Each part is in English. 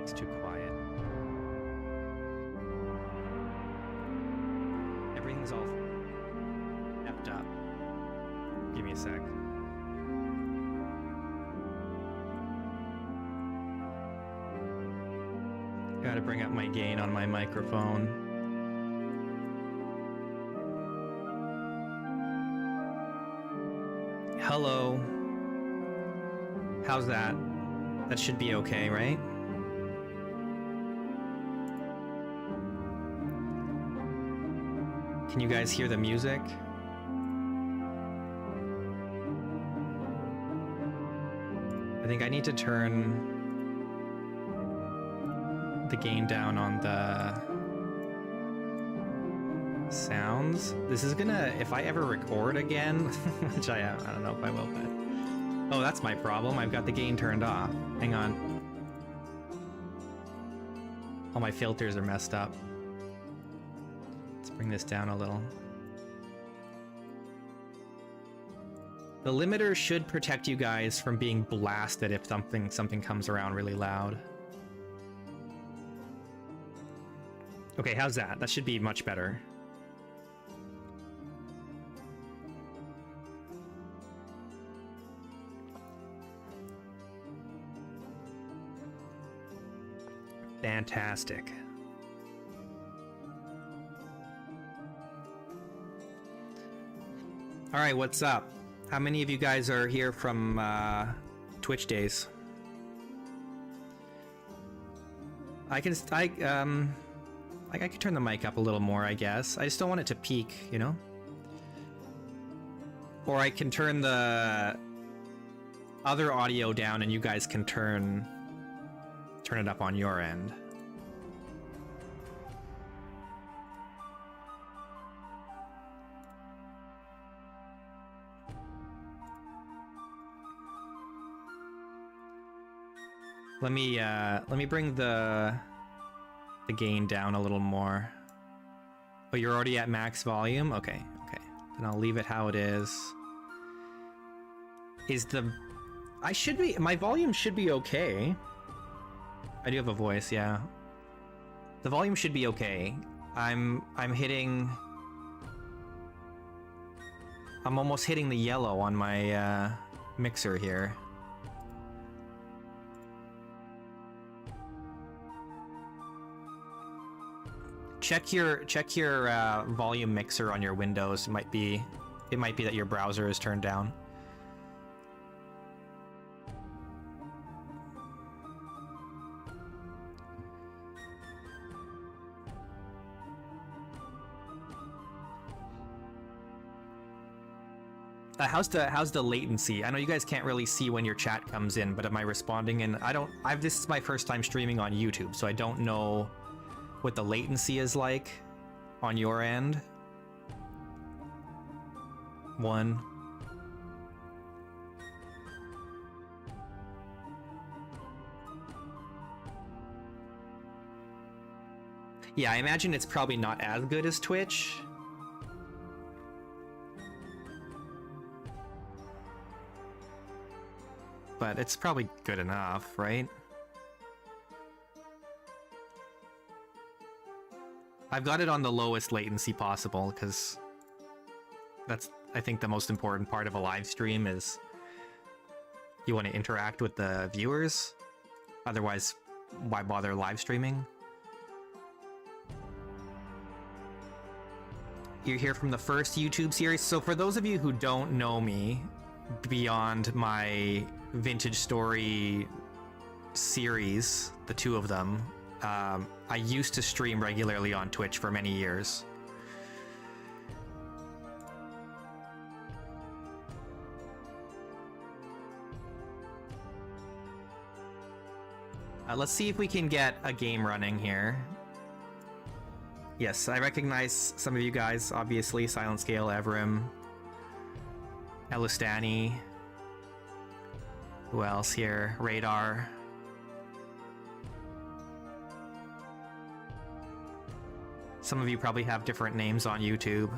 mic's too quiet. Everything's all effed up. Give me a sec. Gotta bring up my gain on my microphone. Hello. How's that? That should be okay, right? Can you guys hear the music? I think I need to turn the gain down on the sounds. This is gonna, if I ever record again, which I don't know if I will, but... Oh, that's my problem. I've got the gain turned off. Hang on. All my filters are messed up. Let's bring this down a little. The limiter should protect you guys from being blasted if something comes around really loud. Okay, how's that? That should be much better. Fantastic. All right, what's up? How many of you guys are here from Twitch days? I could turn the mic up a little more, I guess. I just don't want it to peak, you know? Or I can turn the other audio down and you guys can turn it up on your end. Let me bring the gain down a little more. Oh, you're already at max volume? Okay, okay. Then I'll leave it how it is. My volume should be okay. I do have a voice, yeah. The volume should be okay. I'm almost hitting the yellow on my mixer here. Check your volume mixer on your Windows. It might be that your browser is turned down. How's the latency? I know you guys can't really see when your chat comes in, but am I responding? And this is my first time streaming on YouTube, so I don't know what the latency is like on your end. 1. Yeah, I imagine it's probably not as good as Twitch. But it's probably good enough, right? I've got it on the lowest latency possible because that's, I think, the most important part of a live stream is you want to interact with the viewers. Otherwise, why bother live streaming? You're here from the first YouTube series. So for those of you who don't know me beyond my Vintage Story series, the 2 of them, I used to stream regularly on Twitch for many years. Let's see if we can get a game running here. Yes, I recognize some of you guys, obviously. Silent Scale, Evrim, Elustani. Who else here? Radar. Some of you probably have different names on YouTube.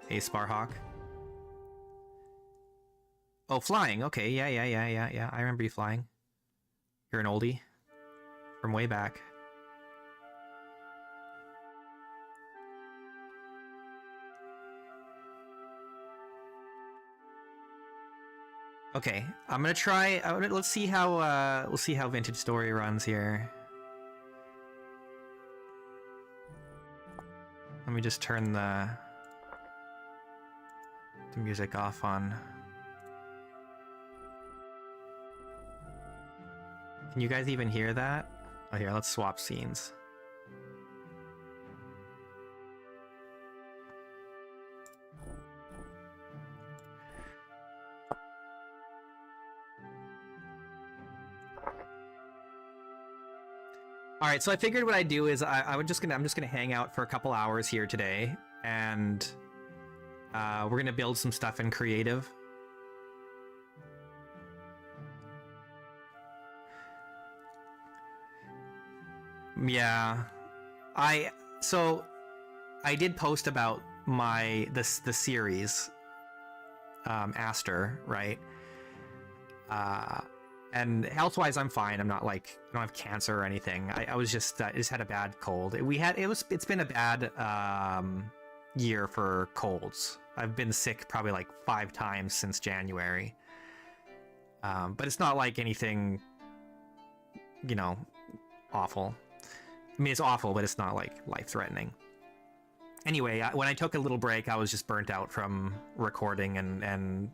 Hey, Sparhawk. Oh, flying. Okay, yeah. I remember you flying. You're an oldie from way back. Okay, I'm gonna try. Let's see how we'll see how Vintage Story runs here. Let me just turn the music off on. Can you guys even hear that? Oh, here, let's swap scenes. All right, so I figured what I'd do is I'm just gonna hang out for a couple hours here today, and we're gonna build some stuff in creative. Yeah, I did post about the series, Aster, right? And health-wise, I'm fine. I'm not like, I don't have cancer or anything. I was just had a bad cold. It's been a bad year for colds. I've been sick probably like 5 times since January. But it's not like anything, you know, awful. I mean, it's awful, but it's not like life-threatening. Anyway, when I took a little break, I was just burnt out from recording, and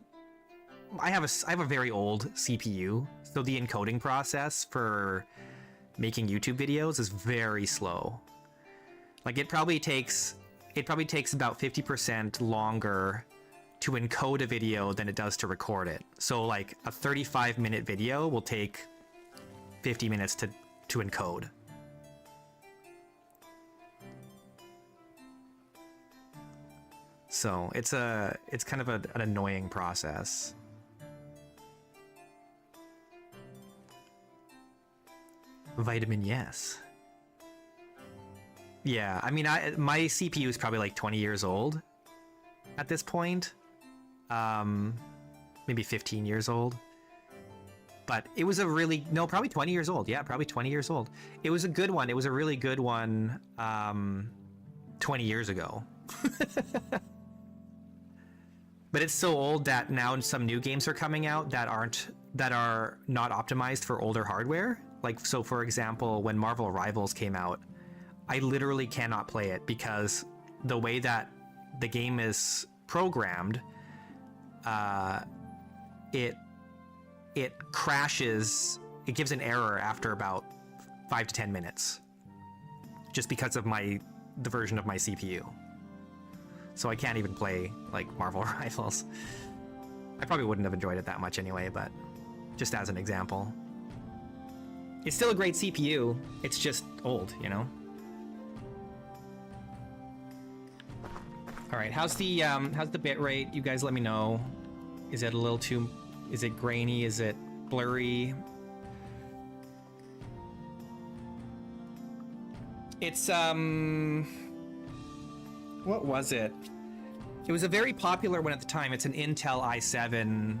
I have a very old CPU, so the encoding process for making YouTube videos is very slow. Like it probably takes about 50% longer to encode a video than it does to record it. So like a 35-minute video will take 50 minutes to encode. So it's kind of an annoying process. Vitamin, yes. Yeah, I mean, my CPU is probably like 20 years old at this point. Maybe 15 years old. But it was probably 20 years old. Yeah, probably 20 years old. It was a good one. It was a really good one 20 years ago. But it's so old that now some new games are coming out that are not optimized for older hardware. Like, so for example, when Marvel Rivals came out, I literally cannot play it because the way that the game is programmed, it crashes. It gives an error after about 5 to 10 minutes, just because of the version of my CPU. So I can't even play like Marvel Rivals. I probably wouldn't have enjoyed it that much anyway, but just as an example. It's still a great CPU, it's just old, you know? Alright, how's the bit rate? You guys let me know. Is it a little too... Is it grainy? Is it blurry? It's, what was it? It was a very popular one at the time. It's an Intel i7.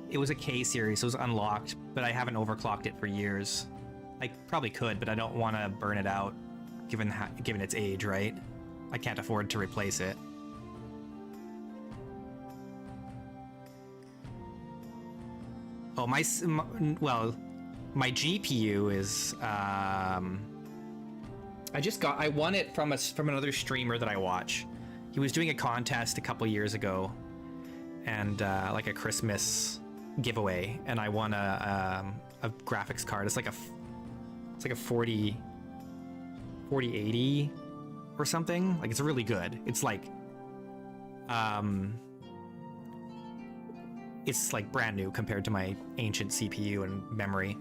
It was a K series, so it was unlocked, but I haven't overclocked it for years. I probably could, but I don't want to burn it out, given its age, right? I can't afford to replace it. Oh, my GPU is, I won it from another streamer that I watch. He was doing a contest a couple years ago, and like a Christmas giveaway, and I won a graphics card. It's like a 4080 or something. Like, it's really good. It's like brand new compared to my ancient CPU and memory.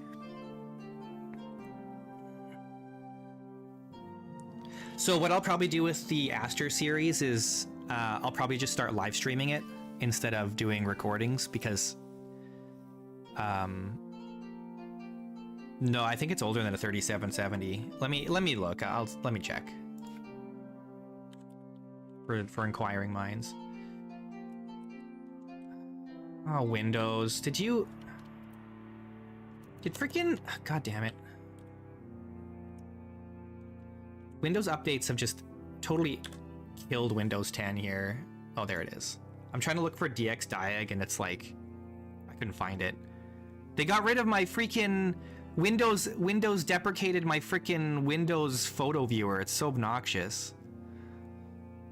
So what I'll probably do with the Aster series is I'll probably just start live streaming it instead of doing recordings, because no, I think it's older than a 3770. Let me look. Let me check for inquiring minds. Oh, Windows. Did you Did freaking... God damn it. Windows updates have just totally killed Windows 10 here. Oh, there it is. I'm trying to look for DX Diag and it's like... I couldn't find it. They got rid of my freaking... Windows deprecated my freaking Windows photo viewer. It's so obnoxious.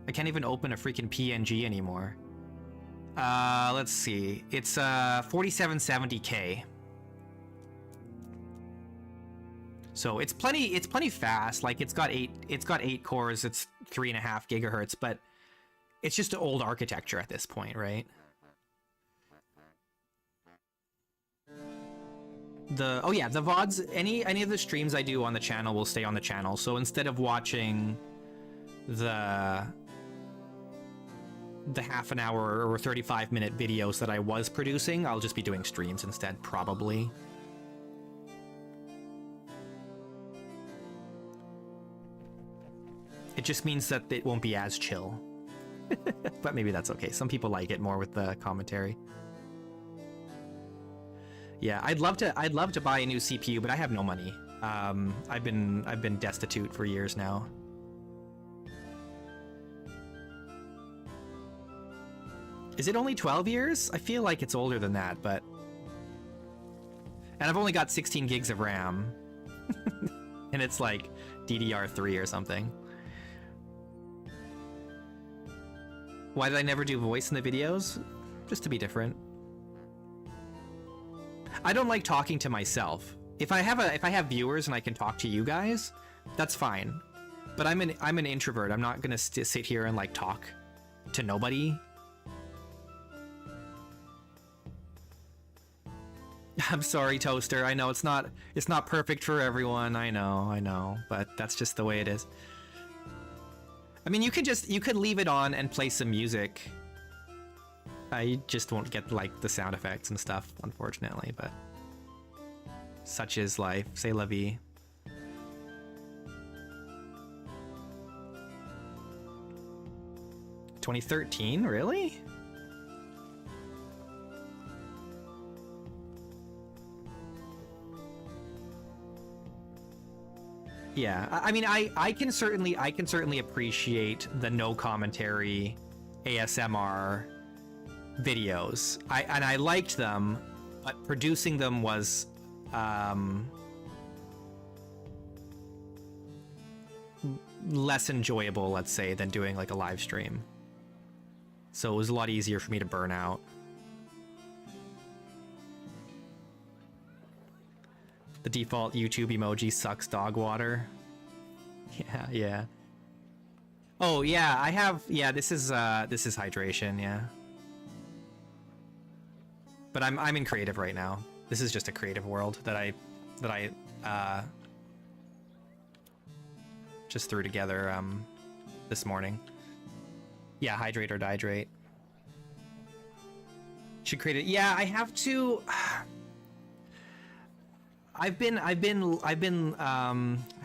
I can't even open a freaking PNG anymore. Let's see. It's 4770K. So it's plenty fast. Like it's got eight cores, it's 3.5 gigahertz, but it's just an old architecture at this point, right? The VODs, any of the streams I do on the channel will stay on the channel. So instead of watching the half an hour or 35-minute videos that I was producing, I'll just be doing streams instead, probably. It just means that it won't be as chill. But maybe that's okay. Some people like it more with the commentary. Yeah, I'd love to buy a new CPU, but I have no money. I've been destitute for years now. Is it only 12 years? I feel like it's older than that, but... And I've only got 16 gigs of RAM. And it's like DDR3 or something. Why did I never do voice in the videos? Just to be different. I don't like talking to myself. If I have viewers and I can talk to you guys, that's fine. But I'm an introvert. I'm not gonna sit here and like talk to nobody. I'm sorry, Toaster. I know it's not perfect for everyone. I know, but that's just the way it is. I mean, you could leave it on and play some music. You just won't get like the sound effects and stuff, unfortunately, but such is life. C'est la vie. $2013, really? Yeah, I mean, I can certainly appreciate the no commentary ASMR videos. I liked them, but producing them was less enjoyable, let's say, than doing like a live stream. So it was a lot easier for me to burn out. The default YouTube emoji sucks dog water. Yeah. Oh yeah, I have. Yeah, this is hydration. Yeah. But I'm in creative right now. This is just a creative world that I just threw together this morning. Yeah, hydrate or dihydrate. Should create it. Yeah, I have to. I've been how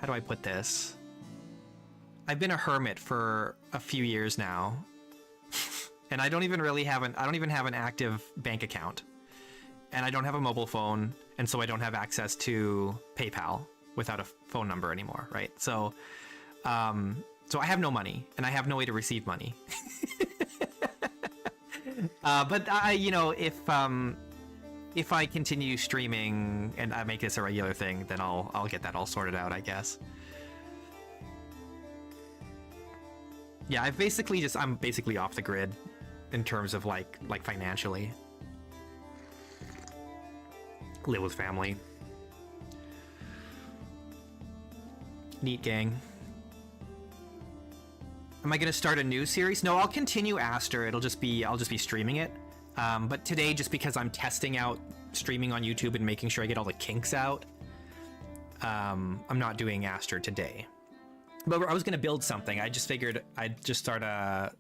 do I put this? I've been a hermit for a few years now. And I don't even have an active bank account. And I don't have a mobile phone, and so I don't have access to PayPal without a phone number anymore, right? So so I have no money, and I have no way to receive money. But you know, if I continue streaming and I make this a regular thing, then I'll get that all sorted out, I guess. Yeah, I'm basically off the grid in terms of like financially. Live with family. Neat, gang. Am I gonna start a new series? No, I'll continue Aster. I'll just be streaming it. But today, just because I'm testing out streaming on YouTube and making sure I get all the kinks out, I'm not doing Aster today. But I was gonna build something. I just figured I'd just start a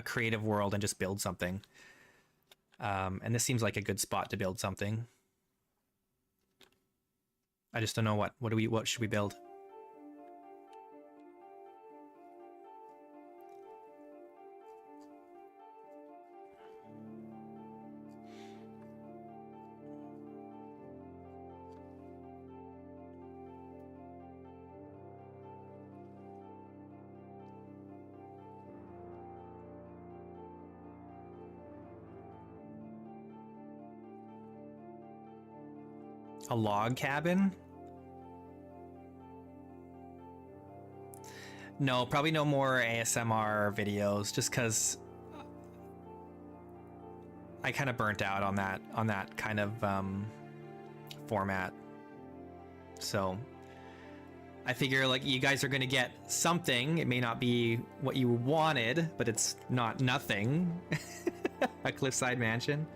creative world and just build something. And this seems like a good spot to build something. I just don't know what should we build? A log cabin? No, probably no more ASMR videos, just because I kind of burnt out on that kind of format. So I figure like you guys are gonna get something. It may not be what you wanted, but it's not nothing. A cliffside mansion.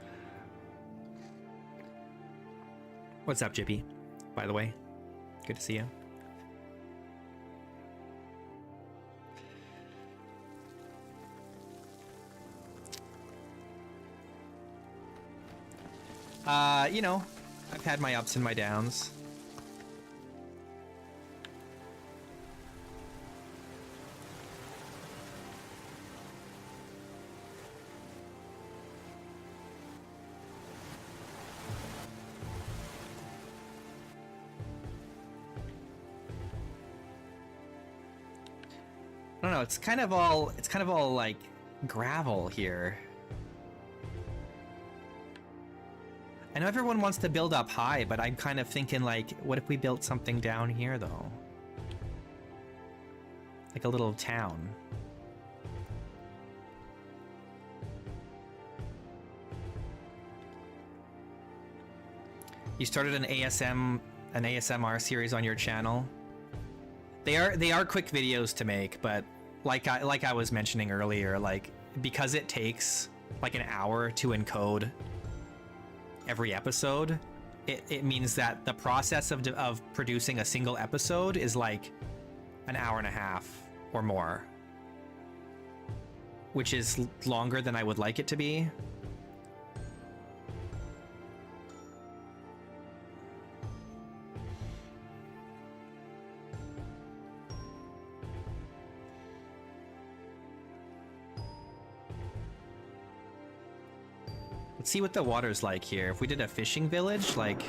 What's up, Jippy? By the way, good to see you. You know, I've had my ups and my downs. I don't know, it's kind of all like gravel here. I know everyone wants to build up high, but I'm kind of thinking like, what if we built something down here though? Like a little town. You started an ASMR series on your channel. They are quick videos to make, but like I was mentioning earlier, like because it takes like an hour to encode every episode, it means that the process of producing a single episode is like an hour and a half or more, which is longer than I would like it to be. Let's see what the water's like here. If we did a fishing village, like,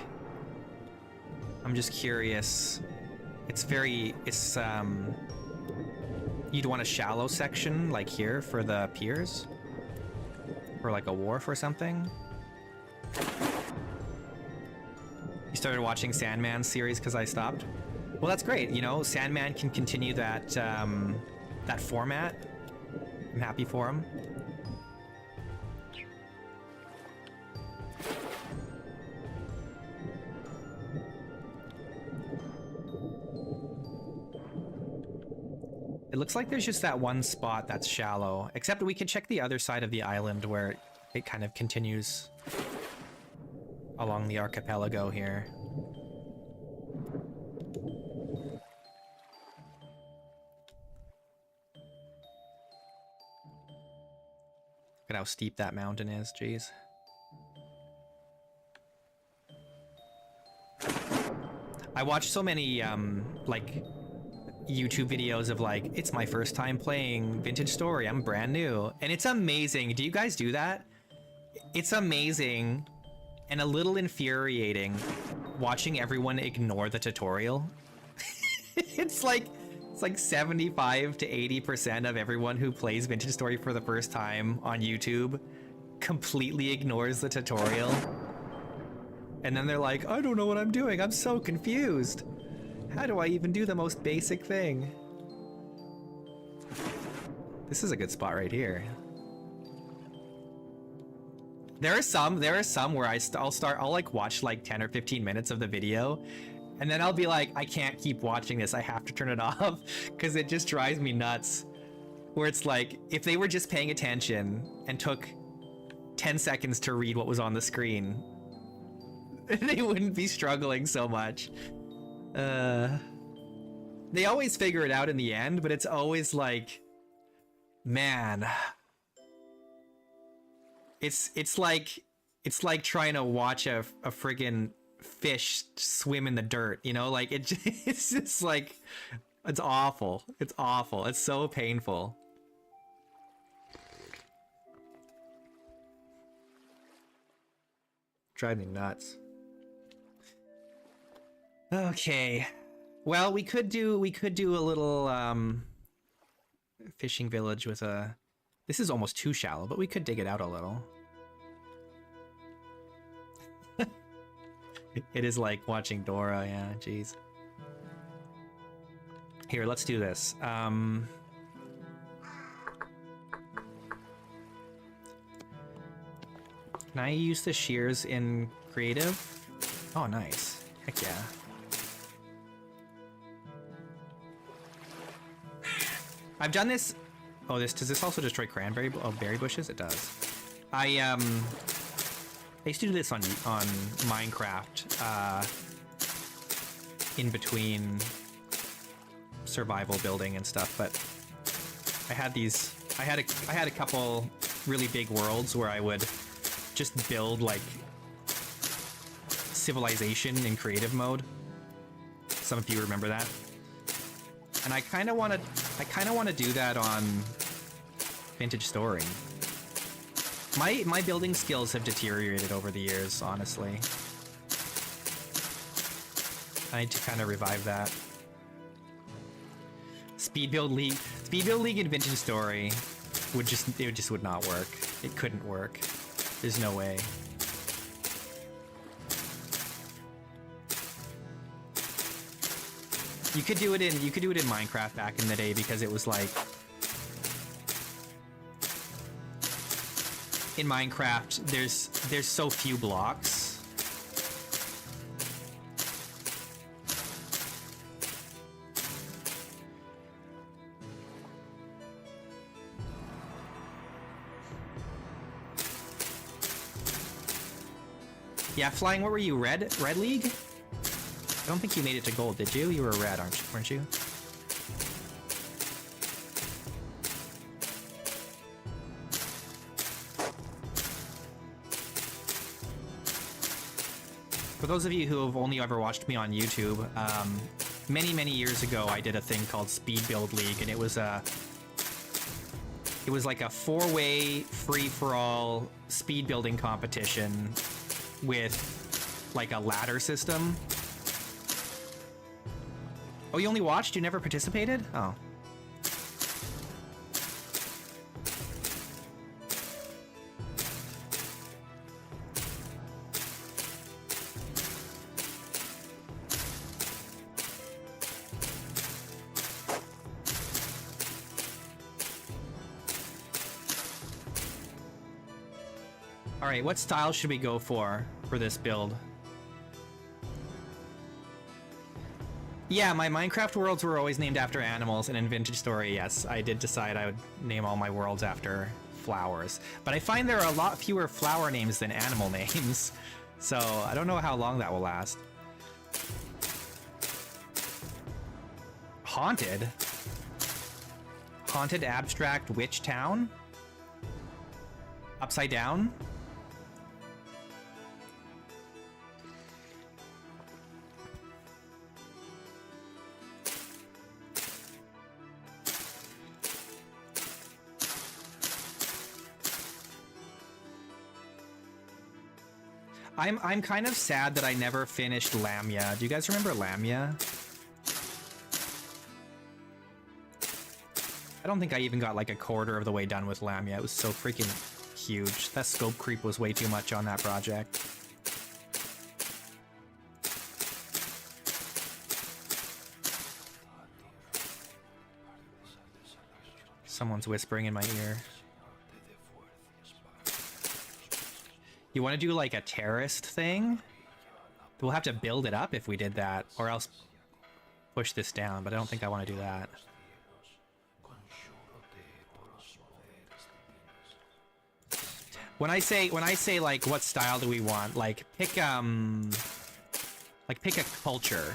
I'm just curious. You'd want a shallow section like here for the piers, or like a wharf or something. You started watching Sandman's series because I stopped. Well, that's great. You know, Sandman can continue that that format. I'm happy for him. It looks like there's just that one spot that's shallow, except we could check the other side of the island where it kind of continues along the archipelago here. Look at how steep that mountain is, jeez. I watch so many, like, YouTube videos of like, it's my first time playing Vintage Story, I'm brand new, and it's amazing. Do you guys do that? It's amazing and a little infuriating watching everyone ignore the tutorial. It's like 75 to 80% of everyone who plays Vintage Story for the first time on YouTube completely ignores the tutorial, and then they're like, I don't know what I'm doing, I'm so confused. How do I even do the most basic thing? This is a good spot right here. There are some where I'll like watch like 10 or 15 minutes of the video, and then I'll be like, I can't keep watching this, I have to turn it off, because it just drives me nuts. Where it's like, if they were just paying attention and took 10 seconds to read what was on the screen, they wouldn't be struggling so much. They always figure it out in the end, but it's always like, man, it's like trying to watch a friggin' fish swim in the dirt, you know? Like it's just like, it's awful. It's awful. It's so painful. Drive me nuts. Okay, well, we could do a little fishing village with a. This is almost too shallow, but we could dig it out a little. It is like watching Dora, yeah, jeez. Here, let's do this. Can I use the shears in creative? Oh, nice. Heck yeah. I've done this. Oh, does this also destroy cranberry berry bushes? It does. I used to do this on Minecraft in between survival building and stuff, but I had a couple really big worlds where I would just build like civilization in creative mode. Some of you remember that. And I kind of want to do that on Vintage Story. My building skills have deteriorated over the years, honestly. I need to kind of revive that. Speed build league in Vintage Story would just not work. It couldn't work. There's no way. You could do it in Minecraft back in the day because it was like in Minecraft there's so few blocks. Yeah, Flying, what were you? Red League? I don't think you made it to gold, did you? You were red, weren't you? For those of you who have only ever watched me on YouTube, many years ago I did a thing called Speed Build League, and it was like a 4-way free-for-all speed building competition with like a ladder system. Oh, you only watched? You never participated? Oh. All right, what style should we go for this build? Yeah, my Minecraft worlds were always named after animals, and in Vintage Story, yes, I did decide I would name all my worlds after flowers. But I find there are a lot fewer flower names than animal names, so I don't know how long that will last. Haunted? Haunted Abstract Witch Town? Upside Down? I'm kind of sad that I never finished Lamia. Do you guys remember Lamia? I don't think I even got like a quarter of the way done with Lamia. It was so freaking huge. That scope creep was way too much on that project. Someone's whispering in my ear. You want to do like a terrorist thing? We'll have to build it up if we did that, or else push this down, but I don't think I want to do that. When I say like what style do we want, like pick a culture.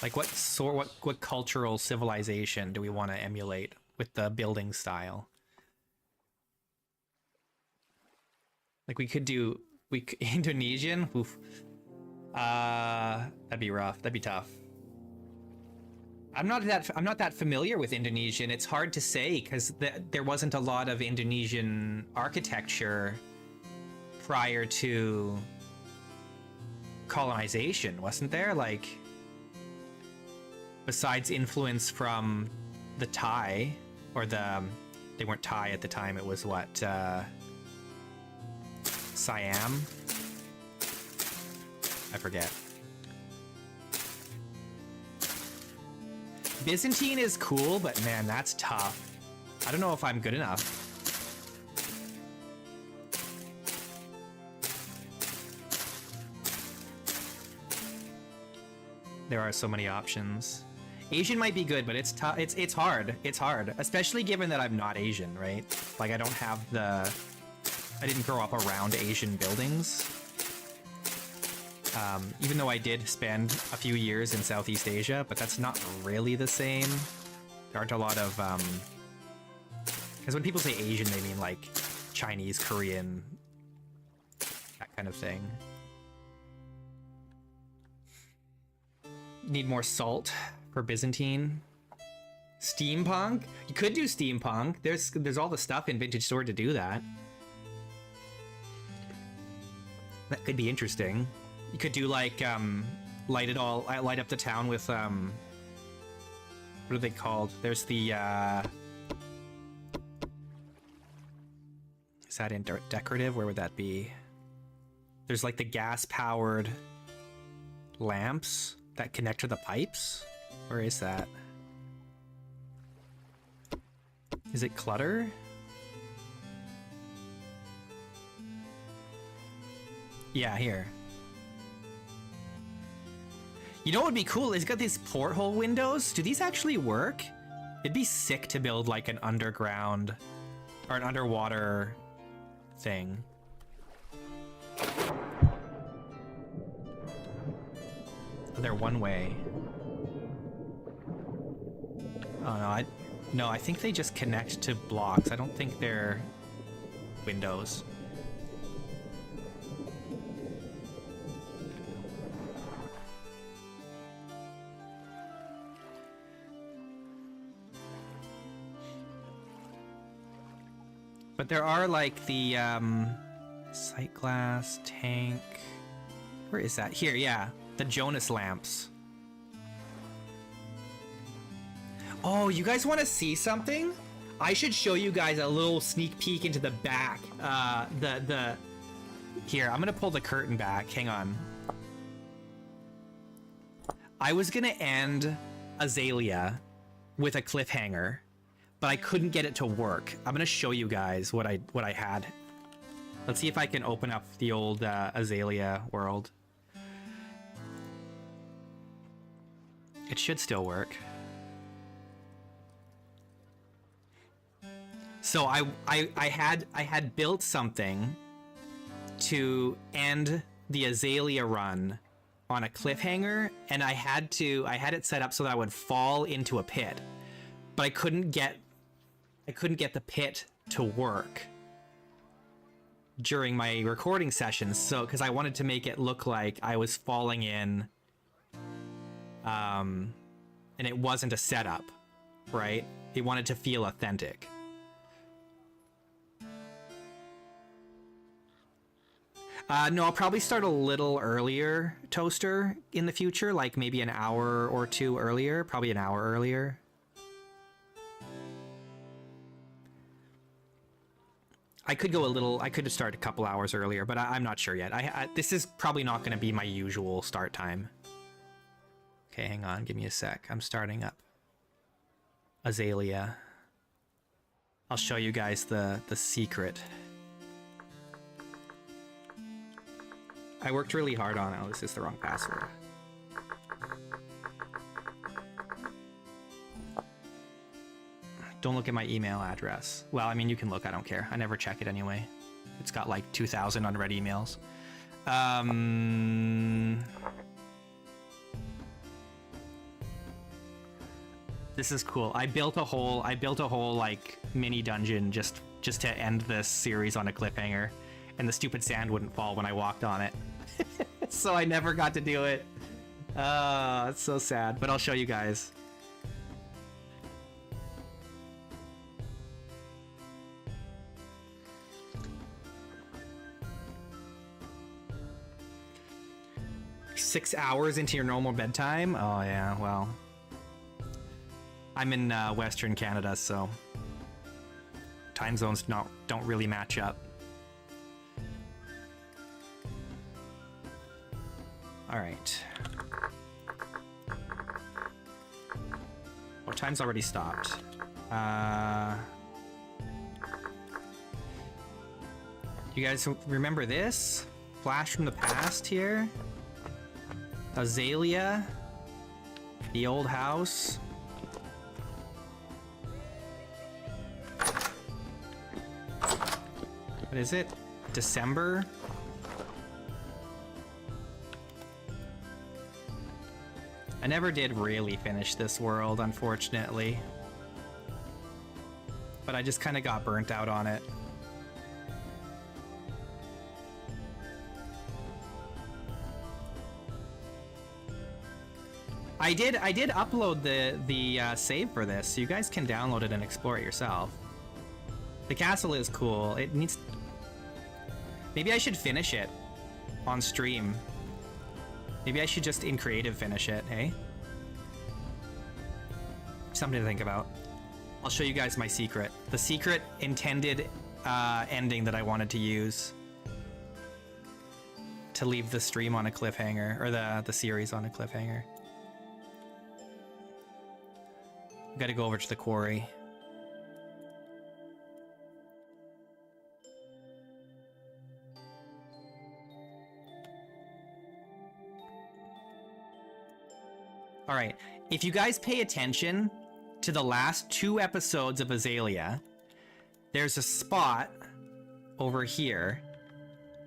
Like what cultural civilization do we want to emulate with the building style? Like we could do Indonesian. Oof. That'd be rough. That'd be tough. I'm not that familiar with Indonesian. It's hard to say because there wasn't a lot of Indonesian architecture prior to colonization, wasn't there? Like, besides influence from the Thai, or they weren't Thai at the time. It was what? Siam. I forget. Byzantine is cool, but man, that's tough. I don't know if I'm good enough. There are so many options. Asian might be good, but it's tough. It's hard. It's hard, especially given that I'm not Asian, right? Like I don't have the. I didn't grow up around Asian buildings. Even though I did spend a few years in Southeast Asia, but that's not really the same. There aren't a lot of because when people say Asian, they mean like Chinese, Korean, that kind of thing. Need more salt for Byzantine. Steampunk? You could do steampunk. There's all the stuff in Vintage Sword to do that. That could be interesting. You could do like light up the town with what are they called? There's the is that in decorative? Where would that be? There's like the gas-powered lamps that connect to the pipes? Where is that? Is it clutter? Yeah, here. You know what would be cool? It's got these porthole windows. Do these actually work? It'd be sick to build like an underground or an underwater thing. They're one way. Oh no, I think they just connect to blocks. I don't think they're windows. But there are like the sight glass tank. Where is that? Here, yeah. The Jonas lamps. Oh, you guys want to see something? I should show you guys a little sneak peek into the back. Here, I'm gonna pull the curtain back. Hang on. I was gonna end Aelia with a cliffhanger, but I couldn't get it to work. I'm gonna show you guys what I had. Let's see if I can open up the old Aelia world. It should still work. So I had built something to end the Aelia run on a cliffhanger, and I had it set up so that I would fall into a pit, but I couldn't get the pit to work during my recording sessions. So because I wanted to make it look like I was falling in. And it wasn't a setup, right? It wanted to feel authentic. No, I'll probably start a little earlier, Toaster, in the future, like maybe an hour or two earlier, probably an hour earlier. I could start a couple hours earlier, but I'm not sure yet. This is probably not going to be my usual start time. Okay, hang on, give me a sec. I'm starting up Aelia. I'll show you guys the secret. I worked really hard on it. Oh, this is the wrong password. Don't look at my email address. Well, I mean, you can look, I don't care. I never check it anyway. It's got like 2,000 unread emails. This is cool. I built a whole like mini dungeon just to end this series on a cliffhanger, and the stupid sand wouldn't fall when I walked on it. So I never got to do it. It's so sad, but I'll show you guys. Six hours into your normal bedtime? Oh yeah, well. I'm in Western Canada, so time zones don't really match up. All right. Oh, time's already stopped. You guys remember this? Flash from the past here? Aelia? The old house? What is it? December? I never did really finish this world, unfortunately. But I just kind of got burnt out on it. I did upload the save for this, so you guys can download it and explore it yourself. The castle is cool. It needs... Maybe I should finish it on stream. Maybe I should just in creative finish it, hey? Something to think about. I'll show you guys my secret. The secret intended ending that I wanted to use to leave the stream on a cliffhanger, or the series on a cliffhanger. Gotta go over to the quarry. All right, if you guys pay attention to the last 2 episodes of Aelia, there's a spot over here.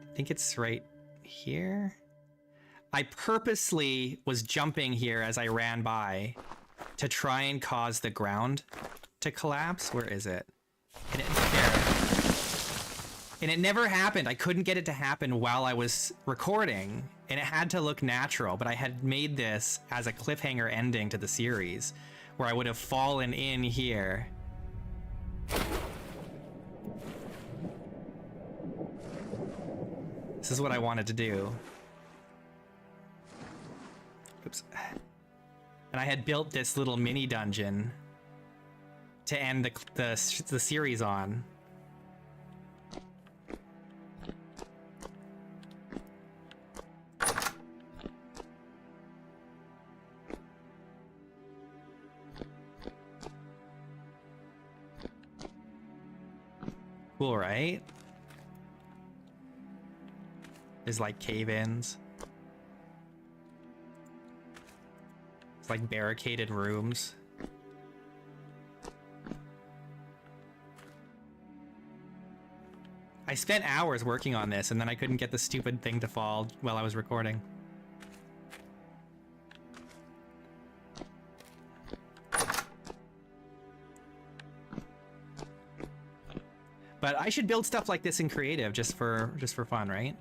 I think it's right here. I purposely was jumping here as I ran by to try and cause the ground to collapse. Where is it? And it never happened. I couldn't get it to happen while I was recording, and it had to look natural, but I had made this as a cliffhanger ending to the series where I would have fallen in here. This is what I wanted to do. Oops. And I had built this little mini dungeon to end the series on. Cool, right? There's like cave-ins. It's like barricaded rooms. I spent hours working on this, and then I couldn't get the stupid thing to fall while I was recording. But I should build stuff like this in creative just for fun, right?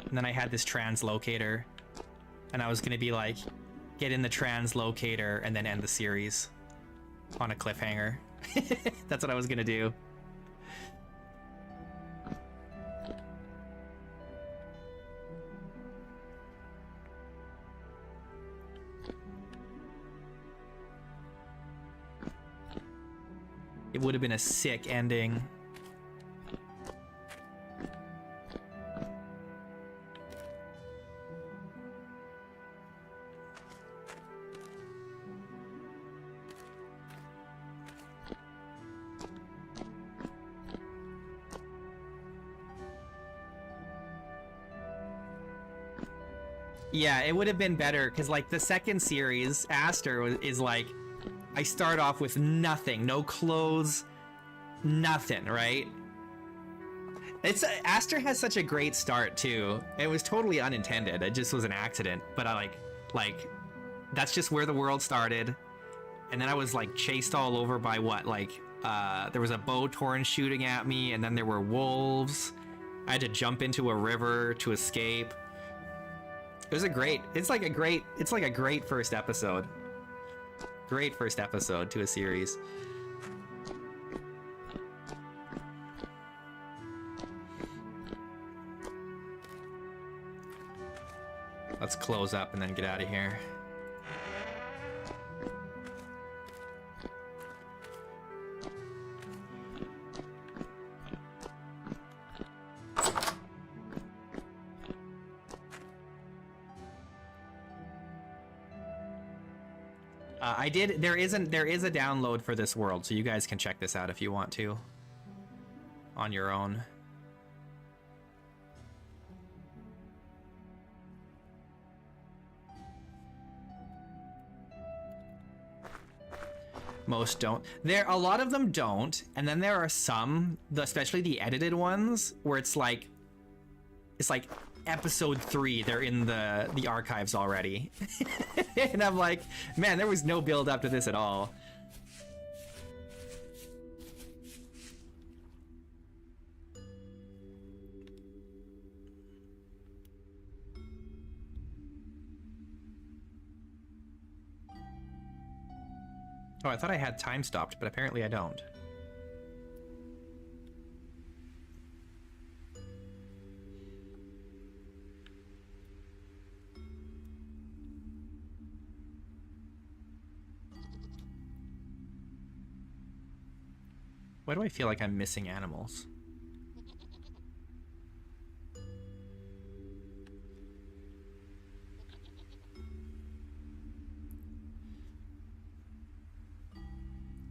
And then I had this translocator, and I was gonna be like, get in the translocator and then end the series on a cliffhanger. That's what I was gonna do. It would have been a sick ending. Yeah, it would have been better, because like the second series, Aster is like, I start off with nothing, no clothes, nothing, right? Aster has such a great start too. It was totally unintended. It just was an accident. But I like that's just where the world started. And then I was like chased all over by what? Like there was a bow torn shooting at me, and then there were wolves. I had to jump into a river to escape. It was it's like a great first episode. Great first episode to a series. Let's close up and then get out of here. I did. There is a download for this world, so you guys can check this out if you want to, on your own. Most don't. A lot of them don't, and then there are some, especially the edited ones, where it's like episode 3. They're in the archives already, and I'm like, man, there was no build up to this at all. Oh, I thought I had time stopped, but apparently I don't. Why do I feel like I'm missing animals?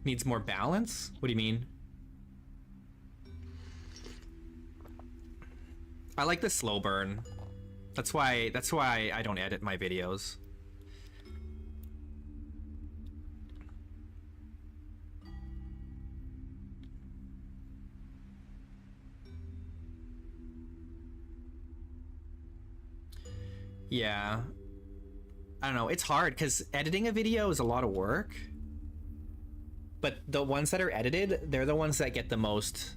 Needs more balance? What do you mean? I like the slow burn. That's why I don't edit my videos. Yeah. I don't know, it's hard because editing a video is a lot of work. But the ones that are edited, they're the ones that get the most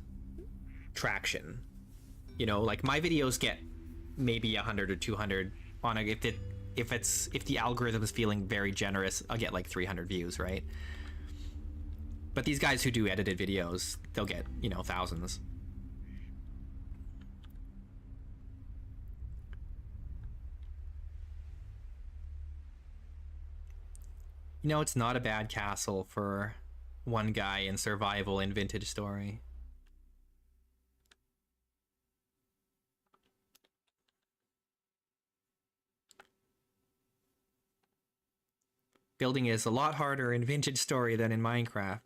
traction. You know, like my videos get maybe 100 or 200 on a, if the algorithm is feeling very generous, I'll get like 300 views, right? But these guys who do edited videos, they'll get, you know, thousands. You know, it's not a bad castle for one guy in survival in Vintage Story. Building is a lot harder in Vintage Story than in Minecraft.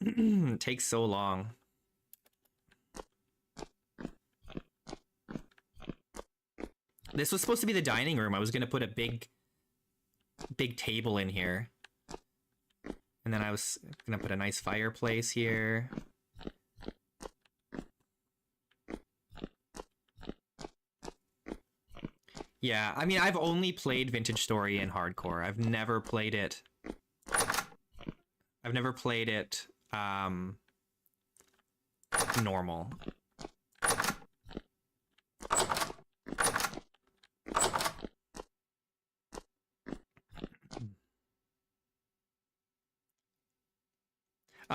It takes so long. This was supposed to be the dining room. I was gonna put a big table in here. And then I was gonna put a nice fireplace here. Yeah, I mean, I've only played Vintage Story in hardcore. I've never played it. Normal.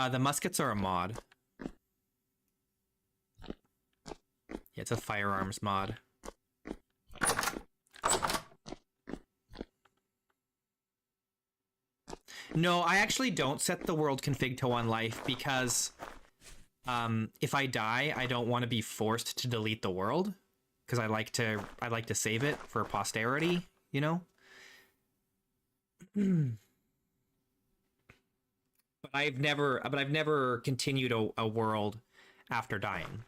The muskets are a mod. Yeah, it's a firearms mod. No, I actually don't set the world config to 1 life because if I die, I don't want to be forced to delete the world because I like to save it for posterity, you know? But I've never continued a world after dying.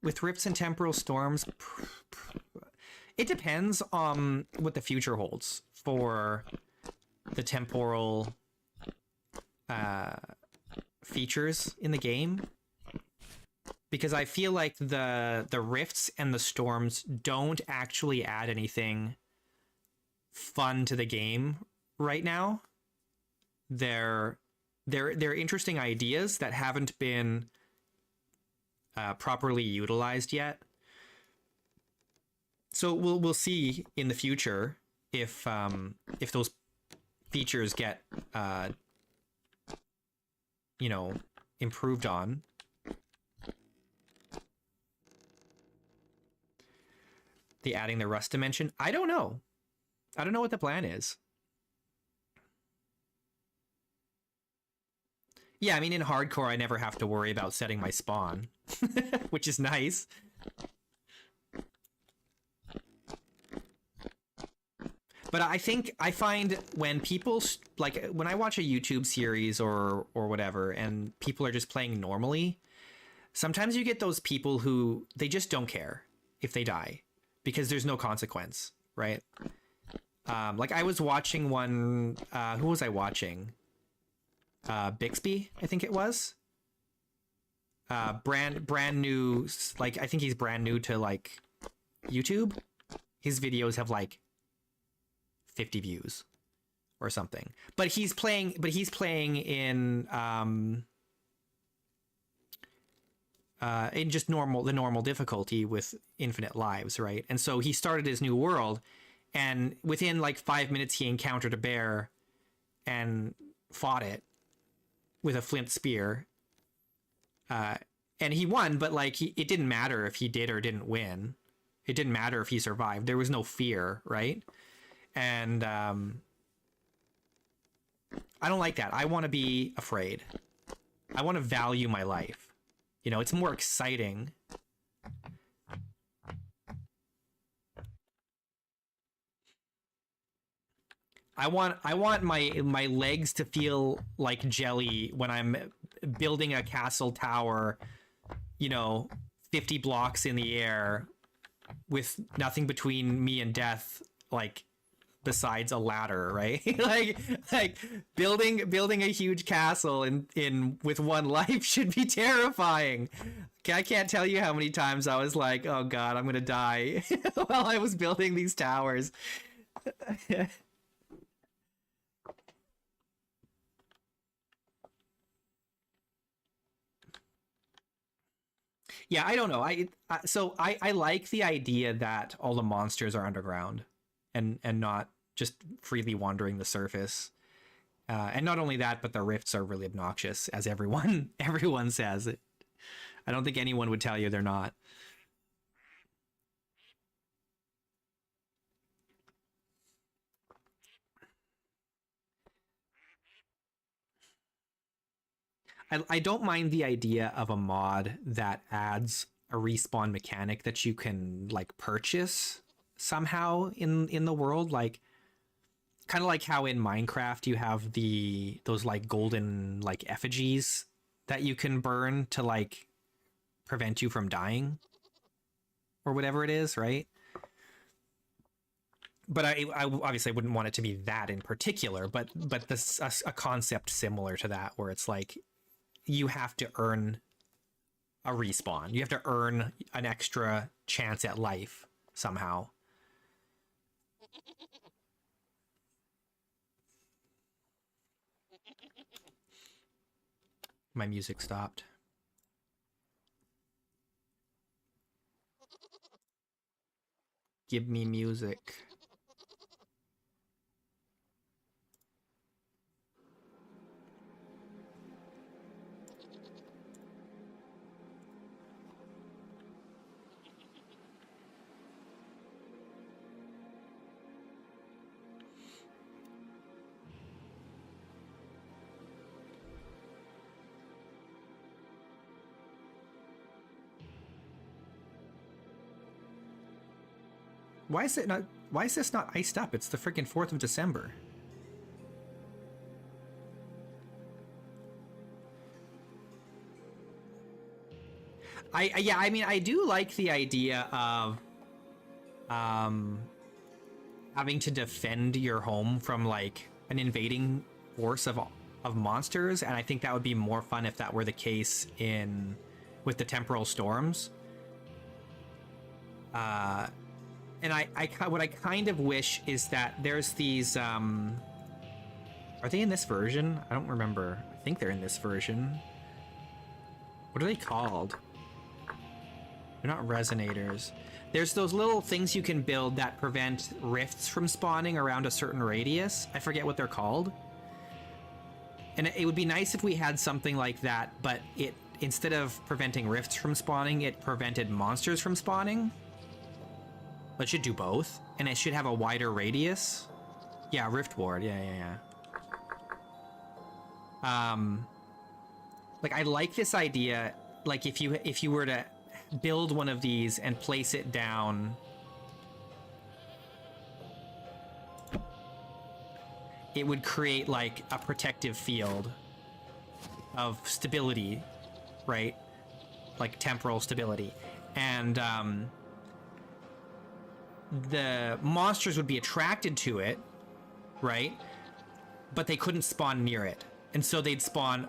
With rifts and temporal storms, it depends on what the future holds for the temporal features in the game, because I feel like the rifts and the storms don't actually add anything fun to the game right now. They're interesting ideas that haven't been properly utilized yet. So we'll see in the future if those features get you know, improved on. The adding the rust dimension, I don't know what the plan is. Yeah, I mean, in hardcore, I never have to worry about setting my spawn, which is nice. But I find when people like when I watch a YouTube series or whatever, and people are just playing normally, sometimes you get those people who they just don't care if they die because there's no consequence, right? Like I was watching one. Who was I watching? Bixby, I think it was. Brand new. Like I think he's brand new to like YouTube. His videos have like 50 views or something. But he's playing in just the normal difficulty with infinite lives, right? And so he started his new world, and within like 5 minutes he encountered a bear and fought it with a flint spear. And he won, but like it didn't matter if he did or didn't win. It didn't matter if he survived. There was no fear, right? And I don't like that. I want to be afraid. I want to value my life. You know, it's more exciting. I want my legs to feel like jelly when I'm building a castle tower, you know, 50 blocks in the air with nothing between me and death, like besides a ladder, right? like building a huge castle in with one life should be terrifying. I can't tell you how many times I was like, oh god, I'm gonna die while I was building these towers. Yeah, I don't know. I like the idea that all the monsters are underground and not just freely wandering the surface. And not only that, but the rifts are really obnoxious, as everyone says. I don't think anyone would tell you they're not. I don't mind the idea of a mod that adds a respawn mechanic that you can like purchase somehow in the world, like kind of like how in Minecraft you have those like golden like effigies that you can burn to like prevent you from dying or whatever it is, right? But I obviously wouldn't want it to be that in particular, but this a concept similar to that where it's like you have to earn a respawn. You have to earn an extra chance at life somehow. My music stopped. Give me music. Why is this not iced up? It's the freaking 4th of December. I mean, I do like the idea of having to defend your home from like an invading force of monsters, and I think that would be more fun if that were the case with the temporal storms. And what I kind of wish is that there's these are they in this version? I don't remember. I think they're in this version. What are they called? They're not resonators. There's those little things you can build that prevent rifts from spawning around a certain radius. I forget what they're called. And it would be nice if we had something like that, but it instead of preventing rifts from spawning, it prevented monsters from spawning. It should do both, and it should have a wider radius. Yeah, Rift Ward. Yeah. Like, I like this idea. Like, if you were to build one of these and place it down, it would create like a protective field of stability, right? Like temporal stability. And the monsters would be attracted to it, right? But they couldn't spawn near it. And so they'd spawn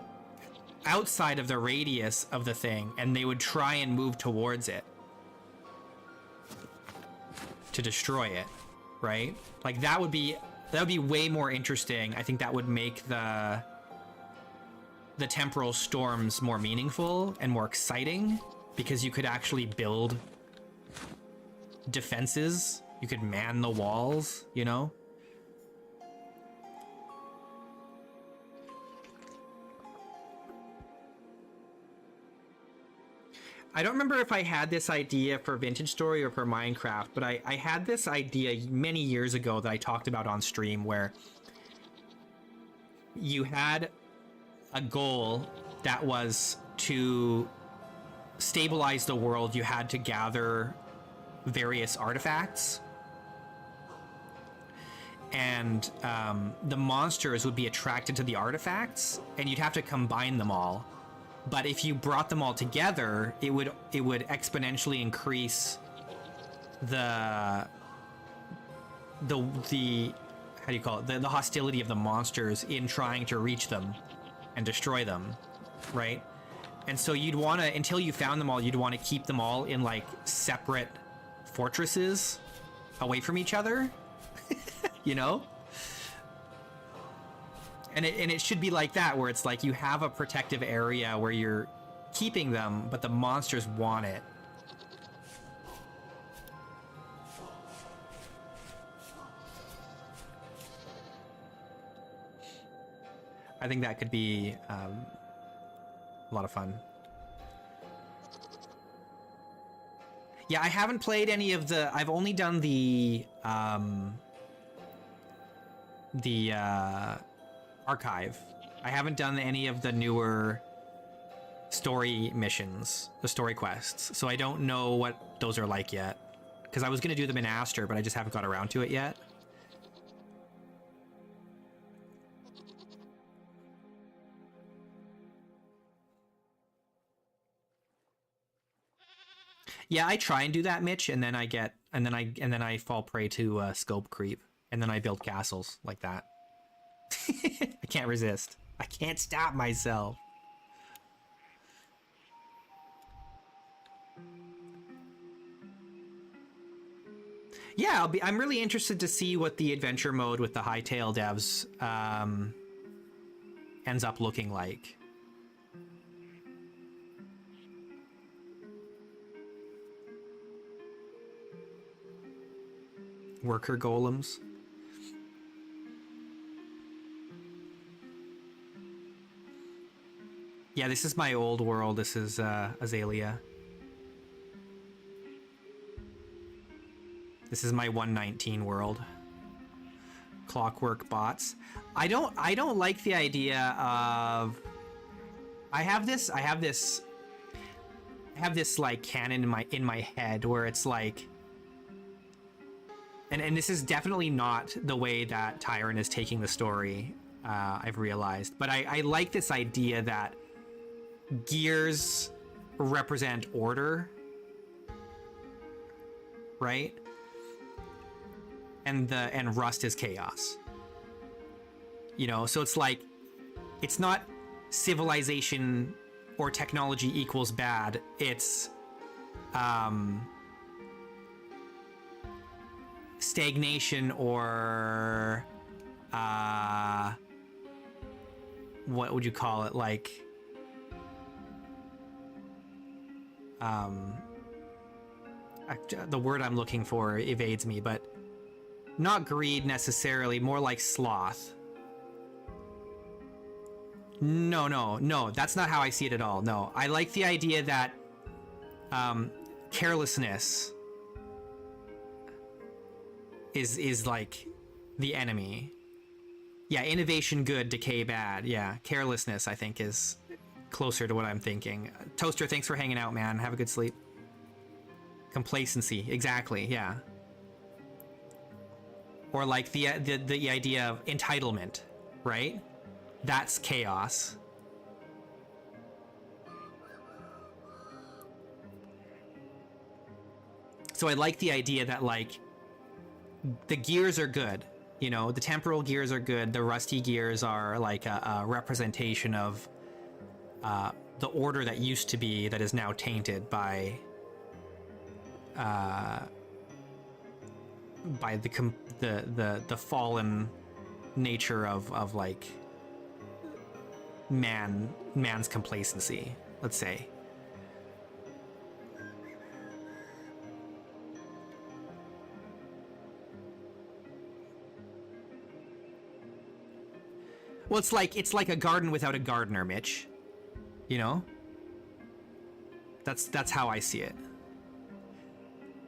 outside of the radius of the thing, and they would try and move towards it to destroy it, right? Like that would be way more interesting. I think that would make the temporal storms more meaningful and more exciting, because you could actually build defenses. You could man the walls, you know? I don't remember if I had this idea for Vintage Story or for Minecraft, but I had this idea many years ago that I talked about on stream, where you had a goal that was to stabilize the world. You had to gather various artifacts, and the monsters would be attracted to the artifacts, and you'd have to combine them all. But if you brought them all together, it would exponentially increase the how do you call it, the hostility of the monsters in trying to reach them and destroy them, right? And so you'd want to, until you found them all, you'd want to keep them all in like separate fortresses away from each other, you know? And it should be like that, where it's like you have a protective area where you're keeping them, but the monsters want it. I think that could be a lot of fun. Yeah, I haven't played any of the... I've only done the archive. I haven't done any of the newer story missions, the story quests, so I don't know what those are like yet. Because I was going to do them in Aster, but I just haven't got around to it yet. Yeah, I try and do that, Mitch, and then I fall prey to scope creep, and then I build castles like that. I can't resist. I can't stop myself. Yeah, I'm really interested to see what the adventure mode with the Hightail devs ends up looking like. Worker golems. Yeah, this is my old world. This is Aelia. This is my 119 world. Clockwork bots. I don't like the idea of... I have this like canon in my head where it's like, and this is definitely not the way that Tyrant is taking the story, I've realized, but I like this idea that gears represent order, right? And rust is chaos. You know, so it's like, it's not civilization or technology equals bad. It's stagnation or what would you call it? Like the word I'm looking for evades me, but not greed necessarily, more like sloth. No, that's not how I see it at all. No, I like the idea that carelessness is like the enemy. Yeah, innovation good, decay bad. Yeah, carelessness I think is closer to what I'm thinking. Toaster, thanks for hanging out, man. Have a good sleep. Complacency, exactly, yeah. Or like the idea of entitlement, right? That's chaos. So I like the idea that like the gears are good, you know, the temporal gears are good. The rusty gears are like a representation of the order that used to be that is now tainted by the fallen nature of like man's complacency, let's say. Well, it's like a garden without a gardener, Mitch. You know? That's how I see it.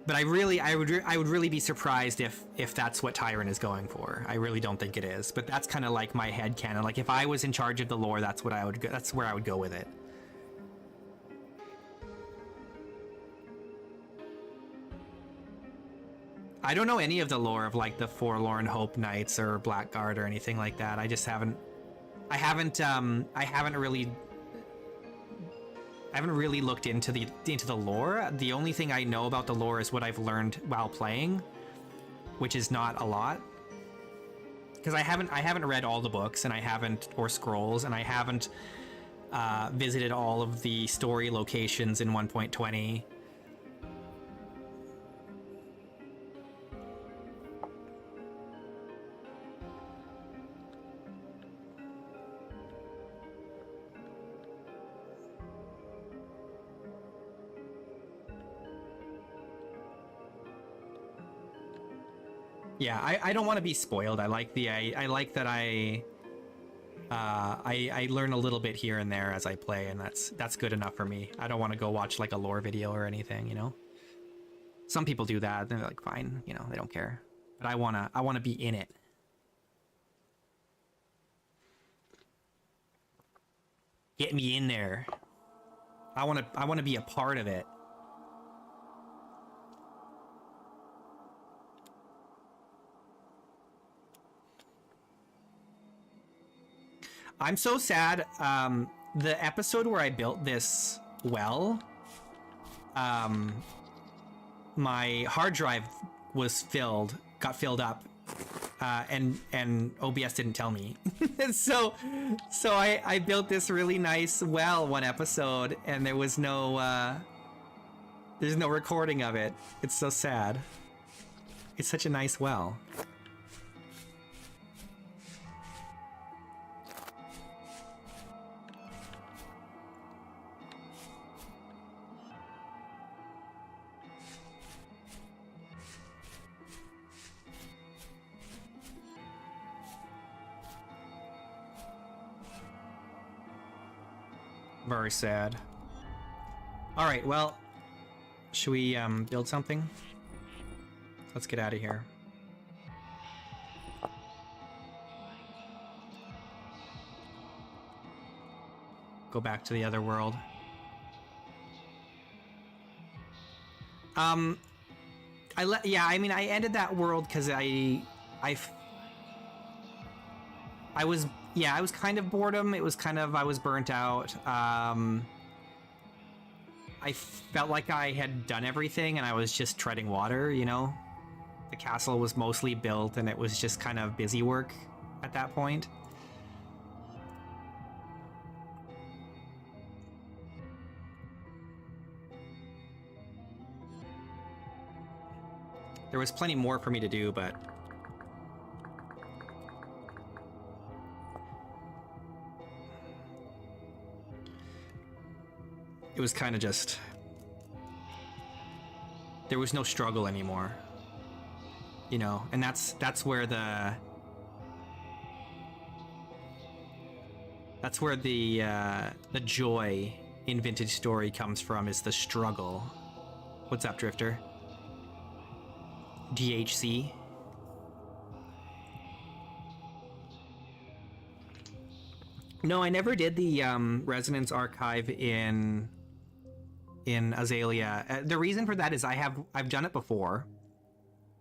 But I would really be surprised if that's what Tyrant is going for. I really don't think it is. But that's kind of like my headcanon. Like if I was in charge of the lore, that's what I would go, that's where I would go with it. I don't know any of the lore of like the Forlorn Hope Knights or Blackguard or anything like that. I just haven't really looked into the lore. The only thing I know about the lore is what I've learned while playing, which is not a lot. Because I haven't read all the books, and I haven't, or scrolls, and I haven't visited all of the story locations in 1.20. Yeah, I don't want to be spoiled. I like that I learn a little bit here and there as I play, and that's good enough for me. I don't want to go watch like a lore video or anything, you know. Some people do that, and they're like, fine, you know, they don't care. But I wanna be in it. Get me in there. I wanna be a part of it. I'm so sad. The episode where I built this well, my hard drive was got filled up, and OBS didn't tell me. so I built this really nice well one episode, and there was there's no recording of it. It's so sad. It's such a nice well. Very sad. All right, well, should we build something? Let's get out of here. Go back to the other world. I ended that world because I was kind of boredom. It was kind of, I was burnt out. I felt like I had done everything and I was just treading water, you know? The castle was mostly built and it was just kind of busy work at that point. There was plenty more for me to do, but it was kind of just, there was no struggle anymore, you know, and that's where the joy in Vintage Story comes from, is the struggle. What's up, Drifter? DHC. No, I never did the Resonance Archive in Aelia. The reason for that is I've done it before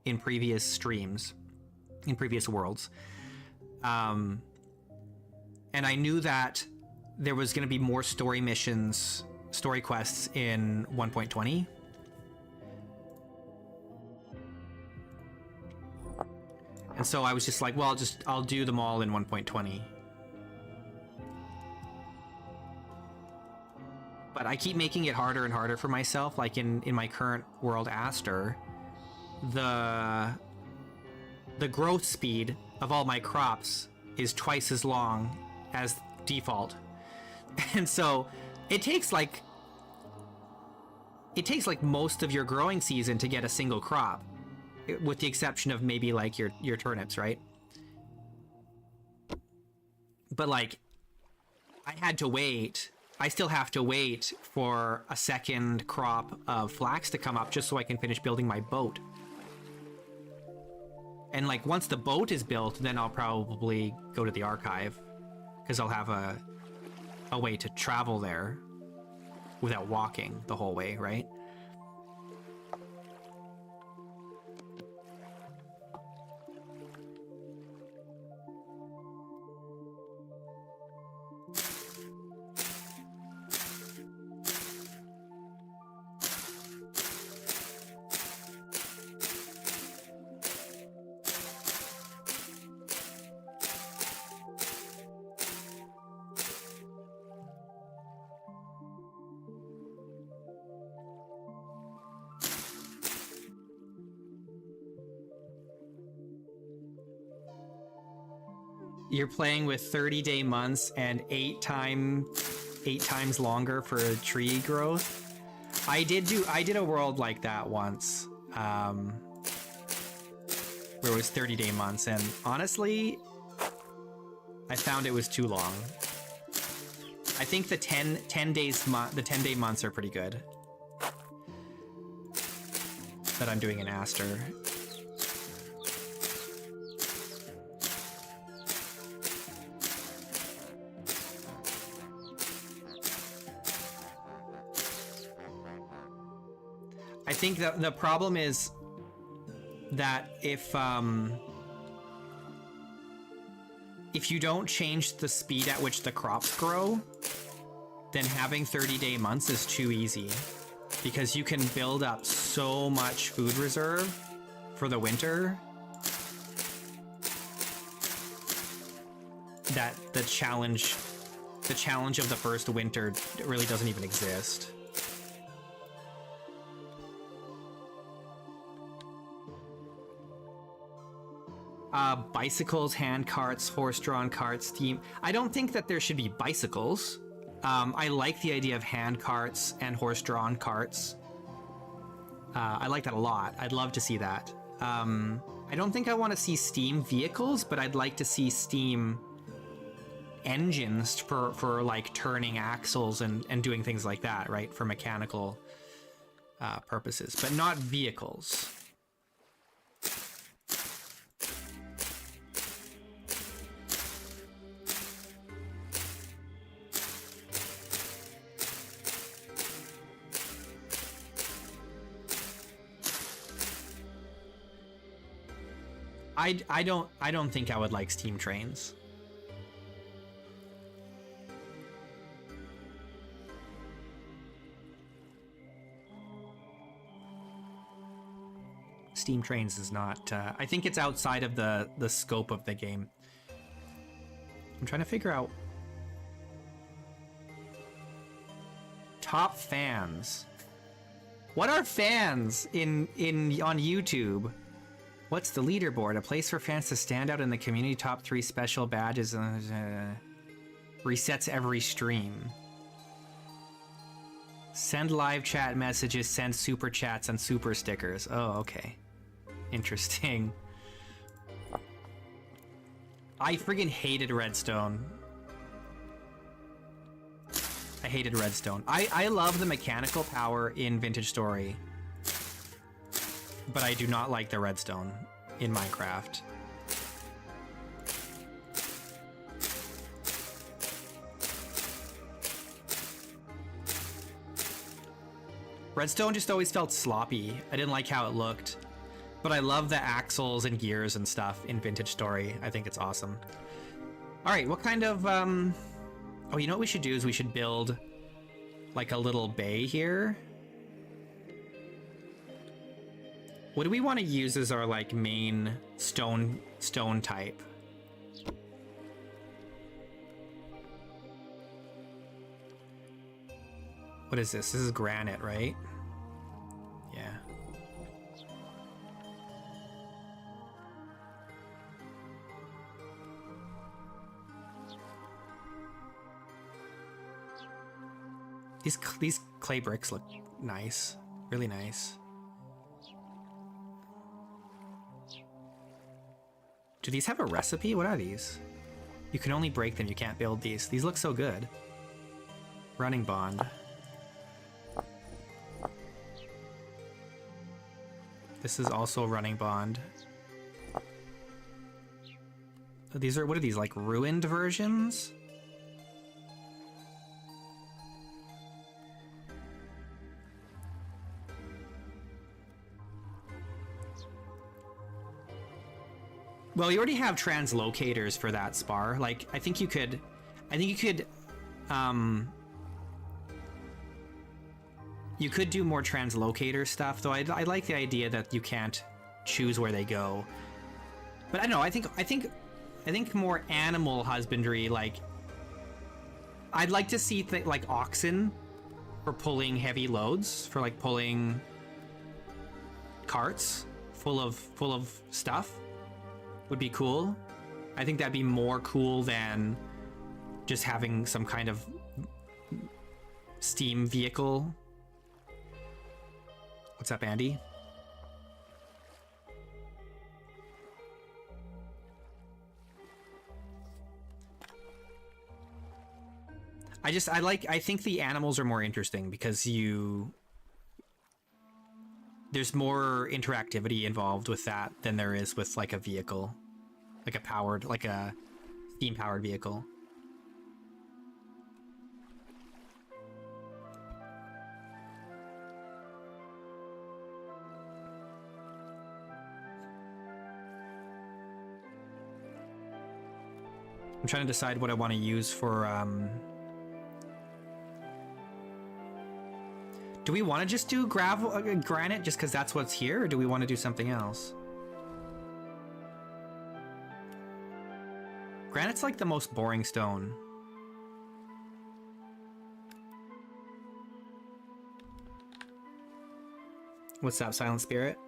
in previous streams, in previous worlds. And I knew that there was going to be more story missions, story quests in 1.20. And so I was just like, well, I'll do them all in 1.20. But I keep making it harder and harder for myself. Like in my current world, Aster, the growth speed of all my crops is twice as long as default. And so it takes like most of your growing season to get a single crop, with the exception of maybe like your turnips, right? But like I still have to wait for a second crop of flax to come up just so I can finish building my boat. And like once the boat is built, then I'll probably go to the archive, because I'll have a way to travel there without walking the whole way, right? You're playing with 30-day months and 8 times longer for tree growth. I did a world like that once, where it was 30-day months, and honestly, I found it was too long. I think the 10-day months are pretty good that I'm doing in Aster. I think that the problem is that if you don't change the speed at which the crops grow, then having 30-day months is too easy, because you can build up so much food reserve for the winter that the challenge of the first winter really doesn't even exist. Bicycles, hand carts, horse-drawn carts, steam. I don't think that there should be bicycles. I like the idea of hand carts and horse-drawn carts. I like that a lot. I'd love to see that. I don't think I want to see steam vehicles, but I'd like to see steam engines for like turning axles and doing things like that, right? For mechanical purposes, but not vehicles. I don't think I would like steam trains. Steam trains is not, I think it's outside of the scope of the game. I'm trying to figure out top fans. What are fans on YouTube? What's the leaderboard? A place for fans to stand out in the community. Top 3 special badges. Resets every stream. Send live chat messages, send super chats and super stickers. Oh, okay. Interesting. I friggin' hated Redstone. I hated Redstone. I love the mechanical power in Vintage Story, but I do not like the redstone in Minecraft. Redstone just always felt sloppy. I didn't like how it looked. But I love the axles and gears and stuff in Vintage Story. I think it's awesome. All right, what kind of... Oh, you know what we should do is we should build like a little bay here. What do we want to use as our like main stone type? What is this? This is granite, right? Yeah. These clay bricks look nice, really nice. Do these have a recipe? What are these? You can only break them, you can't build these. These look so good. Running bond. This is also running bond. These are, what are these, like ruined versions? Well, you already have translocators for that spar. Like, I think you could, you could do more translocator stuff, though I like the idea that you can't choose where they go. But I don't know, I think more animal husbandry, like, I'd like to see like oxen for pulling heavy loads, for like pulling carts full of stuff. Would be cool. I think that'd be more cool than just having some kind of steam vehicle. What's up, Andy? I think the animals are more interesting because there's more interactivity involved with that than there is with like a vehicle, like a steam powered vehicle. I'm trying to decide what I want to use for do we want to just do granite just because that's what's here, or do we want to do something else? Granite's like the most boring stone. What's up, Silent Spirit?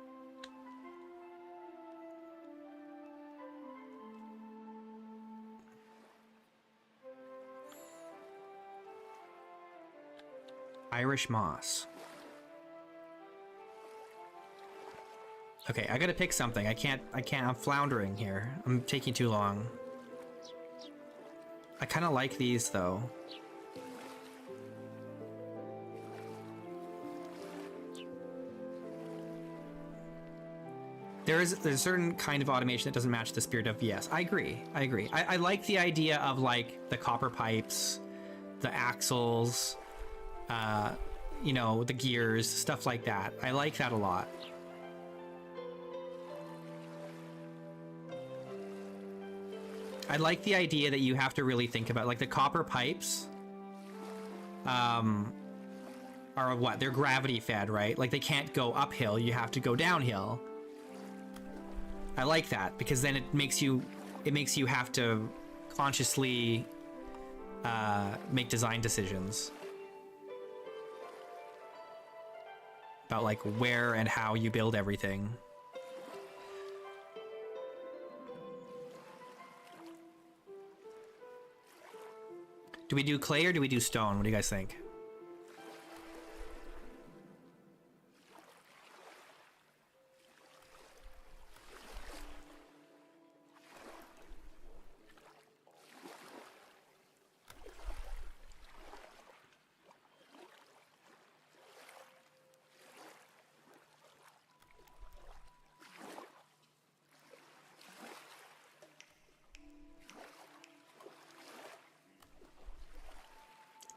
Irish moss. Okay, I gotta pick something. I can't, I'm floundering here. I'm taking too long. I kind of like these though. There's a certain kind of automation that doesn't match the spirit of, yes, I agree. I like the idea of like the copper pipes, the axles, you know, the gears, stuff like that. I like that a lot. I like the idea that you have to really think about, like the copper pipes are what? They're gravity fed, right? Like they can't go uphill, you have to go downhill. I like that because then it makes you have to consciously make design decisions about like where and how you build everything. Do we do clay or do we do stone? What do you guys think?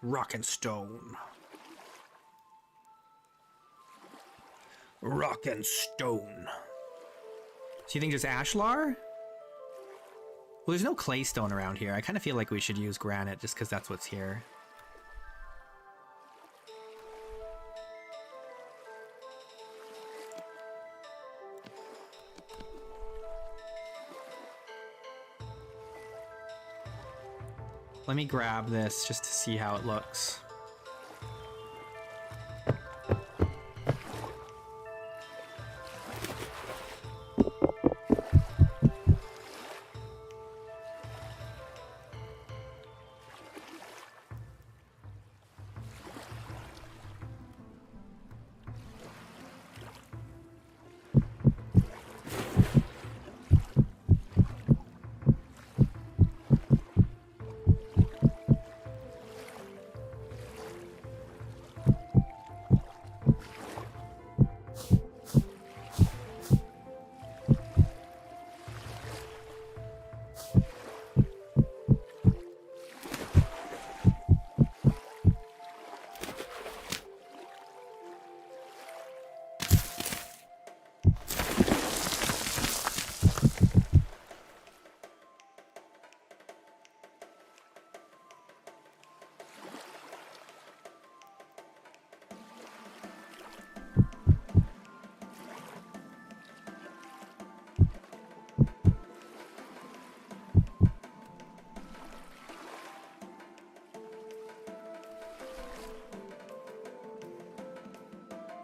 Rock and stone. Rock and stone. So you think just ashlar? Well, there's no claystone around here. I kind of feel like we should use granite just because that's what's here. Let me grab this just to see how it looks.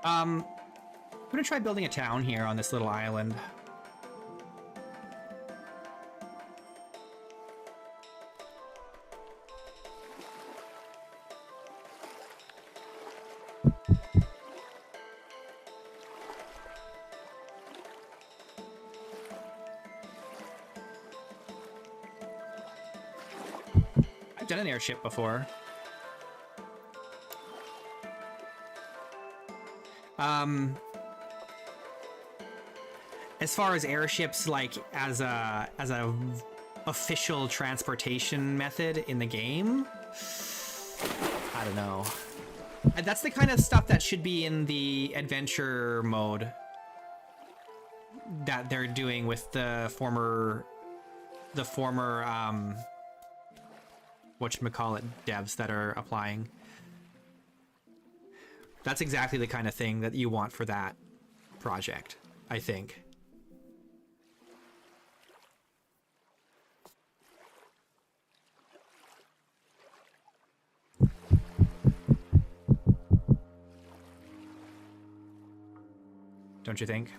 I'm gonna try building a town here on this little island. I've done an airship before. As far as airships, like as a official transportation method in the game, I don't know. That's the kind of stuff that should be in the adventure mode that they're doing with the former whatchamacallit devs that are applying. That's exactly the kind of thing that you want for that project, I think. Don't you think?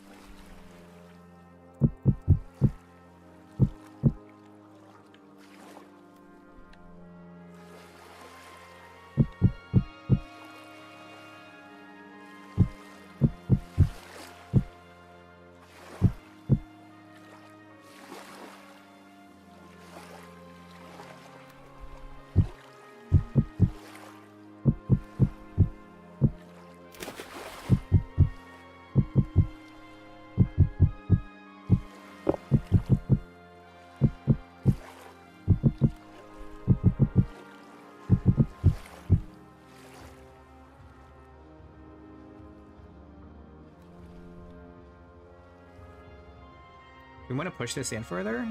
We want to push this in further.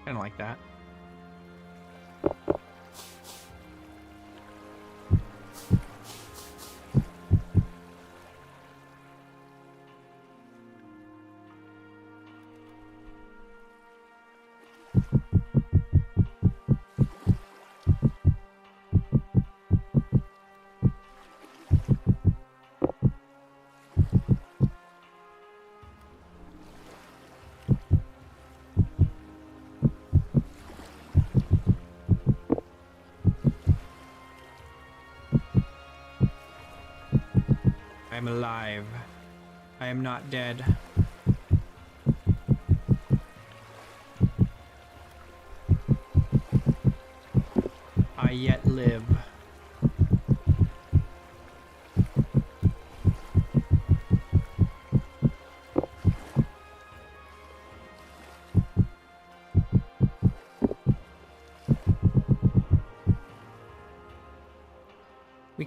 I don't like that. I'm alive. I am not dead. I yet live.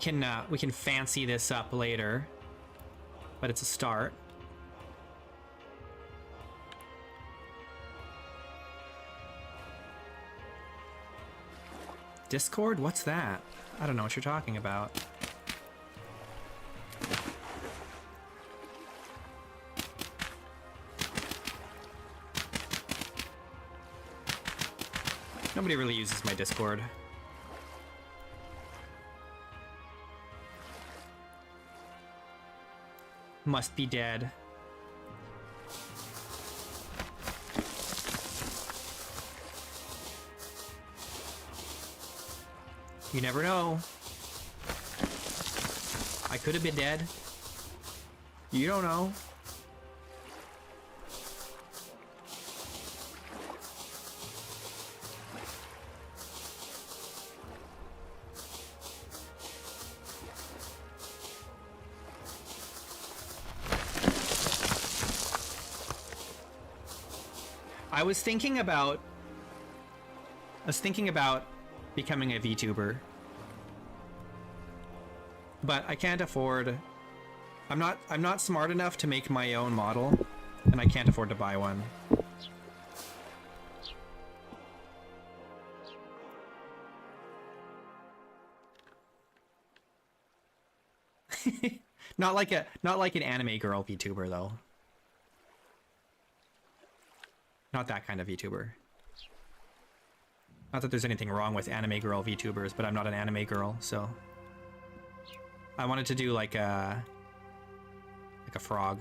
can fancy this up later, but it's a start. Discord? What's that? I don't know what you're talking about. Nobody really uses my Discord. Must be dead. You never know. I could have been dead. You don't know. I was thinking about becoming a VTuber, but I can't afford. I'm not smart enough to make my own model, and I can't afford to buy one. Not like an anime girl VTuber though. Not that kind of VTuber. Not that there's anything wrong with anime girl VTubers, but I'm not an anime girl, so I wanted to do like a frog.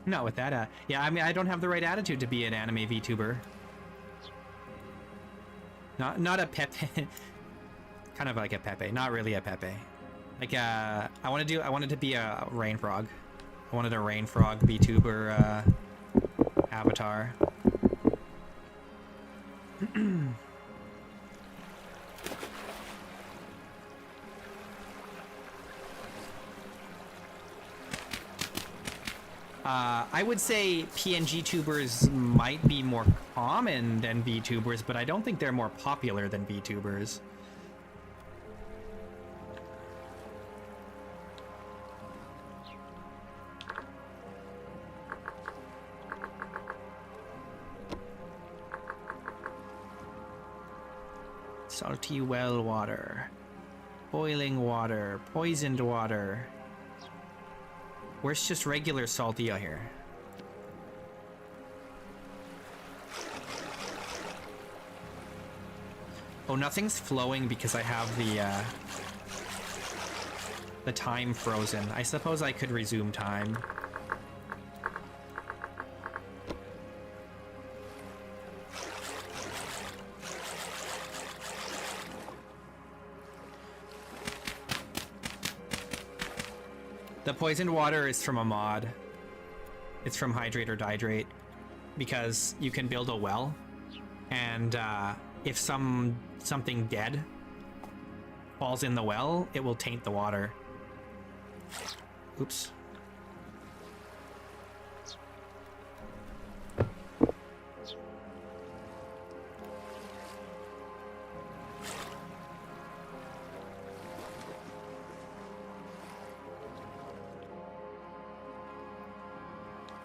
Not with that. Yeah, I mean, I don't have the right attitude to be an anime VTuber. Not a Pepe. Kind of like a Pepe, not really a Pepe. Like I wanted to be a rain frog. I wanted a rain frog VTuber avatar. I would say PNG tubers might be more common than VTubers, but I don't think they're more popular than VTubers. Salty well water, boiling water, poisoned water. Where's just regular salty out here? Oh, nothing's flowing because I have the time frozen. I suppose I could resume time. The poisoned water is from a mod. It's from Hydrate or Dihydrate, because you can build a well, and if something dead falls in the well, it will taint the water. Oops.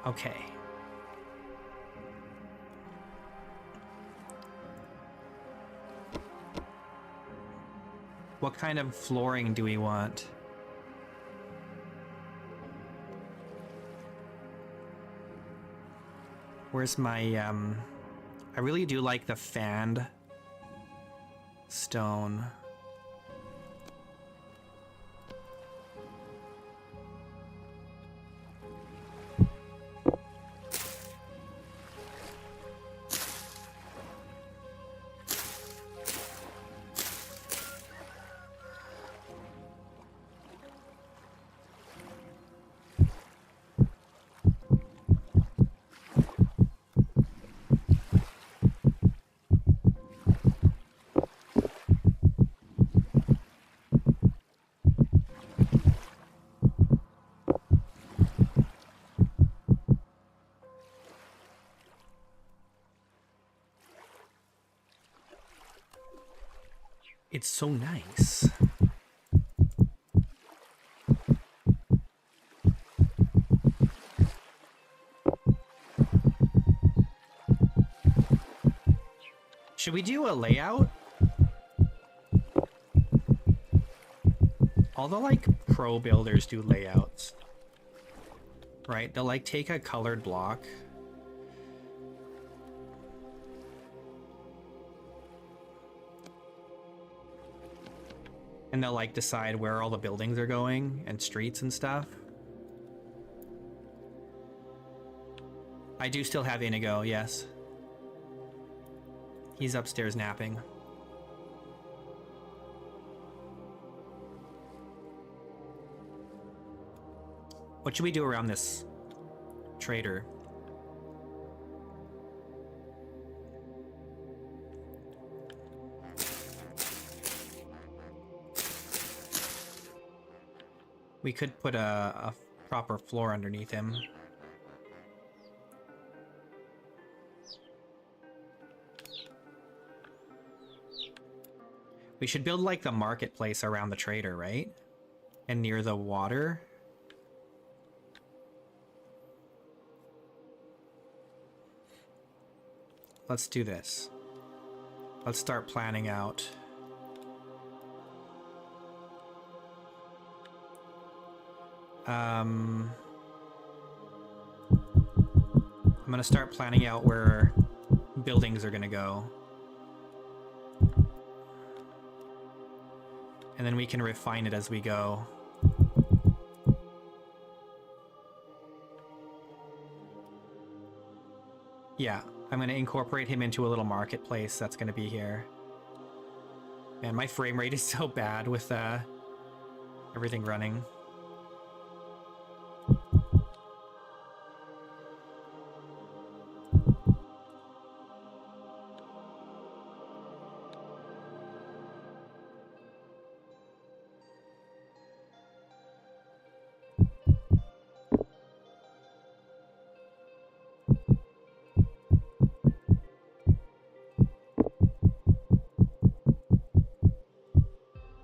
Okay. What kind of flooring do we want? Where's my, I really do like the fanned stone. It's so nice. Should we do a layout? Although, like, pro builders do layouts. Right? They'll, like, take a colored block. And they'll, like, decide where all the buildings are going and streets and stuff. I do still have Inigo, yes. He's upstairs napping. What should we do around this trader? We could put a proper floor underneath him. We should build like the marketplace around the trader, right? And near the water. Let's do this. Let's start planning out. I'm gonna start planning out where buildings are gonna go. And then we can refine it as we go. Yeah, I'm going to incorporate him into a little marketplace that's going to be here. Man, my frame rate is so bad with everything running.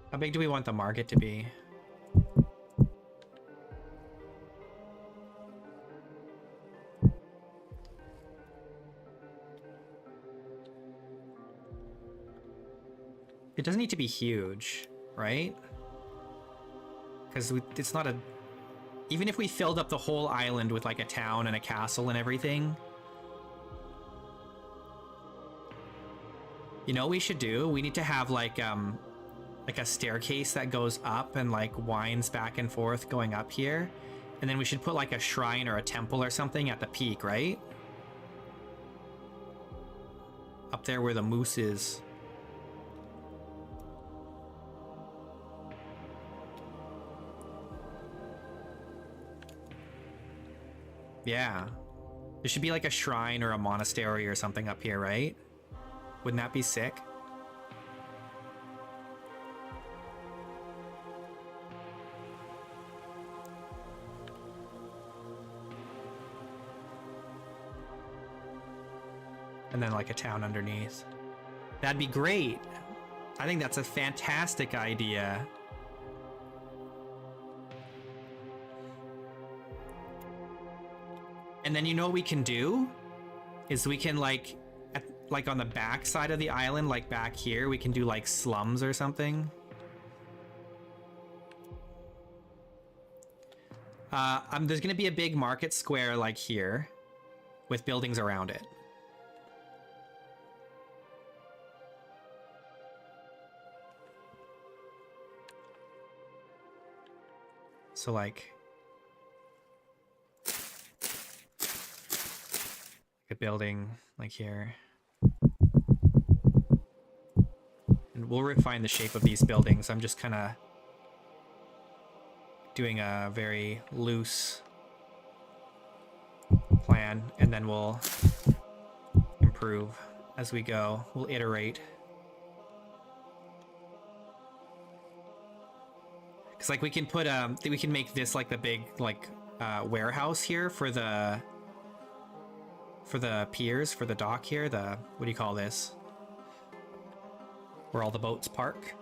How big do we want the market to be? It doesn't need to be huge, right? Because it's not a... Even if we filled up the whole island with like a town and a castle and everything... You know what we should do? We need to have like a staircase that goes up and like winds back and forth going up here. And then we should put like a shrine or a temple or something at the peak, right? Up there where the moose is. Yeah. There should be like a shrine or a monastery or something up here, right? Wouldn't that be sick? And then like a town underneath. That'd be great. I think that's a fantastic idea. And then you know what we can do? Is we can like on the back side of the island, like back here, we can do like slums or something. There's gonna be a big market square like here with buildings around it. So like a building like here. And we'll refine the shape of these buildings. I'm just kind of doing a very loose plan, and then we'll improve as we go. We'll iterate. Because like we can put we can make this like the big like warehouse here for the piers, for the dock here. The, what do you call this? where all the boats park.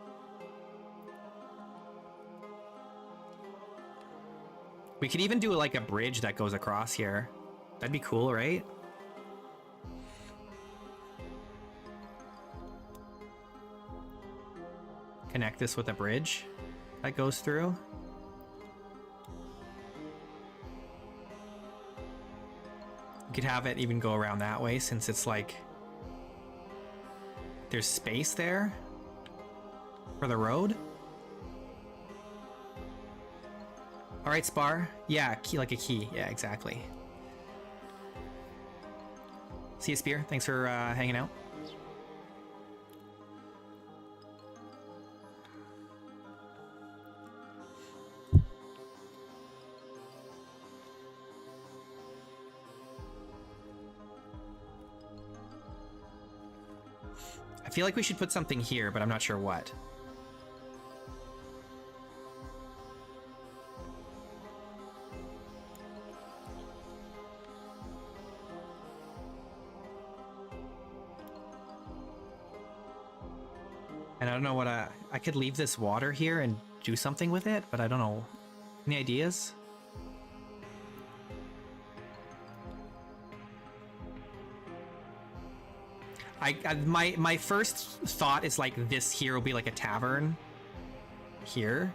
We could even do like a bridge that goes across here. That'd be cool, right? Connect this with a bridge that goes through. You could have it even go around that way since it's like there's space there for the road. All right, Spar. Yeah, key like a key. Yeah, exactly. See you, Spear. Thanks for hanging out. I feel like we should put something here, but I'm not sure what. And I don't know what I could leave this water here and do something with it, but I don't know. Any ideas? My first thought is like this here will be like a tavern here.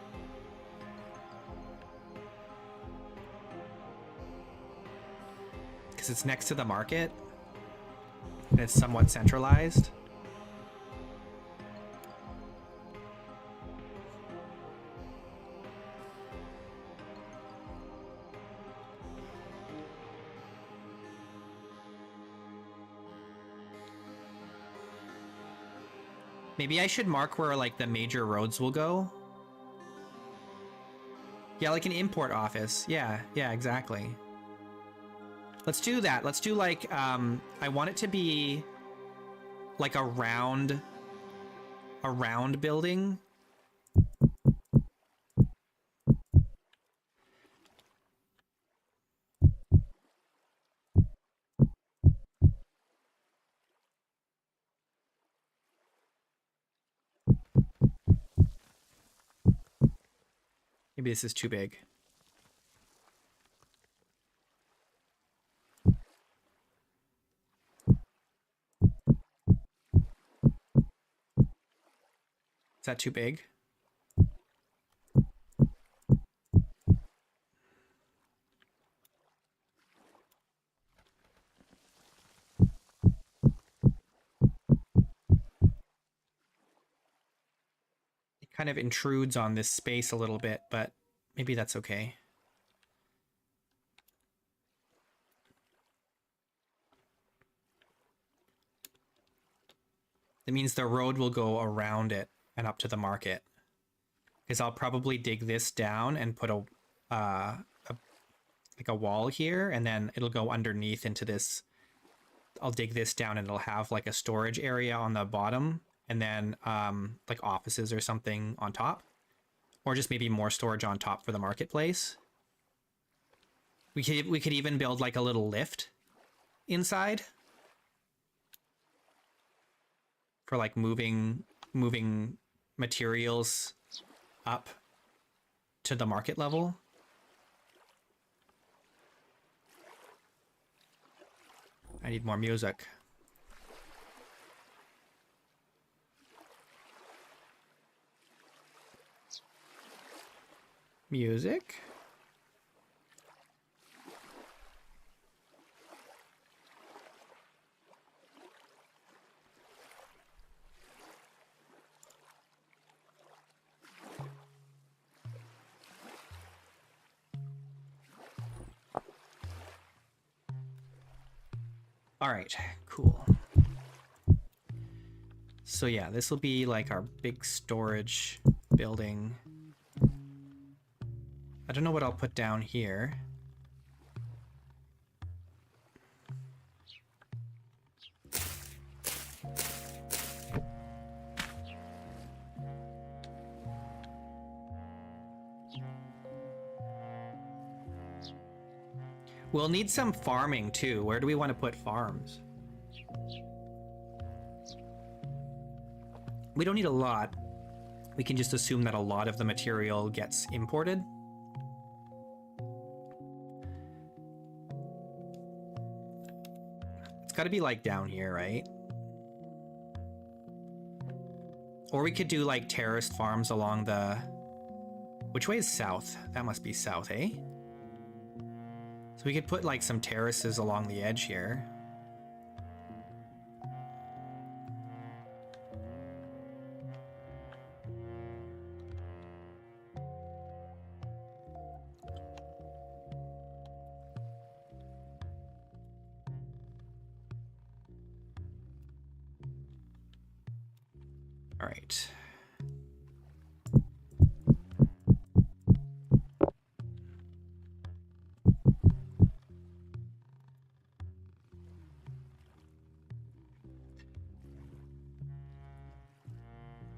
Because it's next to the market and it's somewhat centralized. Maybe I should mark where like the major roads will go. Yeah, like an import office. Yeah, exactly. Let's do that. Let's do like, I want it to be like a round building. Maybe this is too big. Is that too big? It kind of intrudes on this space a little bit, but maybe that's okay. That means the road will go around it and up to the market. Because I'll probably dig this down and put like a wall here, and then it'll go underneath into this. I'll dig this down and it'll have like a storage area on the bottom, and then like offices or something on top, or just maybe more storage on top for the marketplace. We could even build like a little lift inside for like moving materials up to the market level. I need more music. Music. All right, cool. So yeah, this will be like our big storage building. I don't know what I'll put down here. We'll need some farming too. Where do we want to put farms? We don't need a lot. We can just assume that a lot of the material gets imported. It's got to be like down here, right? Or we could do like terraced farms along the... Which way is south? That must be south, eh? So we could put like some terraces along the edge here. All right.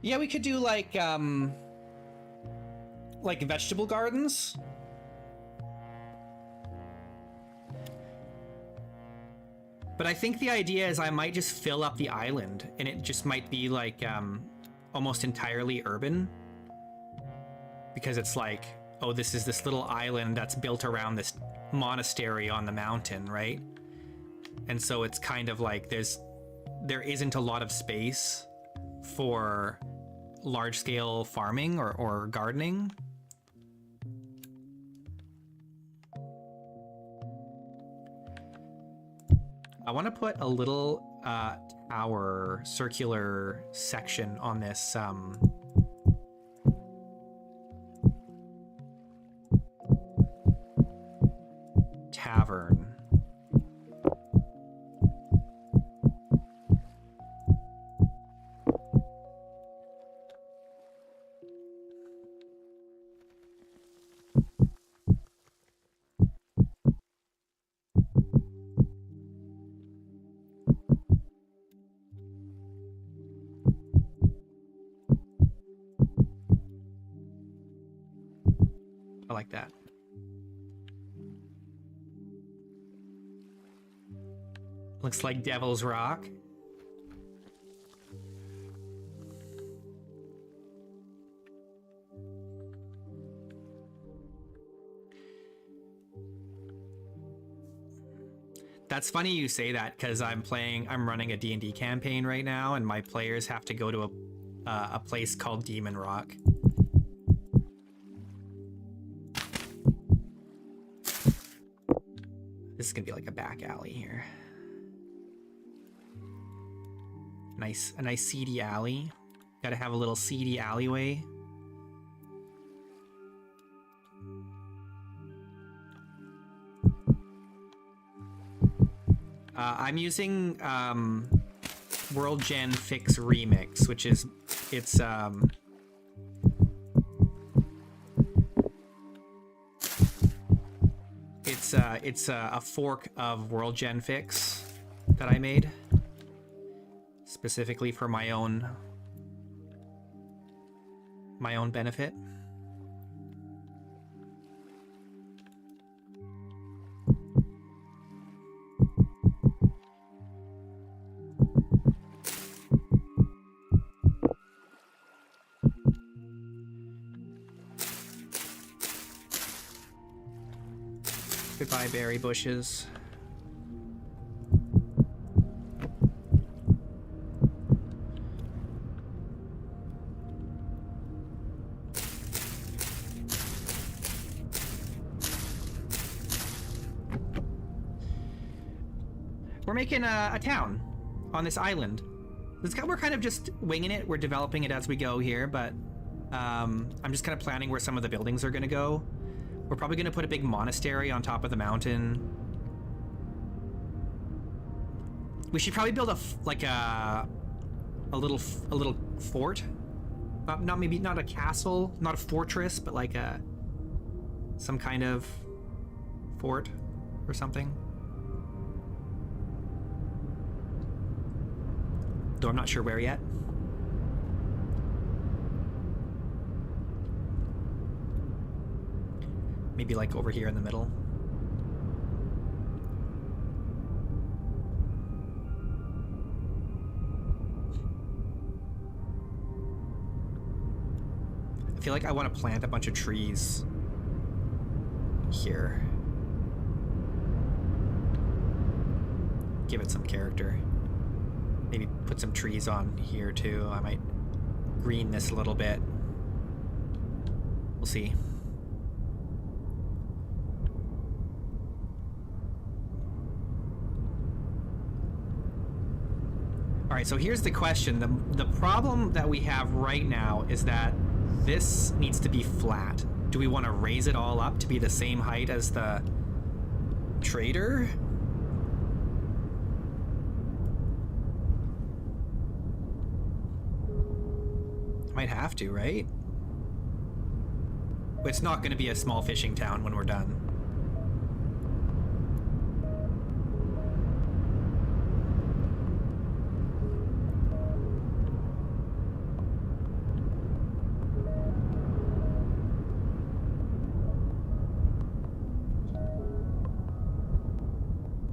Yeah, we could do like vegetable gardens. But I think the idea is I might just fill up the island, and it just might be like almost entirely urban. Because it's like, oh, this is this little island that's built around this monastery on the mountain, right? And so it's kind of like there isn't a lot of space for large-scale farming or gardening. I want to put a little tower circular section on this tavern. I like that. Looks like Devil's Rock. That's funny you say that, because I'm running a D&D campaign right now, and my players have to go to a place called Demon Rock. This is gonna be like a back alley here. A nice seedy alley. Gotta have a little seedy alleyway. I'm using World Gen Fix Remix, which is it's a fork of World Gen Fix that I made specifically for my own benefit. Goodbye, berry bushes. We're making a town on this island. We're kind of just winging it. We're developing it as we go here, but I'm just kind of planning where some of the buildings are going to go. We're probably going to put a big monastery on top of the mountain. We should probably build a little fort. Maybe not a castle, not a fortress, but like some kind of fort or something. Though I'm not sure where yet. Maybe like over here in the middle. feel like I want to plant a bunch of trees here. Give it some character. Maybe put some trees on here too. I might green this a little bit. We'll see. All right, so here's the question. The problem that we have right now is that this needs to be flat. Do we want to raise it all up to be the same height as the trader? Might have to, right? It's not going to be a small fishing town when we're done.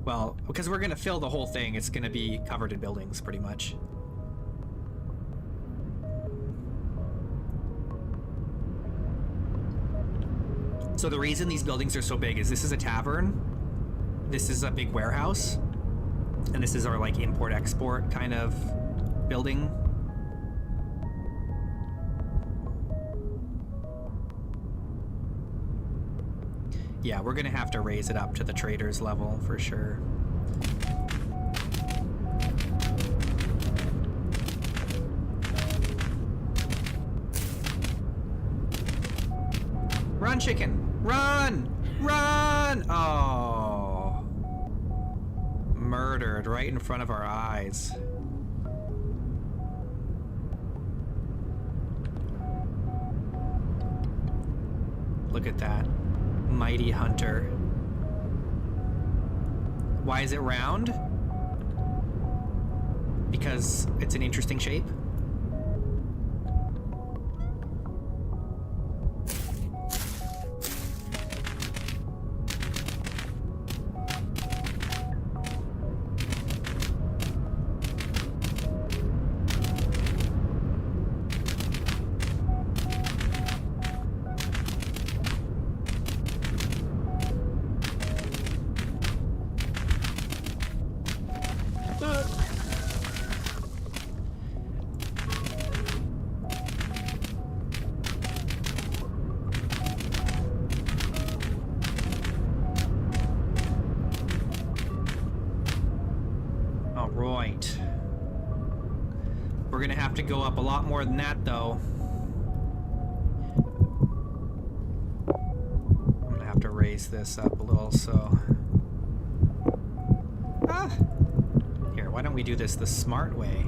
Well, because we're going to fill the whole thing, it's going to be covered in buildings, pretty much. So the reason these buildings are so big is this is a tavern, this is a big warehouse, and this is our, like, import-export kind of building. Yeah, we're gonna have to raise it up to the trader's level for sure. Run, chicken! Run! Run! Oh. Murdered right in front of our eyes. Look at that. Mighty hunter. Why is it round? Because it's an interesting shape. Right. We're gonna have to go up a lot more than that, though. I'm gonna have to raise this up a little, so... Ah! Here, why don't we do this the smart way?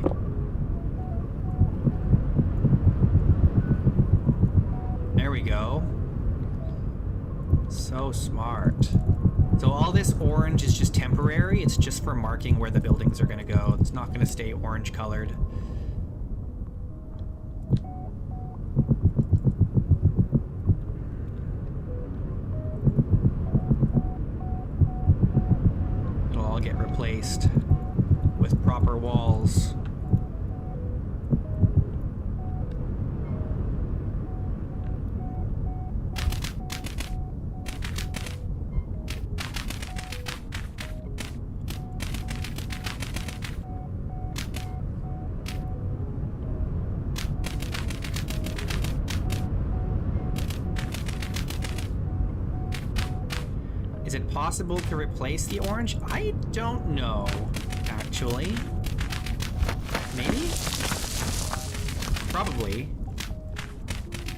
There we go. So smart. So all this orange is just temporary. It's just for marking where the buildings are going to go. It's not going to stay orange colored. It'll all get replaced with proper walls. Is it possible to replace the orange? I don't know, actually. Maybe? Probably.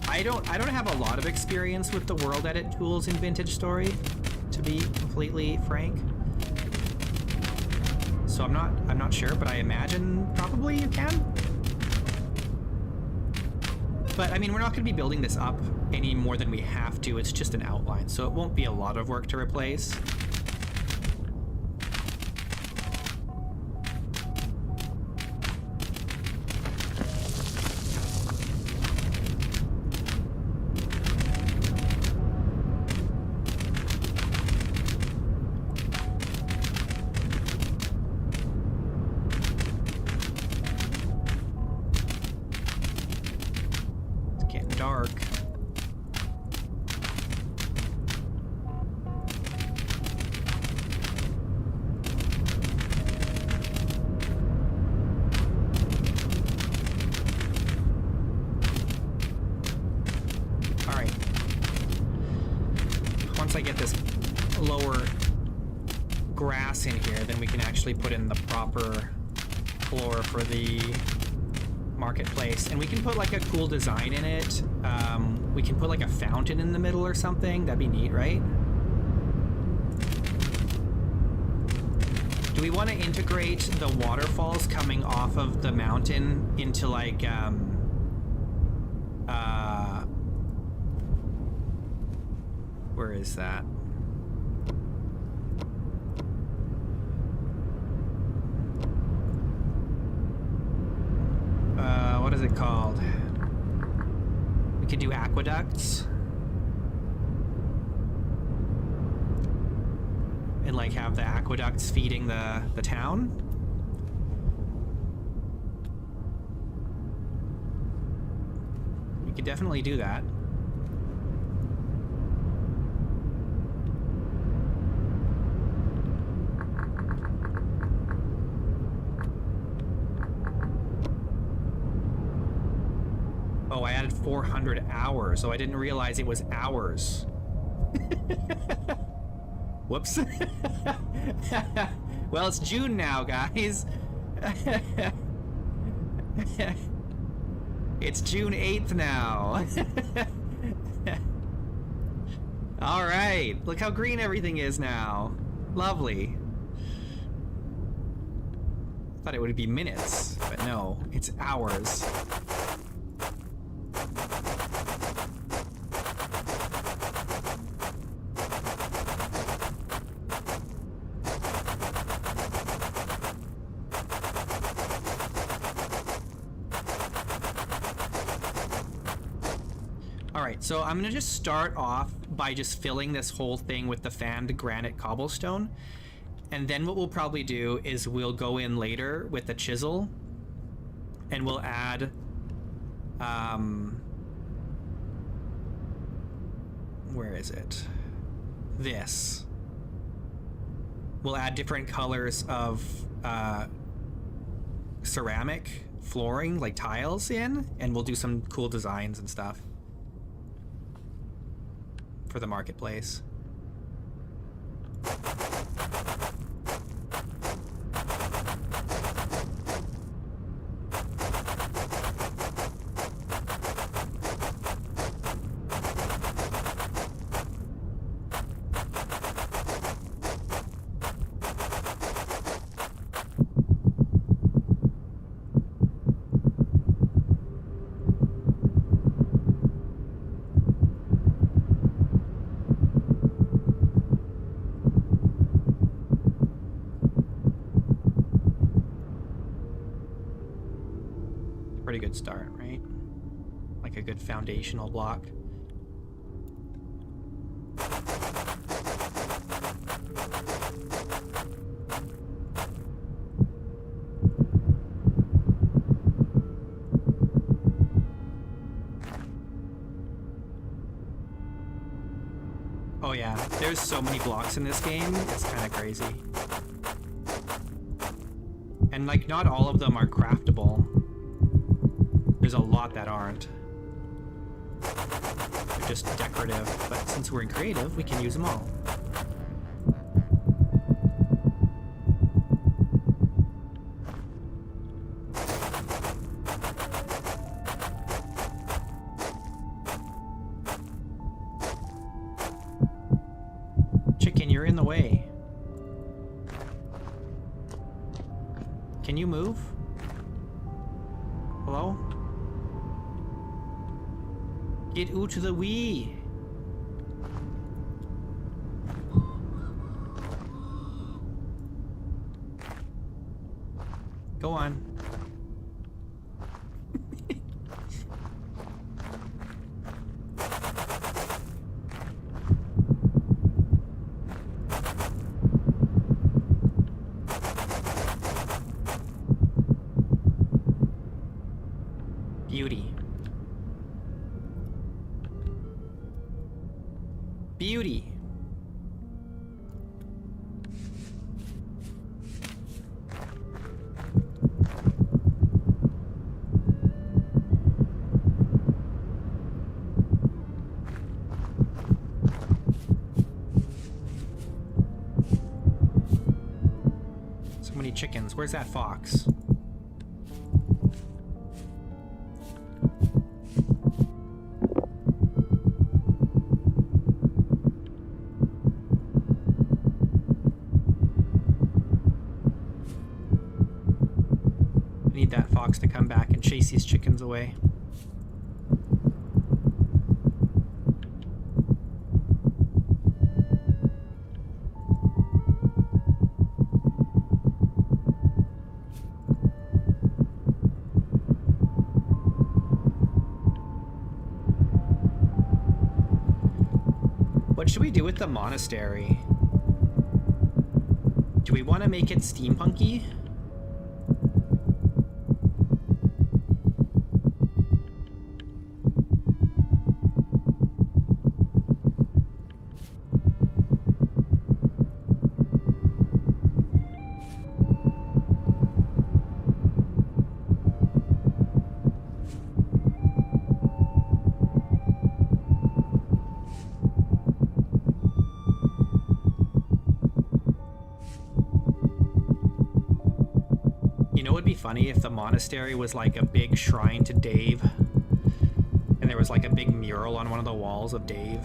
I don't have a lot of experience with the world edit tools in Vintage Story, to be completely frank. So I'm not sure, but I imagine probably you can. But, I mean, we're not going to be building this up any more than we have to. It's just an outline, so it won't be a lot of work to replace. Dark. once I get this lower grass in here, then we can actually put in the proper floor for the marketplace. And we can put like a cool design in it. We can put like a fountain in the middle or something. That'd be neat, right? Do we want to integrate the waterfalls coming off of the mountain into like where is that? What is it called? We could do aqueducts. And like have the aqueducts feeding the town. We could definitely do that. Oh, I added 400 hours. Oh, I didn't realize it was hours. Whoops. Well, it's June now, guys. It's June 8th now. All right. Look how green everything is now. Lovely. Thought it would be minutes, but no, it's hours. So I'm gonna just start off by just filling this whole thing with the fanned granite cobblestone. And then what we'll probably do is we'll go in later with the chisel and we'll add, where is it? This. We'll add different colors of ceramic flooring, like tiles in, and we'll do some cool designs and stuff for the marketplace. Pretty good start, right? Like a good foundational block. Oh yeah, there's so many blocks in this game, it's kind of crazy. And like not all of them are craftable. There's a lot that aren't. They're just decorative, but since we're in creative, we can use them all. Chicken, you're in the way. Can you move? Hello? Get out to the Wii. Go on. Beauty. Beauty. chickens. Where's that fox? I need that fox to come back and chase these chickens away. What should we do with the monastery? Do we want to make it steampunky? You know, it would be funny if the monastery was like a big shrine to Dave, and there was like a big mural on one of the walls of Dave.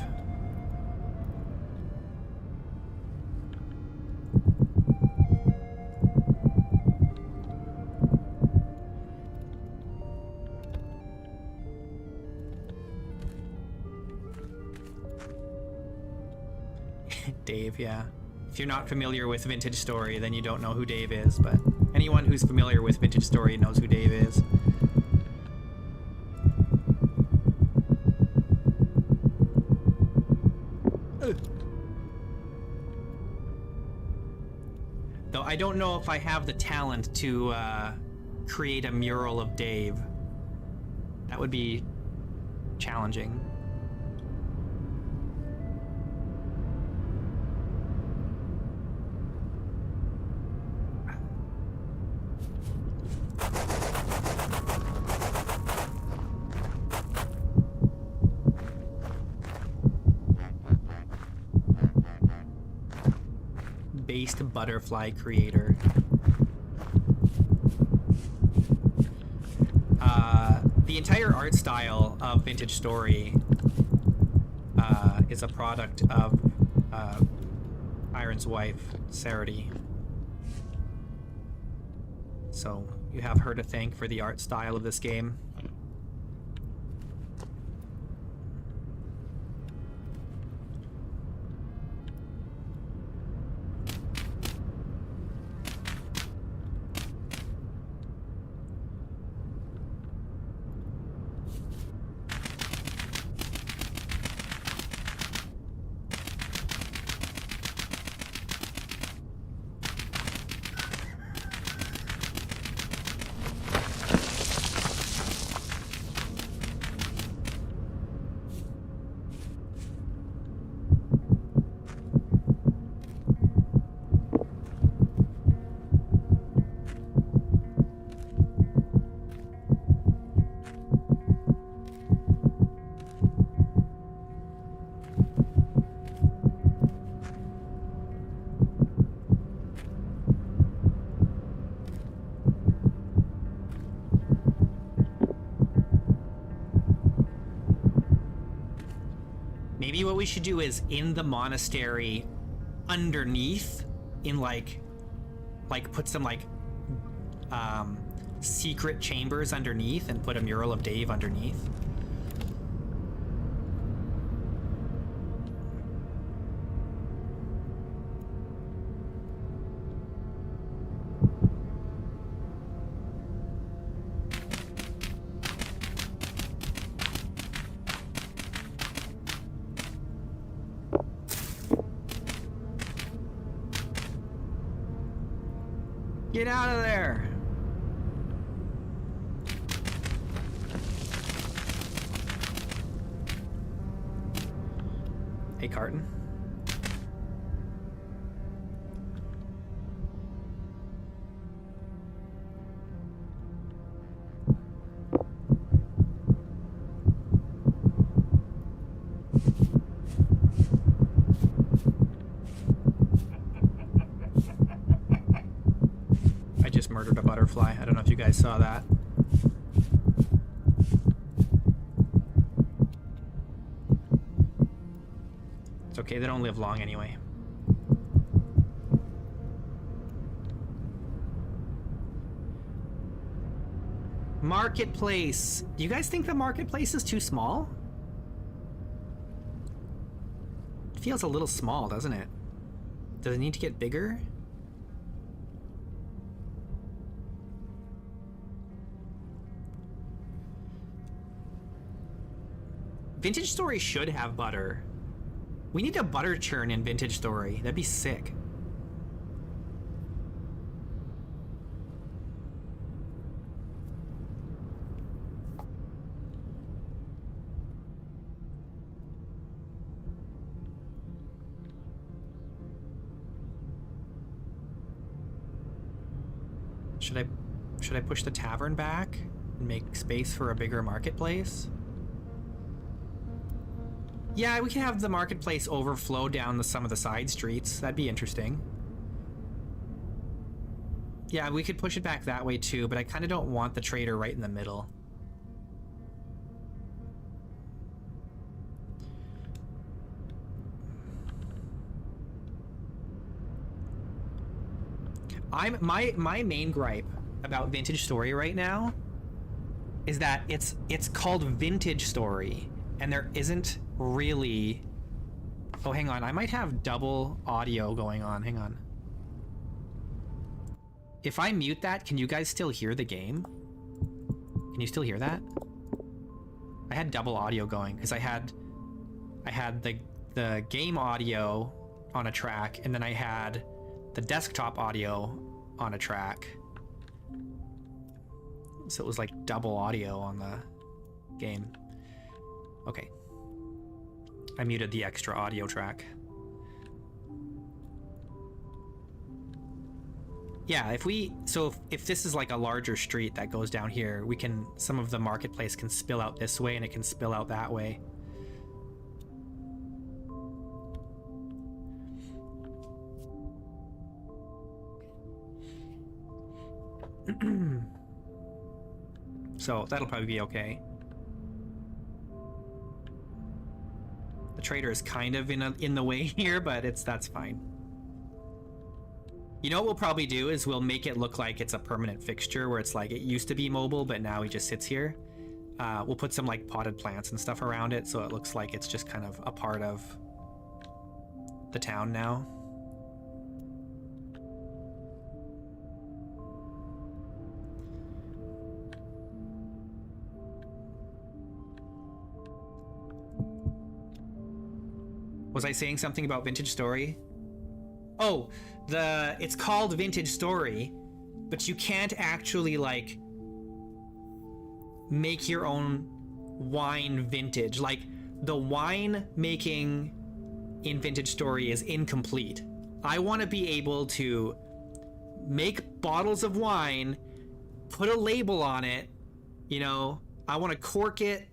Dave, yeah. If you're not familiar with Vintage Story, then you don't know who Dave is, but anyone who's familiar with Vintage Story knows who Dave is. Though I don't know if I have the talent to create a mural of Dave. That would be challenging. Based butterfly creator. The entire art style of Vintage Story is a product of Iron's wife, Sarity. So you have her to thank for the art style of this game. Maybe what we should do is in the monastery underneath, in like put some like secret chambers underneath and put a mural of Dave underneath. Get out of there! Hey, Carton. butterfly. I don't know if you guys saw that. It's okay, they don't live long anyway. Marketplace. Do you guys think the marketplace is too small? It feels a little small, doesn't it? Does it need to get bigger? Vintage Story should have butter. We need a butter churn in Vintage Story. That'd be sick. Should I push the tavern back and make space for a bigger marketplace? Yeah, we can have the marketplace overflow down some of the side streets. That'd be interesting. Yeah, we could push it back that way too, but I kind of don't want the trader right in the middle. My main gripe about Vintage Story right now is that it's called Vintage Story, and there isn't really... Oh, hang on. I might have double audio going on. Hang on. If I mute that, can you guys still hear the game? Can you still hear that? I had double audio going because I had the game audio on a track, and then I had the desktop audio on a track. So it was like double audio on the game. Okay. I muted the extra audio track. Yeah, if this is like a larger street that goes down here, some of the marketplace can spill out this way and it can spill out that way. So that'll probably be okay. The trader is kind of in the way here, but that's fine. You know what we'll probably do is we'll make it look like it's a permanent fixture where it's like it used to be mobile, but now he just sits here. We'll put some like potted plants and stuff around it so it looks like it's just kind of a part of the town now. Was I saying something about Vintage Story? Oh, it's called Vintage Story, but you can't actually like make your own wine vintage. Like the wine making in Vintage Story is incomplete. I want to be able to make bottles of wine, put a label on it, you know, I want to cork it.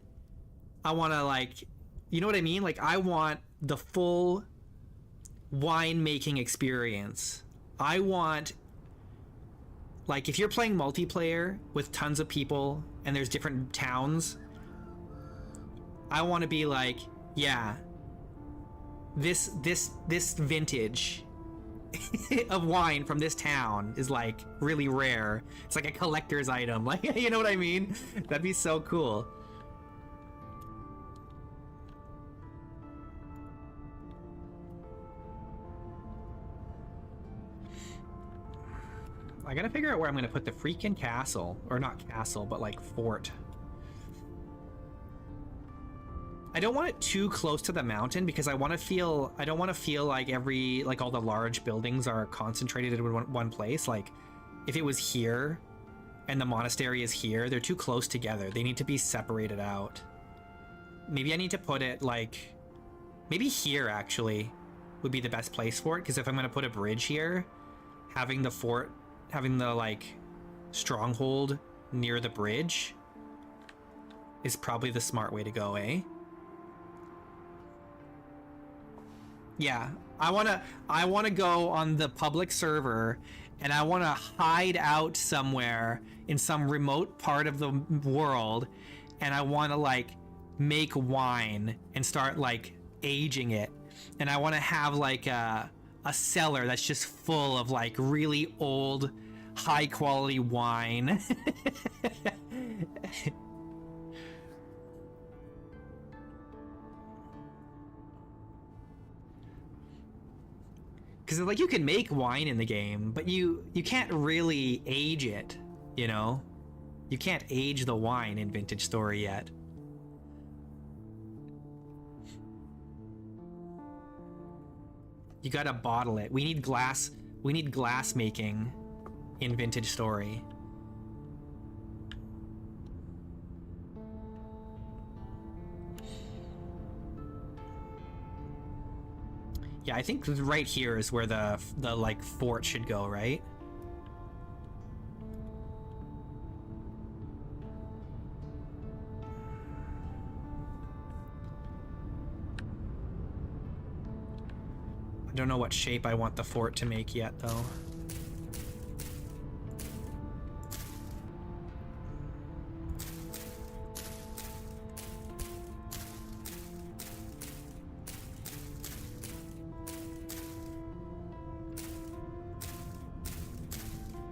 I want to like, you know what I mean? Like I want the full wine making experience. I want, like, if you're playing multiplayer with tons of people and there's different towns, I want to be like, yeah, this vintage of wine from this town is like really rare. It's like a collector's item. Like, you know what I mean? That'd be so cool. I gotta figure out where I'm gonna put the freaking castle. Or not castle, but like fort. I don't want it too close to the mountain because I don't want to feel like all the large buildings are concentrated in one place. Like if it was here and the monastery is here, they're too close together. They need to be separated out. Maybe I need to put it like, maybe here actually would be the best place for it. Because if I'm gonna put a bridge here, having the fort, having the like stronghold near the bridge is probably the smart way to go, eh? Yeah, I wanna go on the public server and I want to hide out somewhere in some remote part of the world, and I want to like make wine and start like aging it, and I want to have like a cellar that's just full of like really old, high quality wine. Because like you can make wine in the game, but you can't really age it, you know? You can't age the wine in Vintage Story yet. You gotta bottle it. We need glass making in Vintage Story. Yeah, I think right here is where the like fort should go, right? I don't know what shape I want the fort to make yet, though.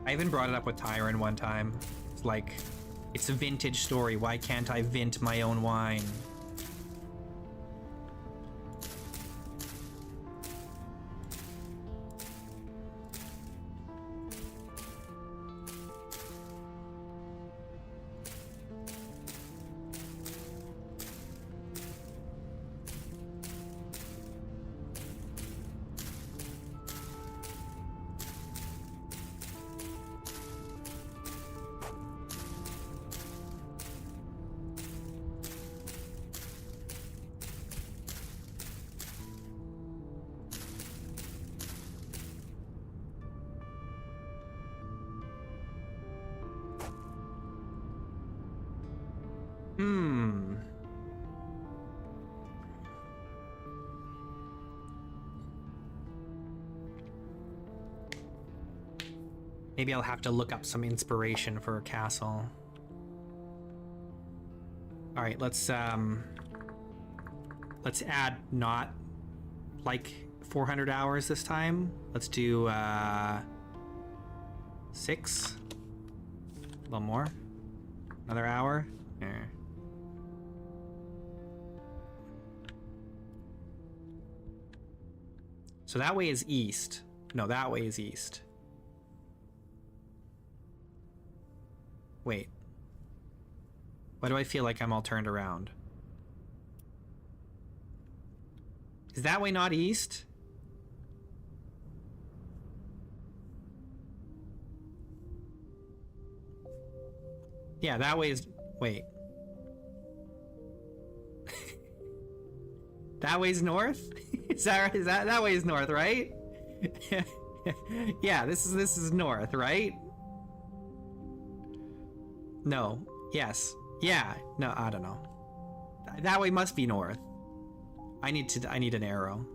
I even brought it up with Tyron one time. It's like, it's a Vintage Story. Why can't I vint my own wine? Maybe I'll have to look up some inspiration for a castle. All right, let's add not like 400 hours this time. Let's do 6. A little more. Another hour. There. So that way is east. No, that way is east. Wait. Why do I feel like I'm all turned around? Is that way not east? Yeah, that way is... Wait. That way's north? Is that way is north, right? Yeah, this is north, right? No. Yes. Yeah. No, I don't know. That way must be north. I need an arrow.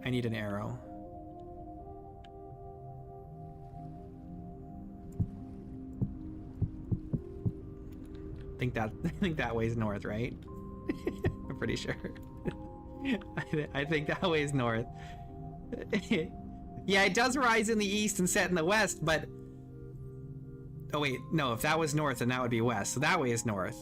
I need an arrow. I think that way's north, right? I'm pretty sure. I think that way's north. Yeah, it does rise in the east and set in the west, but... Oh wait, no, if that was north, then that would be west. So that way is north.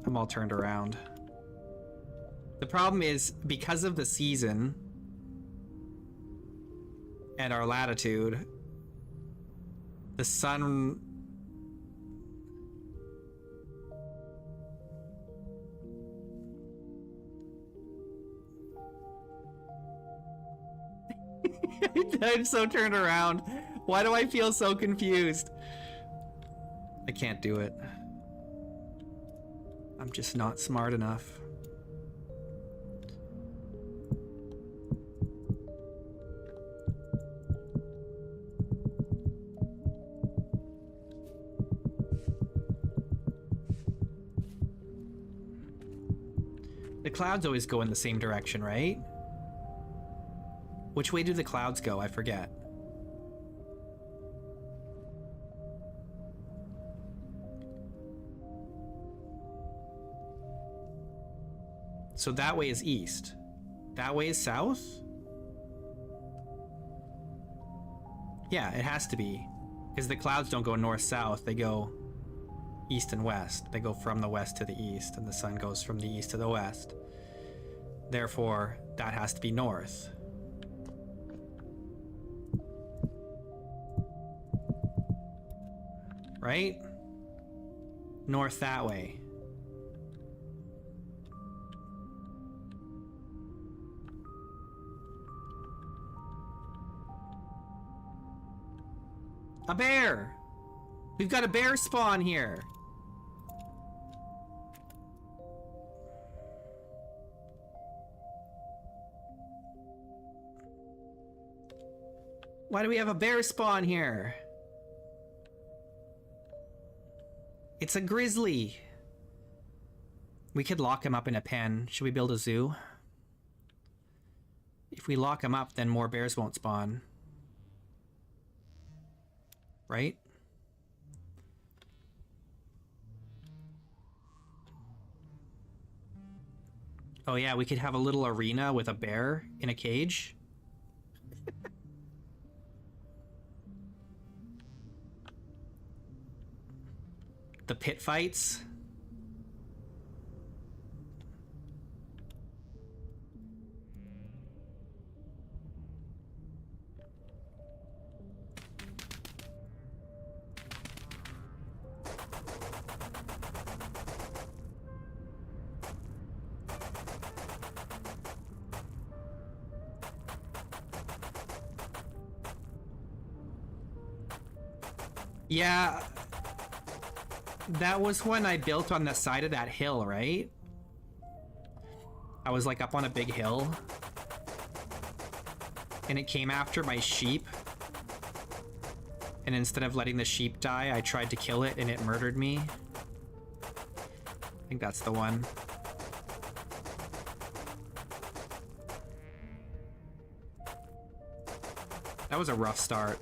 I'm all turned around. The problem is, because of the season and our latitude, the sun... I'm so turned around. Why do I feel so confused? I can't do it. I'm just not smart enough. clouds always go in the same direction, right? Which way do the clouds go? I forget. So that way is east. That way is south? Yeah, it has to be. Because the clouds don't go north-south, they go east and west. They go from the west to the east, and the sun goes from the east to the west. Therefore, that has to be north. Right? North that way. A bear! We've got a bear spawn here! Why do we have a bear spawn here? It's a grizzly! We could lock him up in a pen. Should we build a zoo? If we lock him up, then more bears won't spawn. Right? Oh yeah, we could have a little arena with a bear in a cage. The pit fights. Yeah, that was when I built on the side of that hill, right? I was like up on a big hill, and it came after my sheep, and instead of letting the sheep die, I tried to kill it and it murdered me. I think that's the one. That was a rough start.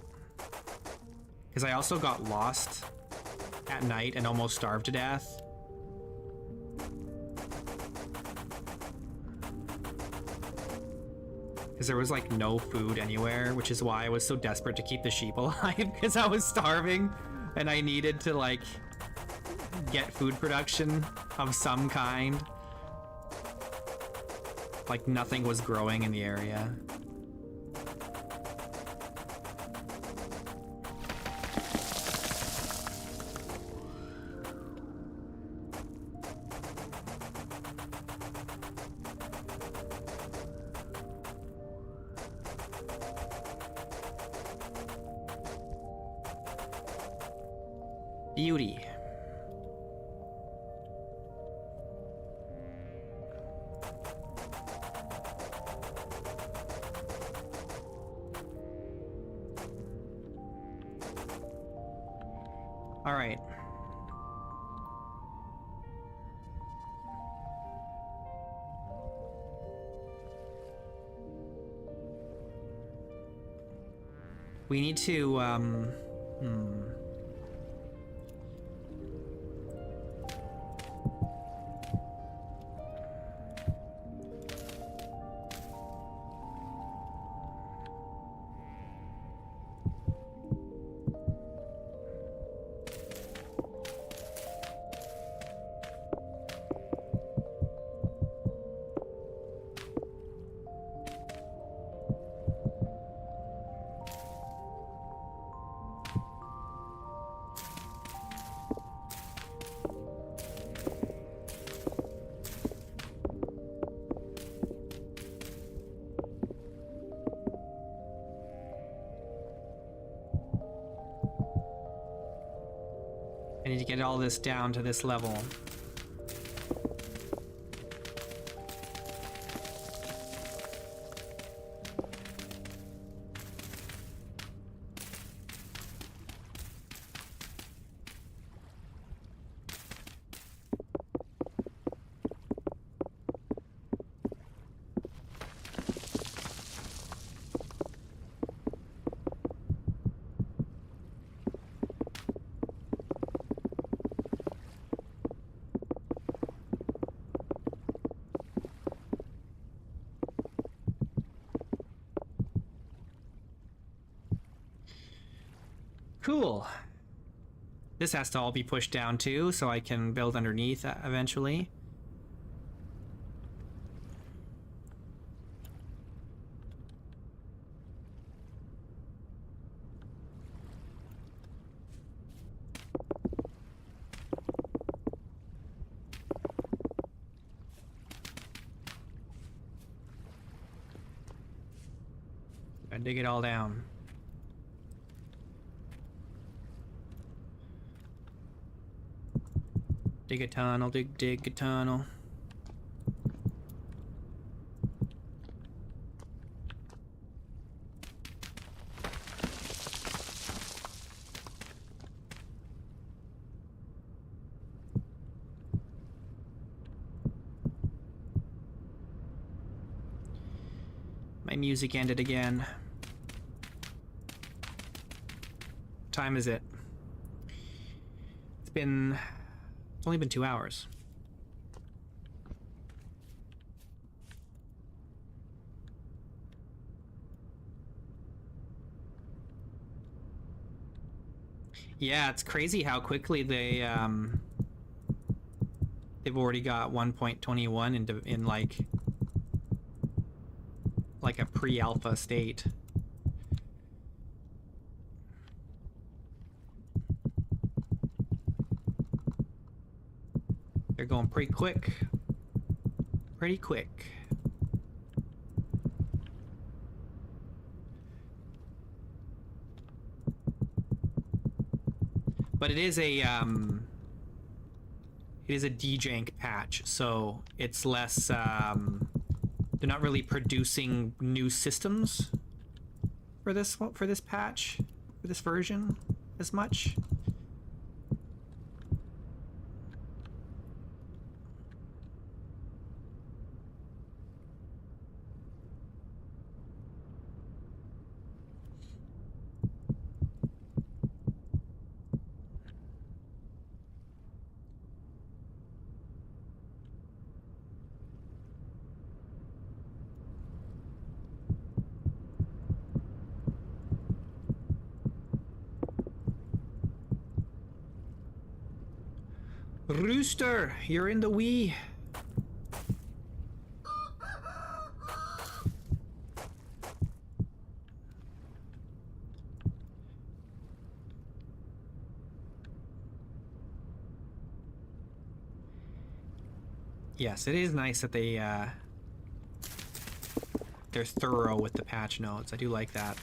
Because I also got lost at night and almost starved to death. Because there was like no food anywhere, which is why I was so desperate to keep the sheep alive, because I was starving and I needed to like get food production of some kind. Like nothing was growing in the area. Beauty. All right. We need to, I need to get all this down to this level. Cool. This has to all be pushed down too, so I can build underneath eventually. I dig it all down. Dig a tunnel, dig a tunnel. My music ended again. What time is it? It's only been 2 hours. Yeah, it's crazy how quickly they've already got 1.21 in like a pre-alpha state. They're going pretty quick. Pretty quick. But it is a dejank patch, so it's less they're not really producing new systems for this patch, for this version as much. Rooster, you're in the Wii. Yes, it is nice that they're thorough with the patch notes. I do like that.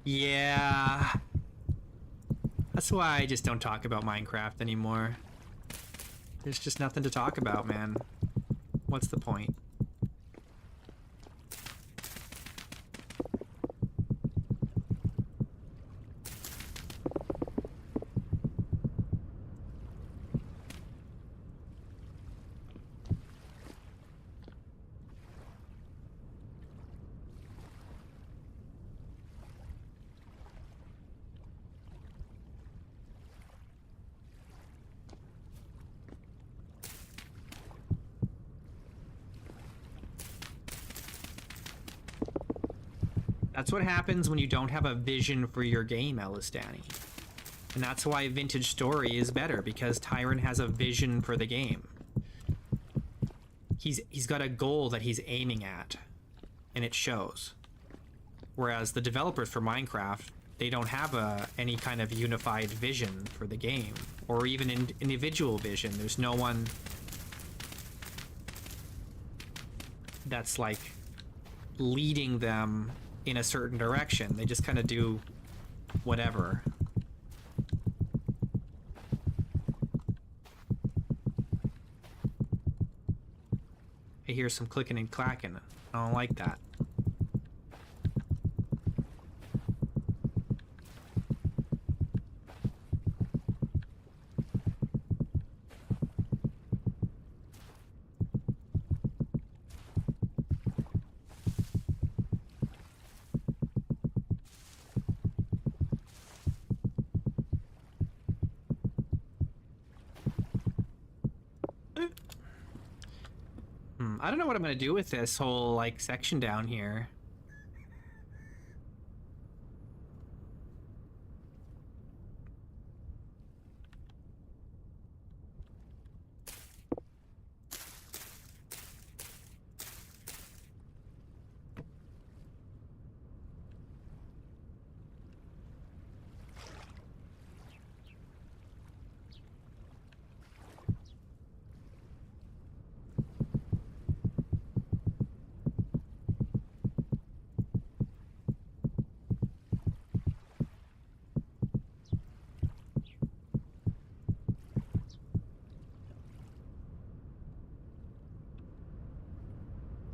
Yeah. That's why I just don't talk about Minecraft anymore. There's just nothing to talk about, man. What's the point? That's what happens when you don't have a vision for your game, Elistani. And that's why Vintage Story is better, because Tyrant has a vision for the game. He's got a goal that he's aiming at, and it shows. Whereas the developers for Minecraft, they don't have any kind of unified vision for the game, or even individual vision. There's no one that's like leading them in a certain direction. They just kind of do whatever. I hear some clicking and clacking. I don't like that. I don't know what I'm gonna do with this whole like section down here.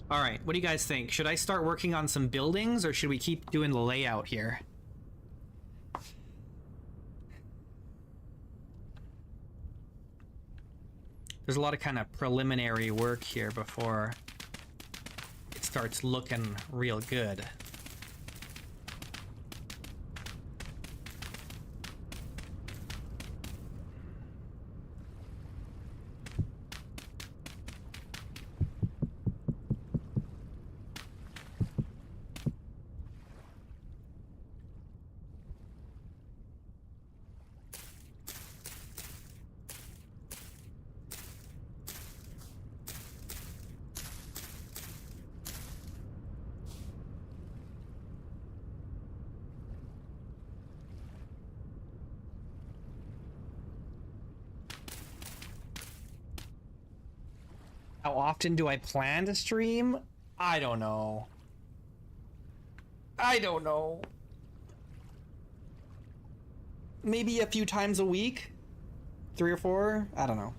All right, what do you guys think? Should I start working on some buildings or should we keep doing the layout here? There's a lot of kind of preliminary work here before it starts looking real good. How often do I plan to stream? I don't know. I don't know. Maybe a few times a week? 3 or 4? I don't know.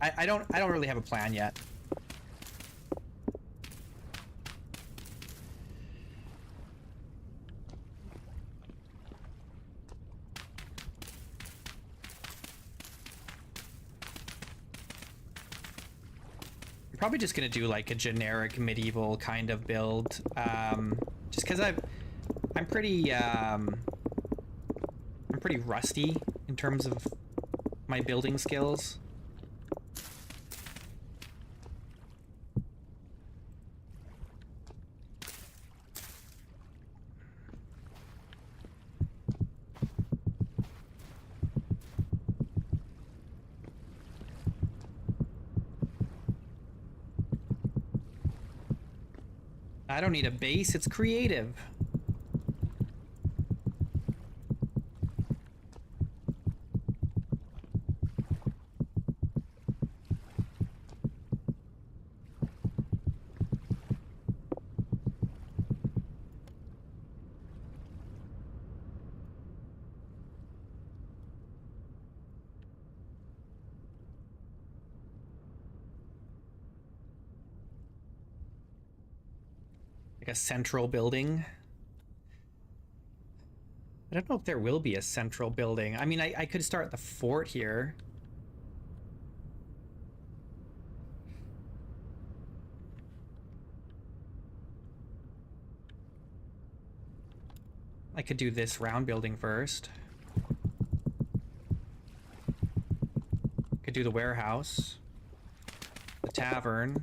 I don't really have a plan yet. I'm probably just gonna do like a generic medieval kind of build, just because I'm pretty rusty in terms of my building skills. I don't need a base, it's creative. Like a central building. I don't know if there will be a central building. I mean, I could start the fort here. I could do this round building first. Could do the warehouse, the tavern.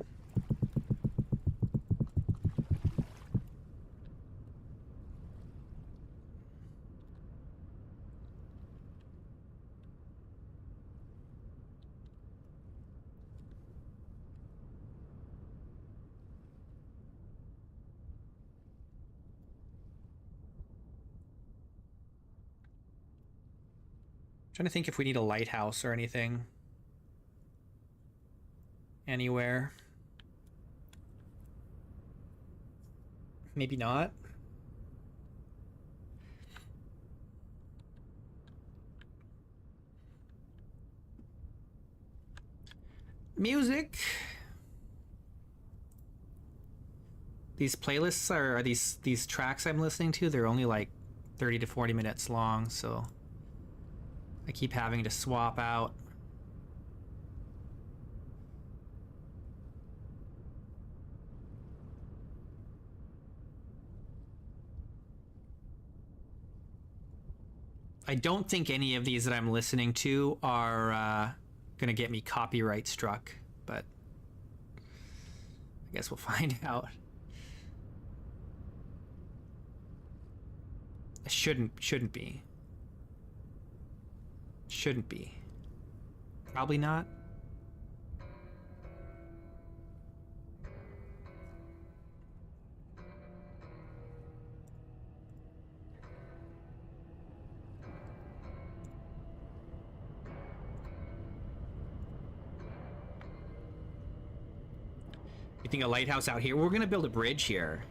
Trying to think if we need a lighthouse or anything. Anywhere. Maybe not. Music. these playlists are these tracks I'm listening to, they're only like 30 to 40 minutes long, so I keep having to swap out. I don't think any of these that I'm listening to are gonna get me copyright struck, but I guess we'll find out. It shouldn't be. Shouldn't be. Probably not. You think a lighthouse out here? We're gonna build a bridge here.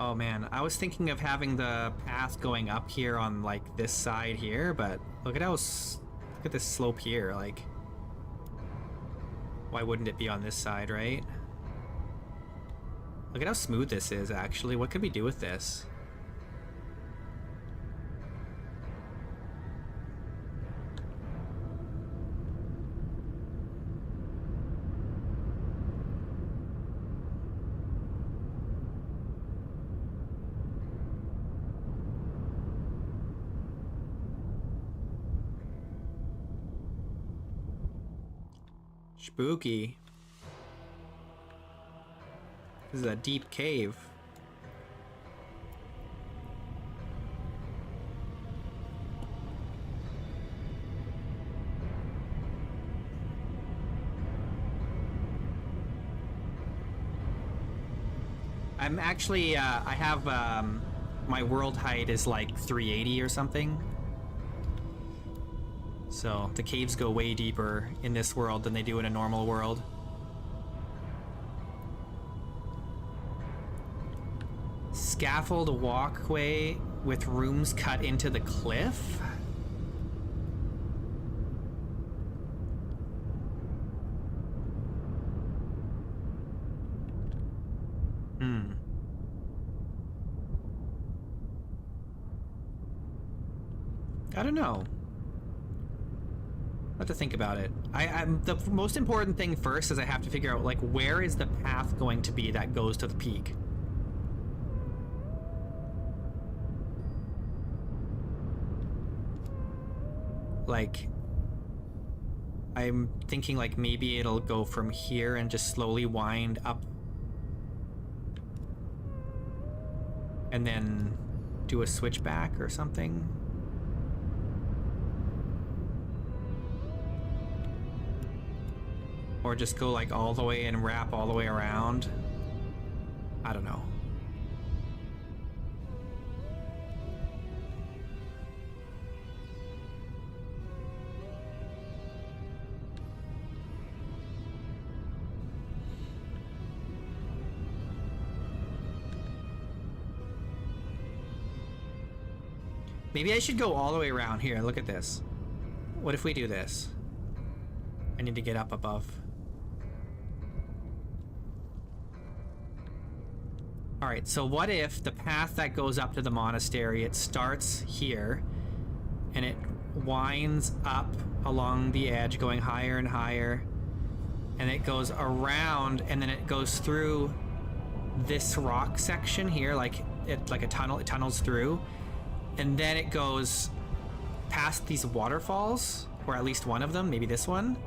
Oh man, I was thinking of having the path going up here on like this side here, but look at look at this slope here. Like, why wouldn't it be on this side, right? Look at how smooth this is, actually. What could we do with this? Spooky. This is a deep cave. I'm actually, I have, my world height is like 380 or something. So the caves go way deeper in this world than they do in a normal world. Scaffold walkway with rooms cut into the cliff? I don't know. I have to think about it. The most important thing first is I have to figure out, like, where is the path going to be that goes to the peak? Like, I'm thinking like maybe it'll go from here and just slowly wind up and then do a switchback or something. Or just go like all the way and wrap all the way around. I don't know. Maybe I should go all the way around here. Look at this. What if we do this? I need to get up above. Alright, so what if the path that goes up to the monastery, it starts here, and it winds up along the edge, going higher and higher, and it goes around, and then it goes through this rock section here, like a tunnel, it tunnels through, and then it goes past these waterfalls, or at least one of them, maybe this one,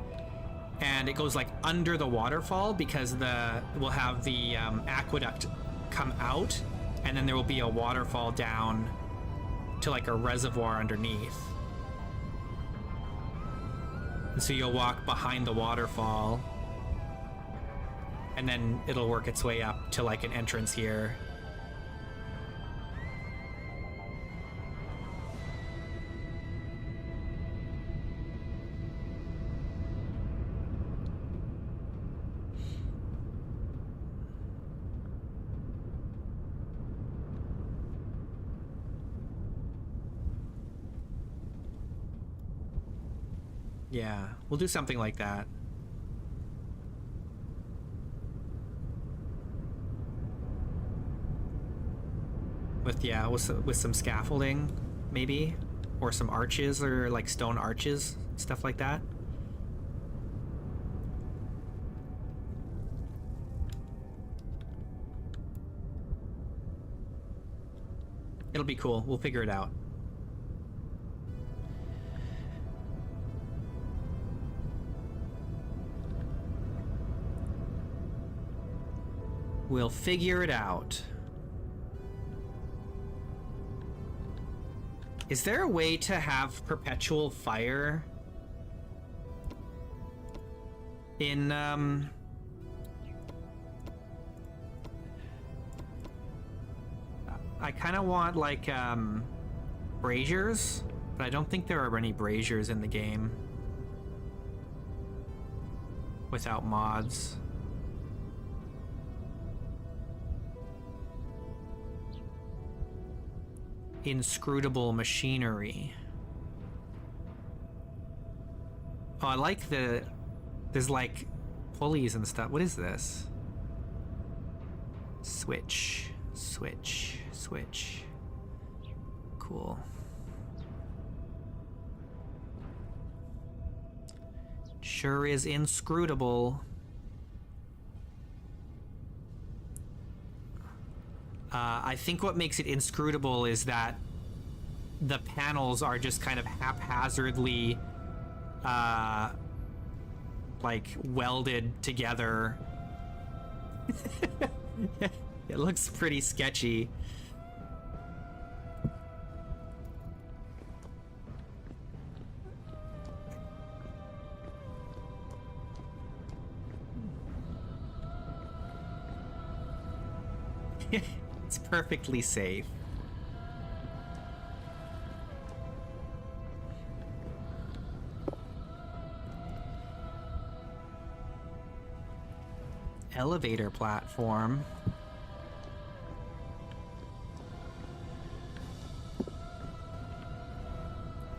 and it goes like under the waterfall because we'll have the aqueduct come out, and then there will be a waterfall down to like a reservoir underneath. And so you'll walk behind the waterfall, and then it'll work its way up to like an entrance here. Yeah, we'll do something like that. With some scaffolding, maybe, or some arches, or like stone arches, stuff like that. It'll be cool. We'll figure it out. We'll figure it out. Is there a way to have perpetual fire in, I kind of want, like, braziers, but I don't think there are any braziers in the game without mods. Inscrutable machinery. Oh, I like there's like pulleys and stuff. What is this? Switch. Cool. Sure is inscrutable. I think what makes it inscrutable is that the panels are just kind of haphazardly like welded together. It looks pretty sketchy. It's perfectly safe. Elevator platform.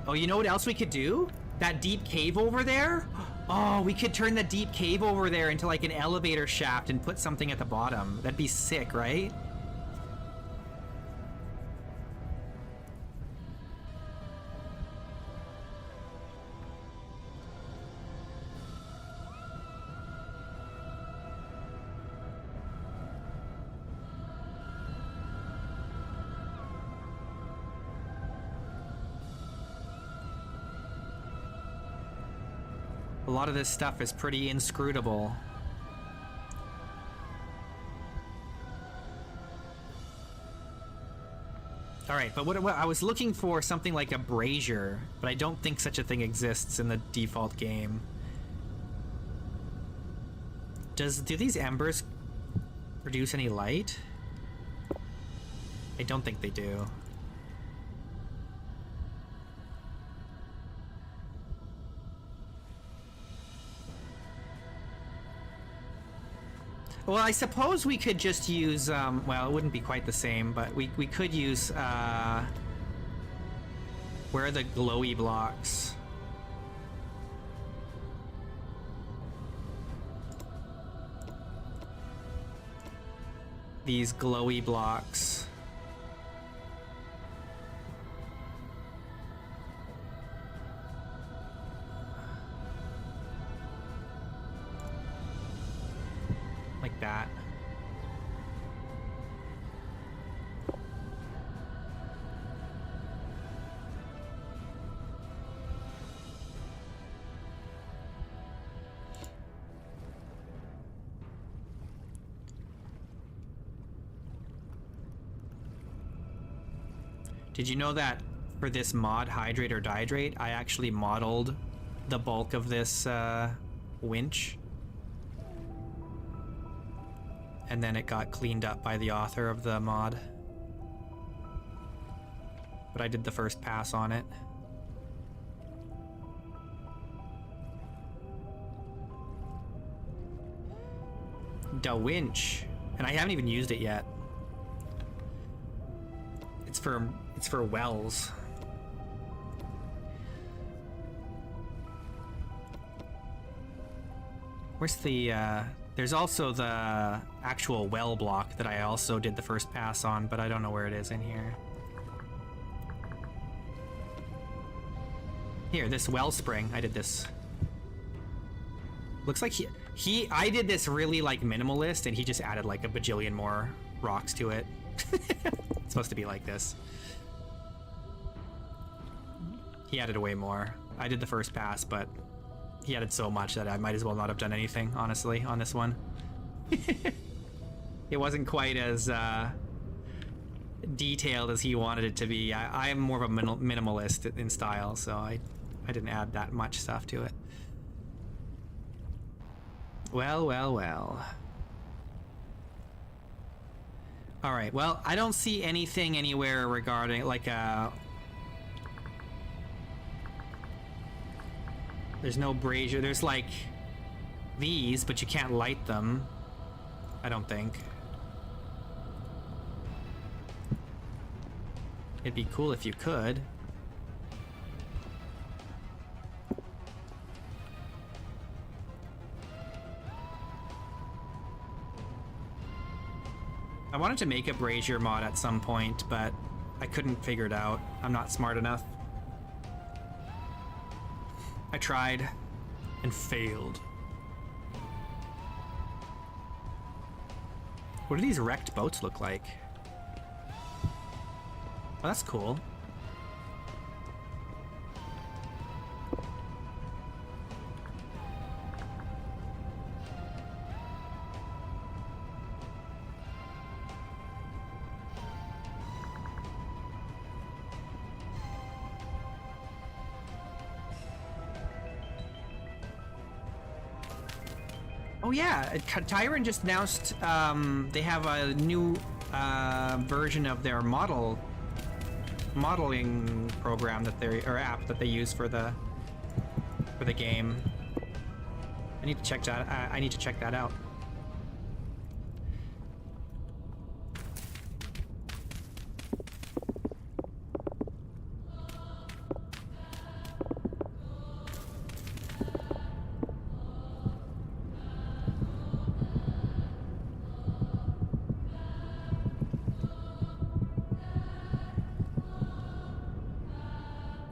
Oh, you know what else we could do? That deep cave over there? Oh, we could turn the deep cave over there into like an elevator shaft and put something at the bottom. That'd be sick, right? A lot of this stuff is pretty inscrutable. All right, but what I was looking for something like a brazier, but I don't think such a thing exists in the default game. Do these embers produce any light? I don't think they do. Well, I suppose we could just use, well, it wouldn't be quite the same, but we could use, where are the glowy blocks? These glowy blocks. Like that. Did you know that for this mod, Hydrate or Dihydrate, I actually modeled the bulk of this winch? And then it got cleaned up by the author of the mod. But I did the first pass on it. Da winch. And I haven't even used it yet. It's for wells. Where's the, there's also the actual well block that I also did the first pass on, but I don't know where it is in here. Here, this wellspring, I did this. Looks like I did this really like minimalist, and he just added like a bajillion more rocks to it. It's supposed to be like this. He added way more. I did the first pass, but he added so much that I might as well not have done anything, honestly, on this one. It wasn't quite as detailed as he wanted it to be. I'm more of a minimalist in style, so I didn't add that much stuff to it. Well, well, well. Alright, well, I don't see anything anywhere regarding, like, there's no brazier. There's, like, these, but you can't light them. I don't think. It'd be cool if you could. I wanted to make a brazier mod at some point, but I couldn't figure it out. I'm not smart enough. I tried and failed. What do these wrecked boats look like? Oh, that's cool. Oh yeah, Tyron just announced they have a new version of their modeling program that or app that they use for the game. I need to check that. I need to check that out.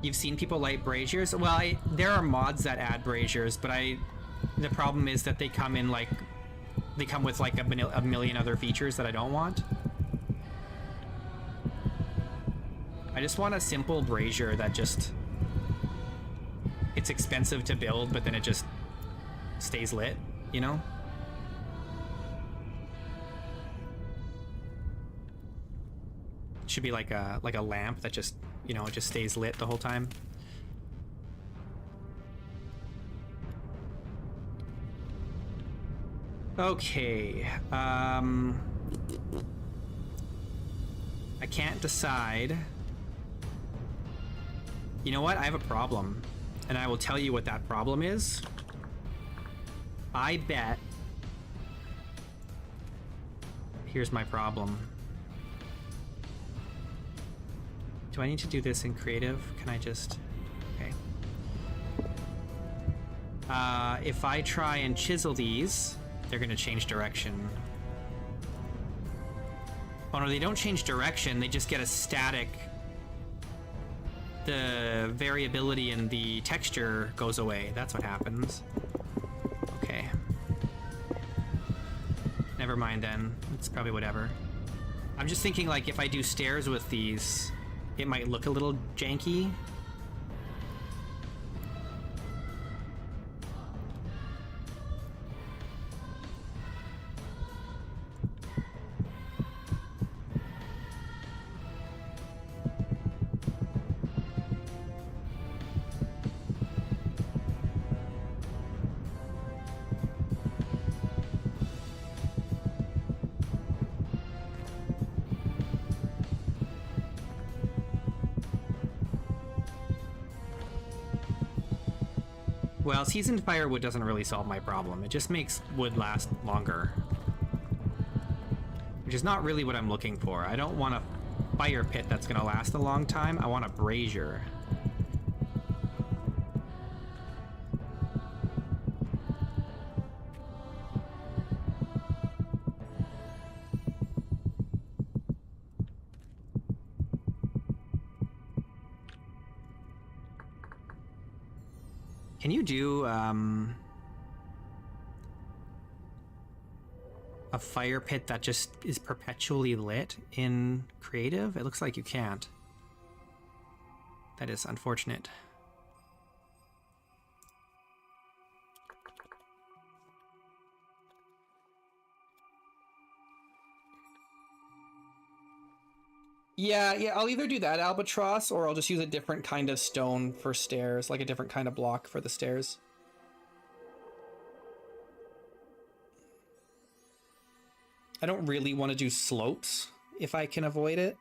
You've seen people light braziers? Well, there are mods that add braziers, but the problem is that they come in like, they come with like a million other features that I don't want. I just want a simple brazier that just, it's expensive to build, but then it just stays lit, you know? It should be like a lamp that just, you know, it just stays lit the whole time. Okay, I can't decide. You know what? I have a problem, and I will tell you what that problem is. I bet. Here's my problem. Do I need to do this in creative? Can I just... Okay. If I try and chisel these, they're gonna change direction. Oh no, they don't change direction, they just get a static... The variability in the texture goes away. That's what happens. Okay. Never mind then. It's probably whatever. I'm just thinking, like, if I do stairs with these... It might look a little janky. Well, seasoned firewood doesn't really solve my problem. It just makes wood last longer. Which is not really what I'm looking for. I don't want a fire pit that's gonna last a long time. I want a brazier. Can you do a fire pit that just is perpetually lit in creative? It looks like you can't. That is unfortunate. Yeah, I'll either do that albatross or I'll just use a different kind of stone for stairs, like a different kind of block for the stairs. I don't really want to do slopes if I can avoid it.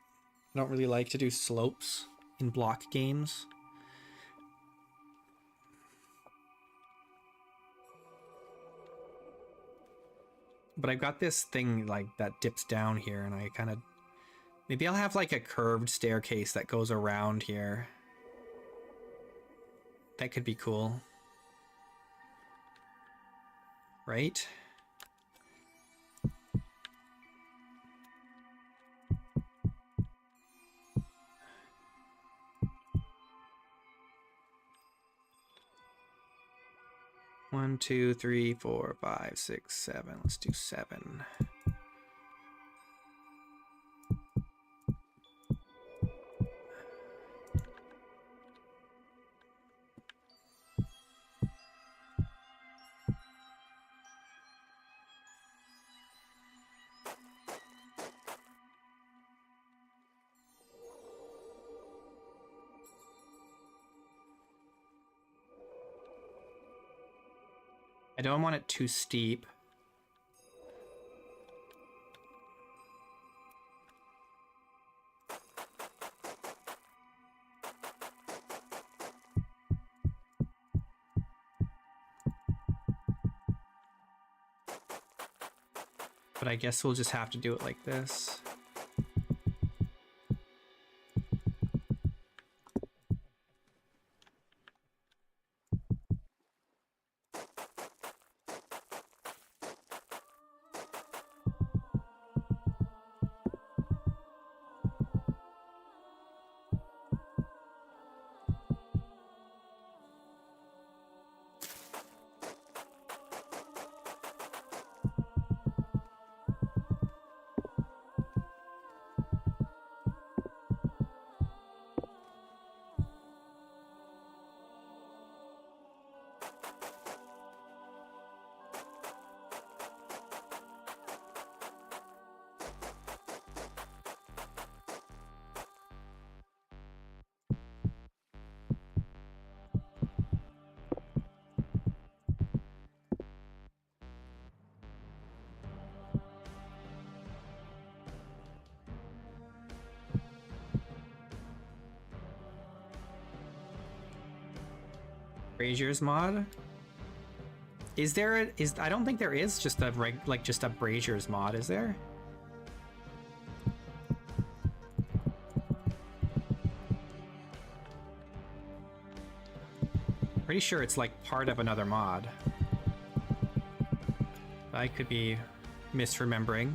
I don't really like to do slopes in block games. But I've got this thing like that dips down here, and I kind of... Maybe I'll have like a curved staircase that goes around here. That could be cool. Right? One, two, three, 4, 5, 6, 7. Let's do 7. I don't want it too steep. But I guess we'll just have to do it like this. Brazier's mod? Is there I don't think there is just a just a Brazier's mod, is there? Pretty sure it's like part of another mod. I could be misremembering.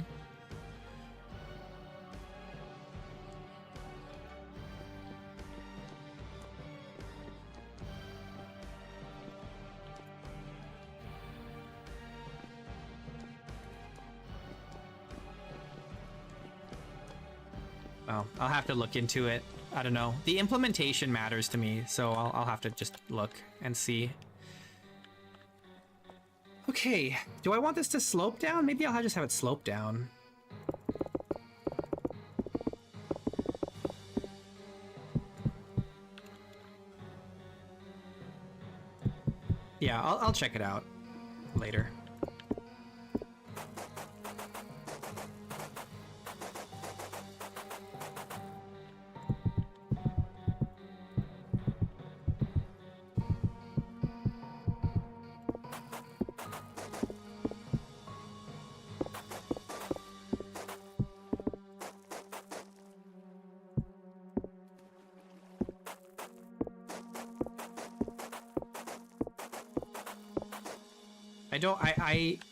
Well, I'll have to look into it. I don't know. The implementation matters to me, so I'll have to just look and see. Okay, do I want this to slope down? Maybe I'll just have it slope down. Yeah, I'll check it out later.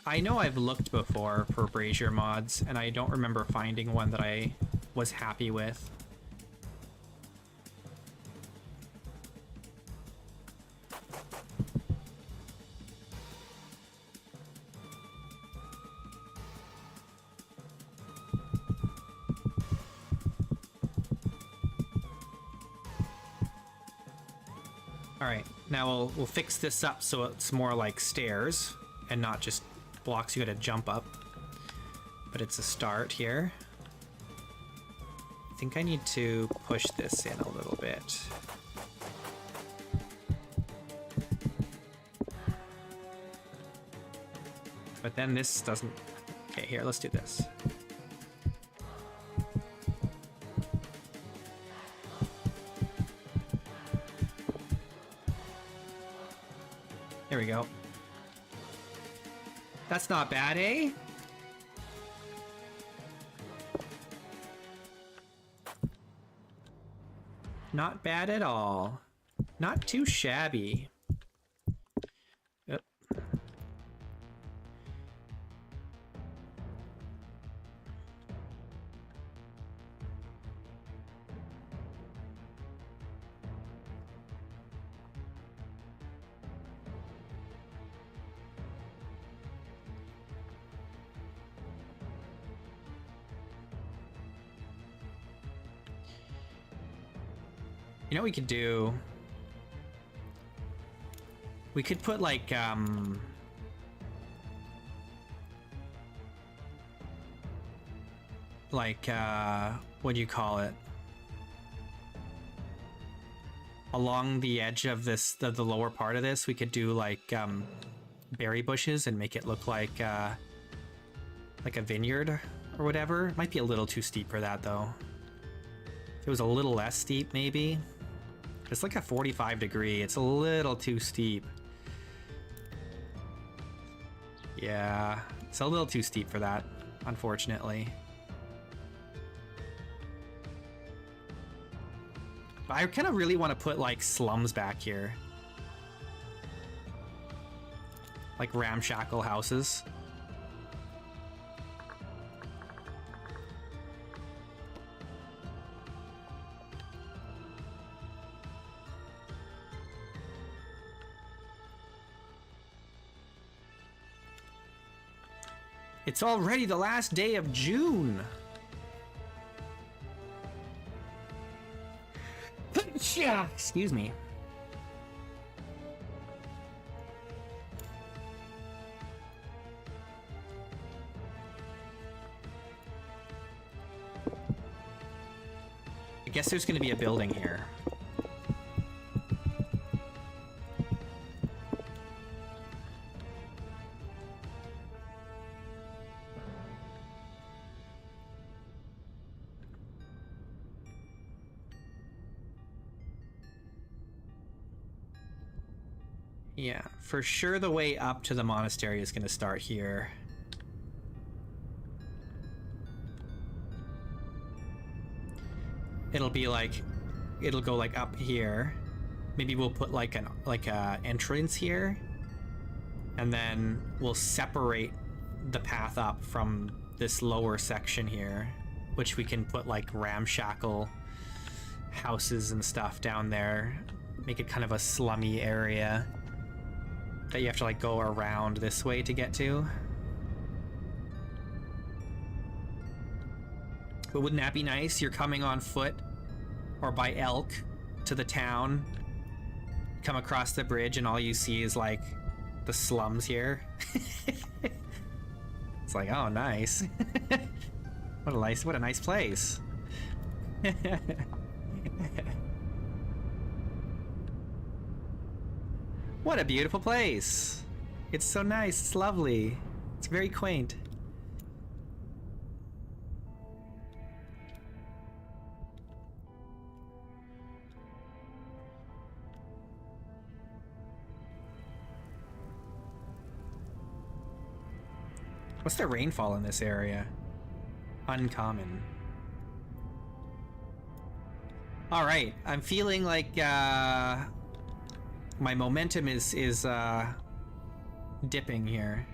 I know I've looked before for Brazier mods, and I don't remember finding one that I was happy with. All right, now we'll fix this up so it's more like stairs and not just blocks you gotta jump up. But it's a start here. I think I need to push this in a little bit. But then this doesn't... Okay, here, let's do this. There we go. That's not bad, eh? Not bad at all. Not too shabby. Yep. You know what we could do? We could put like what do you call it? Along the edge of this, the lower part of this, we could do like berry bushes and make it look like a vineyard or whatever. It might be a little too steep for that though. If it was a little less steep, maybe. It's like a 45 degree. It's a little too steep. Yeah, it's a little too steep for that, unfortunately. But I kind of really want to put like slums back here. Like ramshackle houses. It's already the last day of June. Excuse me. I guess there's going to be a building here. Yeah, for sure the way up to the monastery is going to start here. It'll be like, it'll go like up here. Maybe we'll put like a entrance here, and then we'll separate the path up from this lower section here, which we can put like ramshackle houses and stuff down there. Make it kind of a slummy area that you have to like go around this way to get to. But wouldn't that be nice? You're coming on foot or by elk to the town, come across the bridge, and all you see is like the slums here. It's like, oh, nice. What a nice place. What a beautiful place. It's so nice, it's lovely. It's very quaint. What's the rainfall in this area? Uncommon. All right, I'm feeling like my momentum is dipping here.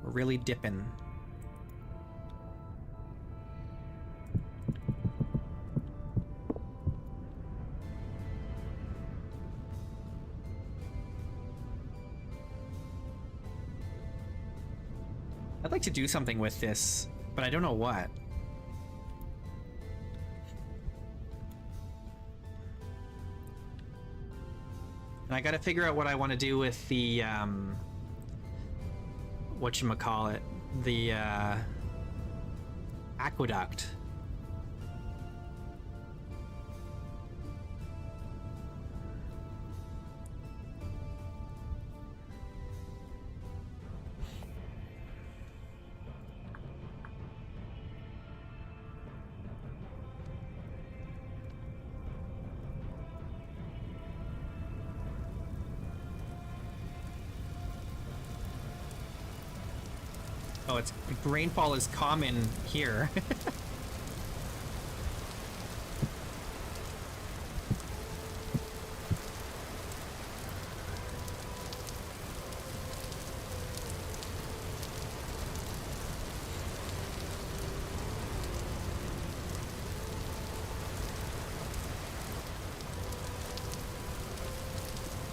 We're really dipping. I'd like to do something with this, but I don't know what. And I gotta figure out what I want to do with the, whatchamacallit, the, aqueduct. Oh, it's rainfall is common here.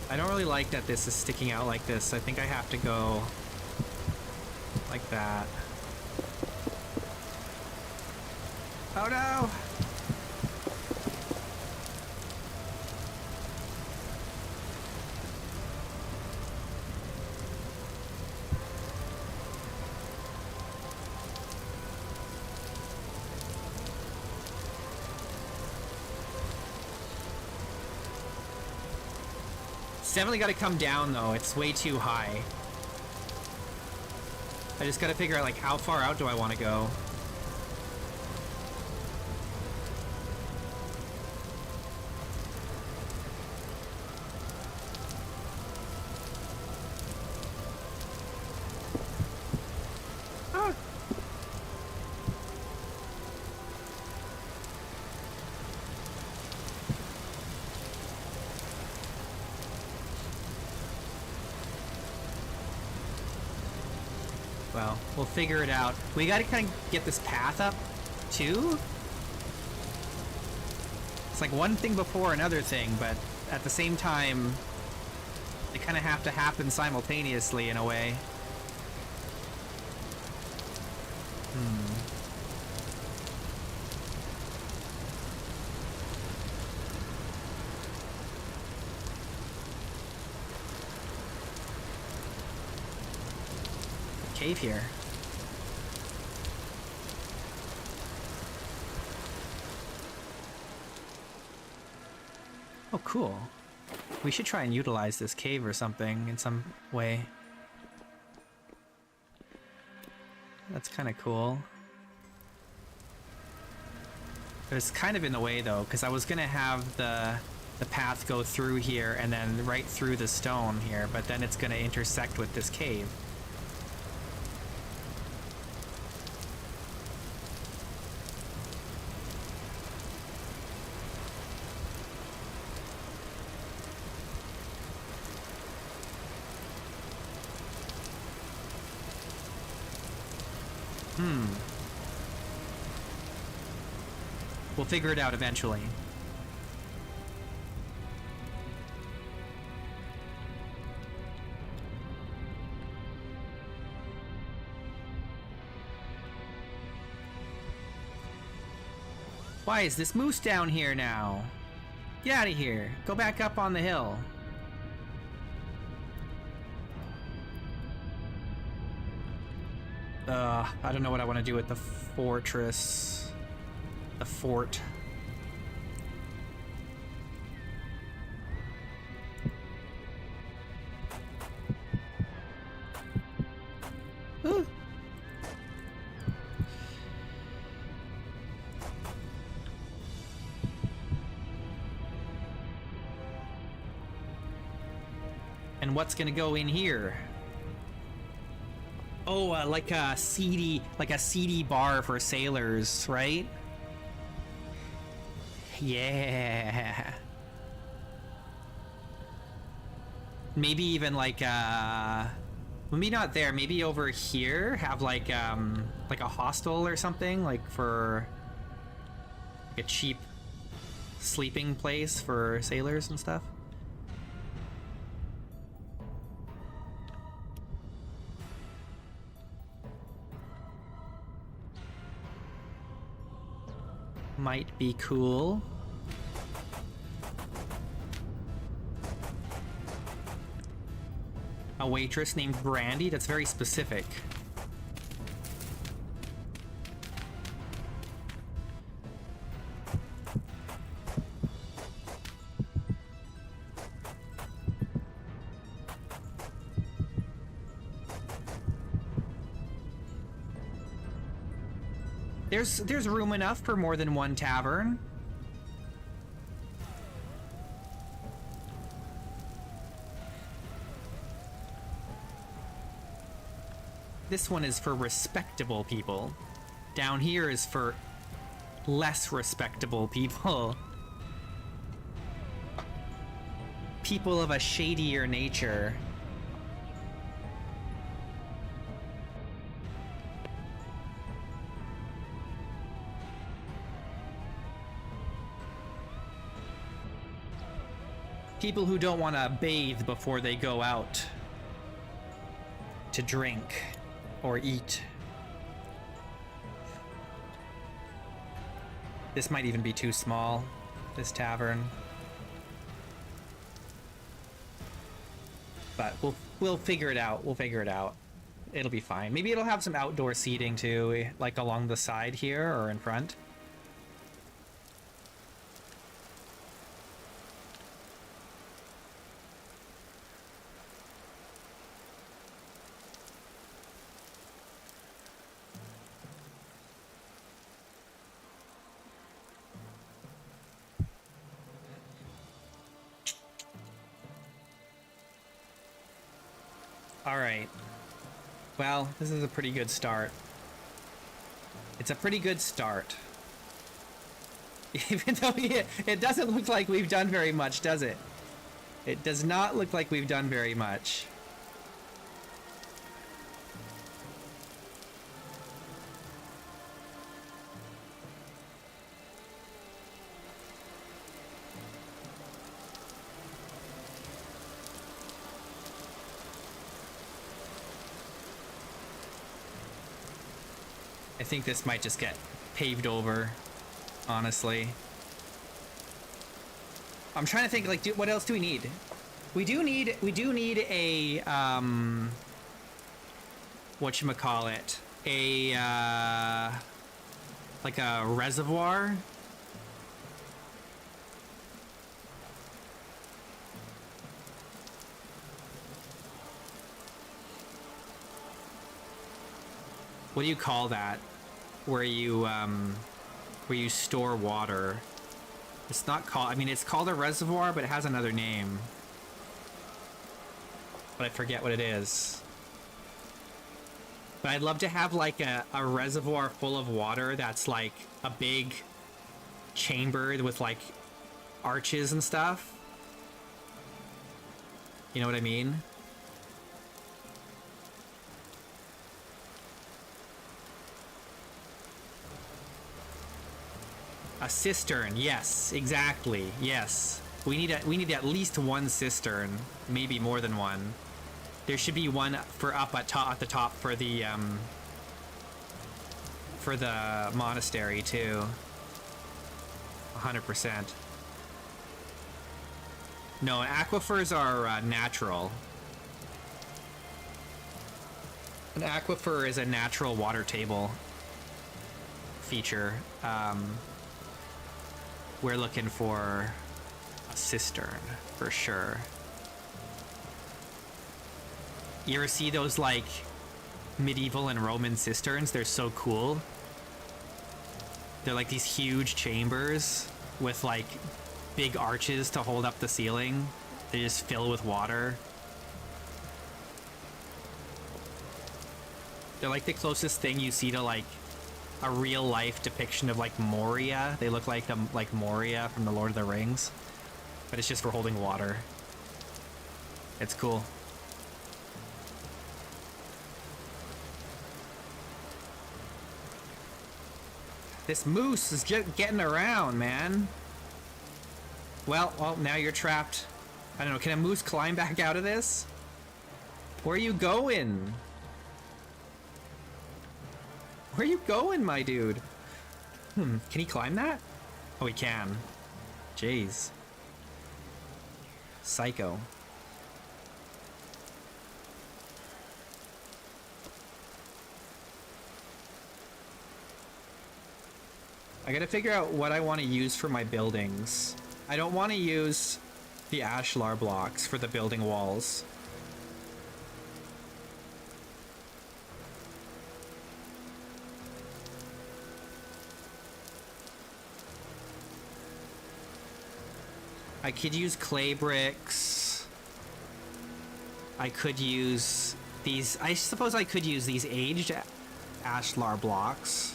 I don't really like that this is sticking out like this. I think I have to go like that. Oh no! It's definitely got to come down though. It's way too high. I just gotta figure out, like, how far out do I want to go? Ah. Well, we'll figure it out. We gotta kind of get this path up, too? It's like one thing before another thing, but at the same time, they kind of have to happen simultaneously in a way. Cave here. Oh, cool. We should try and utilize this cave or something in some way. That's kind of cool. But it's kind of in the way though, because I was gonna have the path go through here and then right through the stone here, but then it's gonna intersect with this cave. We'll figure it out eventually. Why is this moose down here now? Get out of here. Go back up on the hill. I don't know what I want to do with the fortress. The fort. Ooh. And what's gonna go in here? Oh, like a seedy bar for sailors, right? Yeah. Maybe even like maybe not there, maybe over here have like a hostel or something, like for like a cheap sleeping place for sailors and stuff. Might be cool. A waitress named Brandy? That's very specific. There's room enough for more than one tavern. This one is for respectable people. Down here is for less respectable people. People of a shadier nature. People who don't want to bathe before they go out to drink or eat. This might even be too small, this tavern. But we'll figure it out. We'll figure it out. It'll be fine. Maybe it'll have some outdoor seating too, like along the side here or in front. All right. Well, this is a pretty good start. It's a pretty good start. Even though it doesn't look like we've done very much, does it? It does not look like we've done very much. I think this might just get paved over, honestly. I'm trying to think, like, what else do we need? We do need a, whatchamacallit, like a reservoir. What do you call that? Where you store water. It's not called, I mean, it's called a reservoir, but it has another name. But I forget what it is. But I'd love to have like a reservoir full of water that's like a big chamber with like arches and stuff. You know what I mean? A cistern, yes, exactly, yes. We need at least one cistern, maybe more than one. There should be one for up at the top for the monastery too. 100%. No, aquifers are natural. An aquifer is a natural water table feature. We're looking for a cistern, for sure. You ever see those, like, medieval and Roman cisterns? They're so cool. They're like these huge chambers with, like, big arches to hold up the ceiling. They just fill with water. They're like the closest thing you see to, like, a real-life depiction of, like, Moria. They look like Moria from the Lord of the Rings, but it's just for holding water. It's cool. This moose is just getting around, man. Well, now you're trapped. I don't know, can a moose climb back out of this? Where are you going? Where are you going, my dude? Can he climb that? Oh, he can. Jeez. Psycho. I gotta figure out what I want to use for my buildings. I don't want to use the ashlar blocks for the building walls. I could use clay bricks. I could use these. I suppose I could use these aged ashlar blocks.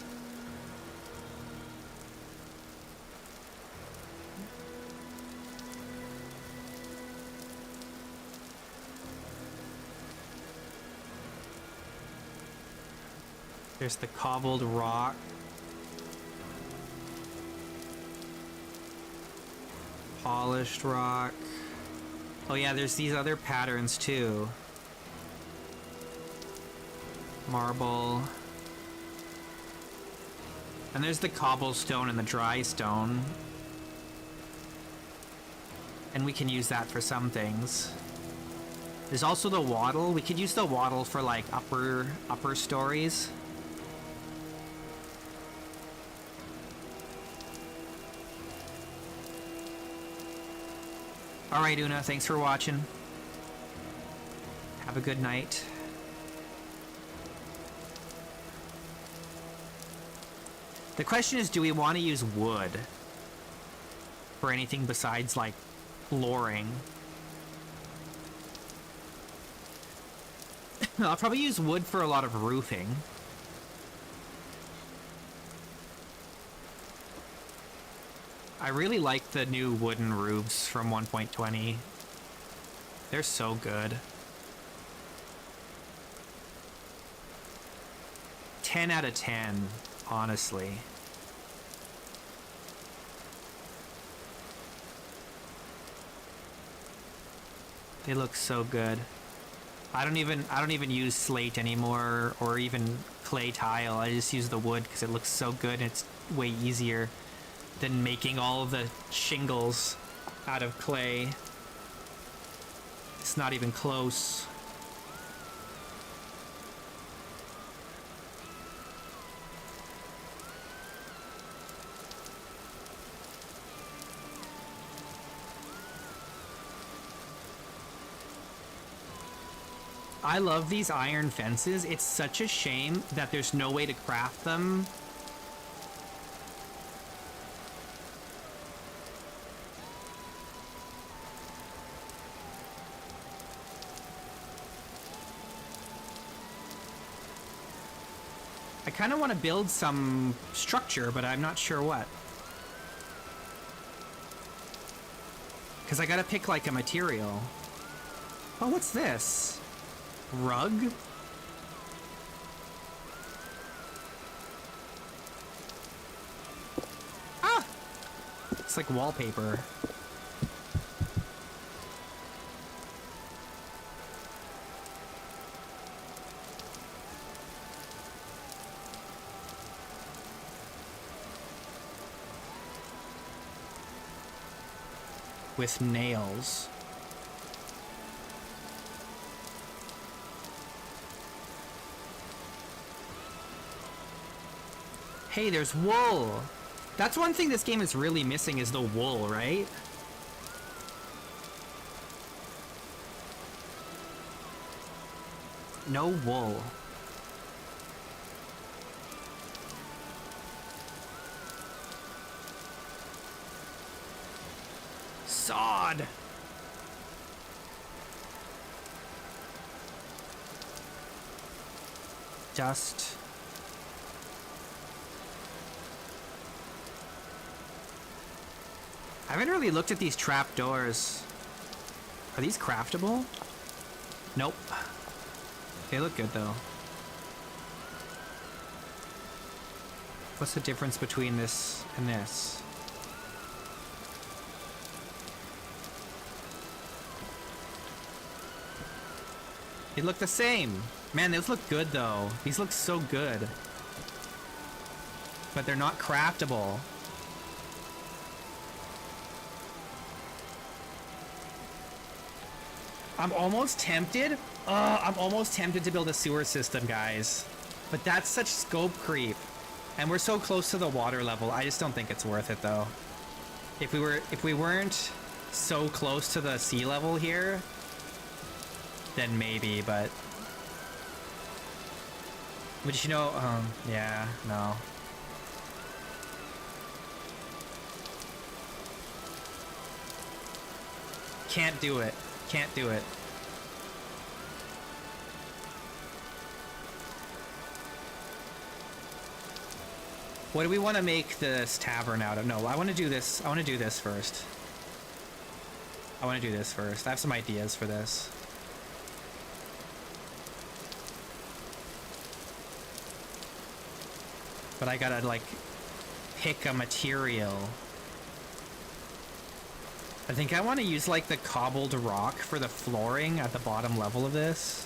There's the cobbled rock. Polished rock. Oh yeah, there's these other patterns too. Marble. And there's the cobblestone and the dry stone. And we can use that for some things. There's also the wattle. We could use the wattle for like upper stories. Alright, Una, thanks for watching. Have a good night. The question is, do we want to use wood for anything besides, like, flooring? I'll probably use wood for a lot of roofing. I really like the new wooden roofs from 1.20. They're so good. 10 out of 10, honestly. They look so good. I don't even use slate anymore or even clay tile. I just use the wood because it looks so good and it's way easier than making all of the shingles out of clay. It's not even close. I love these iron fences. It's such a shame that there's no way to craft them. I kind of want to build some structure, but I'm not sure what. Because I gotta pick like a material. Oh, what's this? Rug? Ah! It's like wallpaper. With nails. Hey, there's wool. That's one thing this game is really missing is the wool, right? No wool. Sod. Dust. I haven't really looked at these trap doors. Are these craftable? Nope. They look good though. What's the difference between this and this? They look the same. Man, those look good though. These look so good. But they're not craftable. I'm almost tempted. I'm almost tempted to build a sewer system, guys. But that's such scope creep. And we're so close to the water level. I just don't think it's worth it though. If we weren't so close to the sea level here, then maybe, but you know, yeah, no. Can't do it. Can't do it. What do we want to make this tavern out of? No, I want to do this. I want to do this first. I want to do this first. I have some ideas for this. But I gotta, like, pick a material. I think I want to use, like, the cobbled rock for the flooring at the bottom level of this.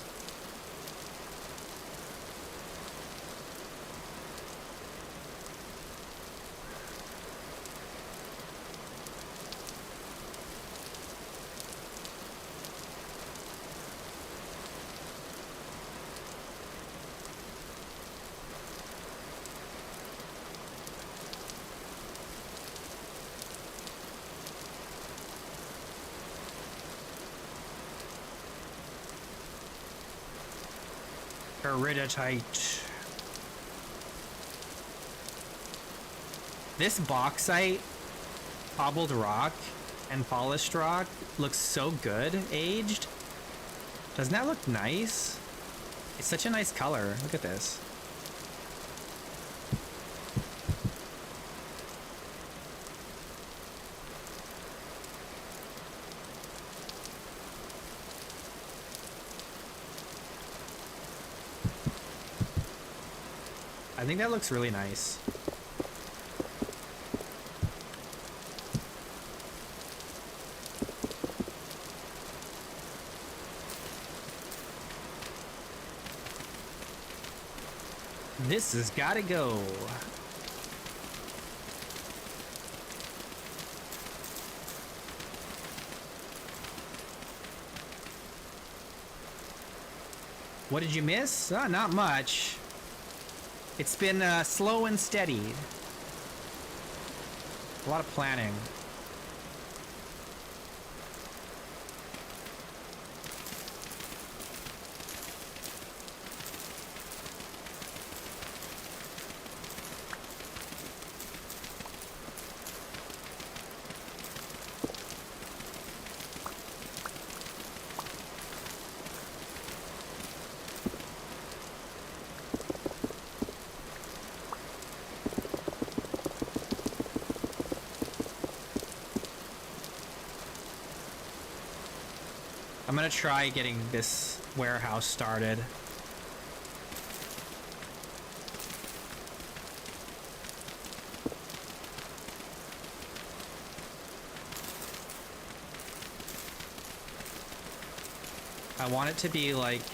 Peridotite. This bauxite, cobbled rock, and polished rock looks so good aged. Doesn't that look nice? It's such a nice color. Look at this. I think that looks really nice. This has gotta go. What did you miss? Not much. It's been slow and steady. A lot of planning. I'm gonna try getting this warehouse started. I want it to be like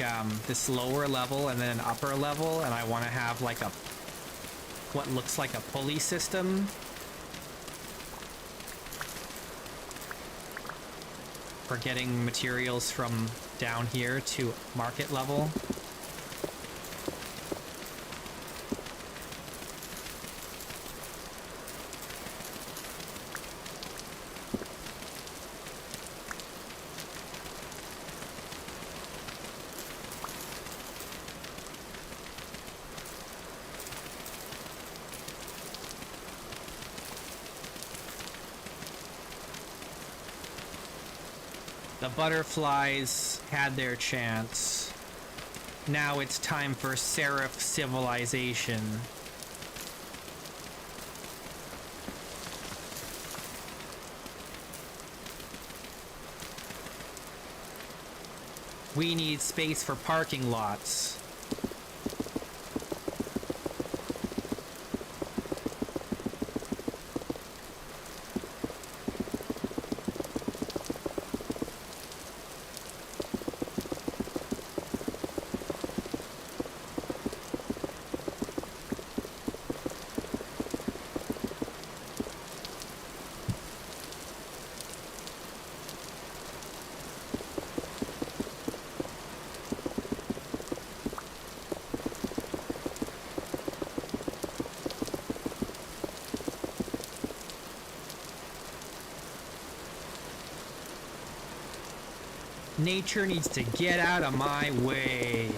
this lower level and then an upper level, and I want to have like a what looks like a pulley system. For getting materials from down here to market level. The butterflies had their chance. Now it's time for Seraph civilization. We need space for parking lots. Nature needs to get out of my way.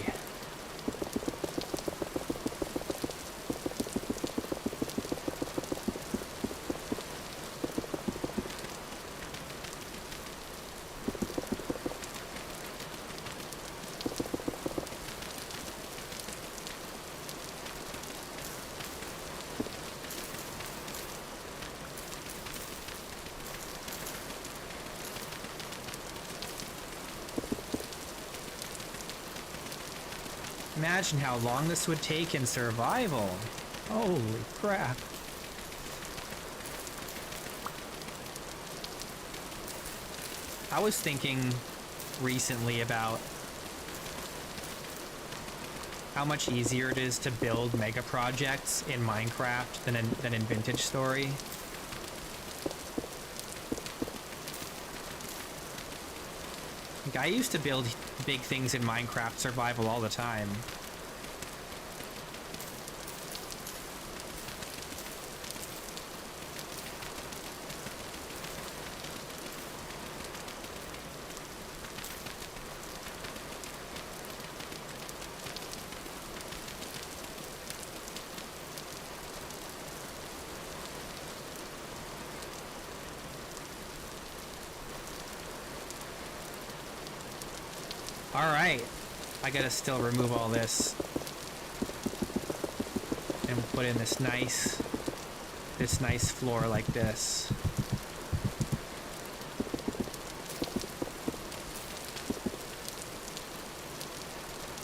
Imagine how long this would take in survival. Holy crap. I was thinking recently about how much easier it is to build mega projects in Minecraft than in Vintage Story. Like, I used to build big things in Minecraft survival all the time. Alright, I gotta still remove all this and put in this nice floor like this.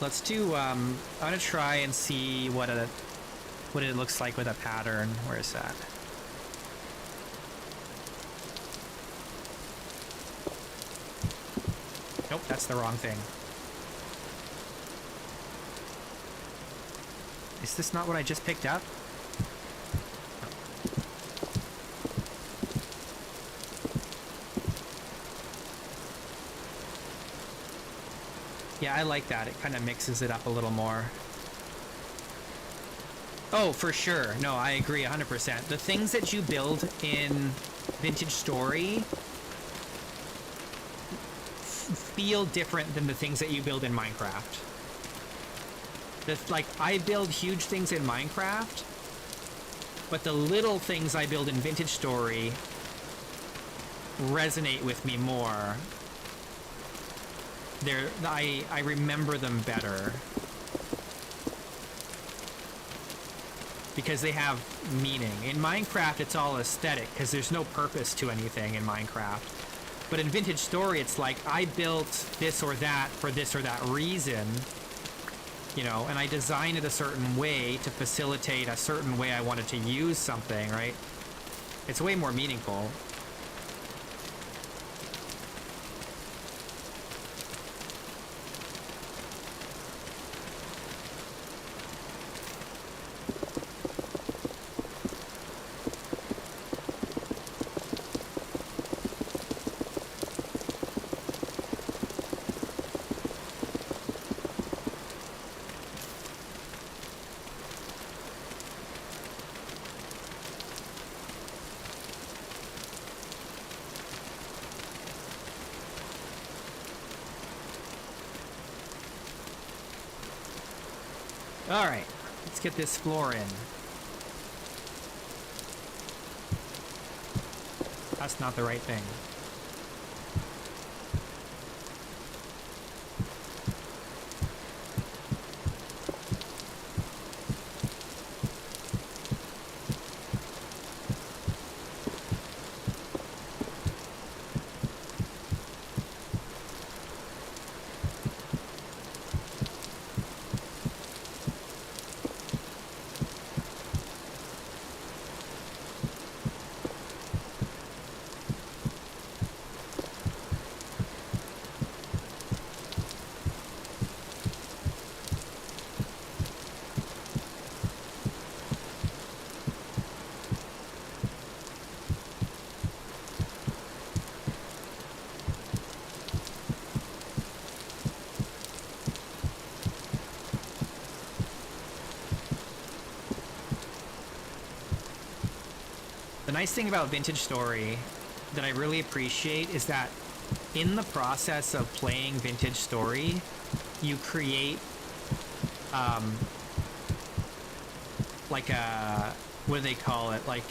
Let's do, I'm gonna try and see what it looks like with a pattern. Where is that? Nope, that's the wrong thing. Is this not what I just picked up? No. Yeah, I like that. It kind of mixes it up a little more. Oh, for sure. No, I agree 100%. The things that you build in Vintage Story feel different than the things that you build in Minecraft. Like, I build huge things in Minecraft, but the little things I build in Vintage Story resonate with me more. I remember them better. Because they have meaning. In Minecraft, it's all aesthetic, because there's no purpose to anything in Minecraft. But in Vintage Story, it's like, I built this or that for this or that reason, you know, and I designed it a certain way to facilitate a certain way I wanted to use something, right? It's way more meaningful. Alright, let's get this floor in. That's not the right thing. The nice thing about Vintage Story that I really appreciate is that in the process of playing Vintage Story, you create like a, what do they call it? Like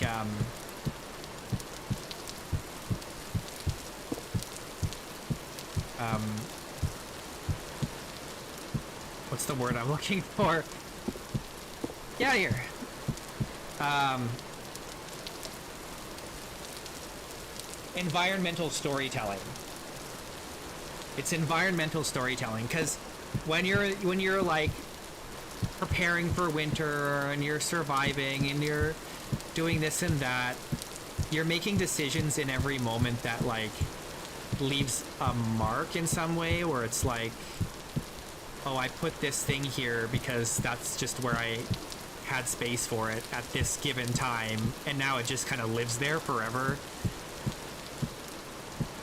what's the word I'm looking for? Get out of here. Environmental storytelling. It's environmental storytelling, because when you're like preparing for winter and you're surviving and you're doing this and that, you're making decisions in every moment that like leaves a mark in some way, where it's like, oh, I put this thing here because that's just where I had space for it at this given time, and now it just kind of lives there forever,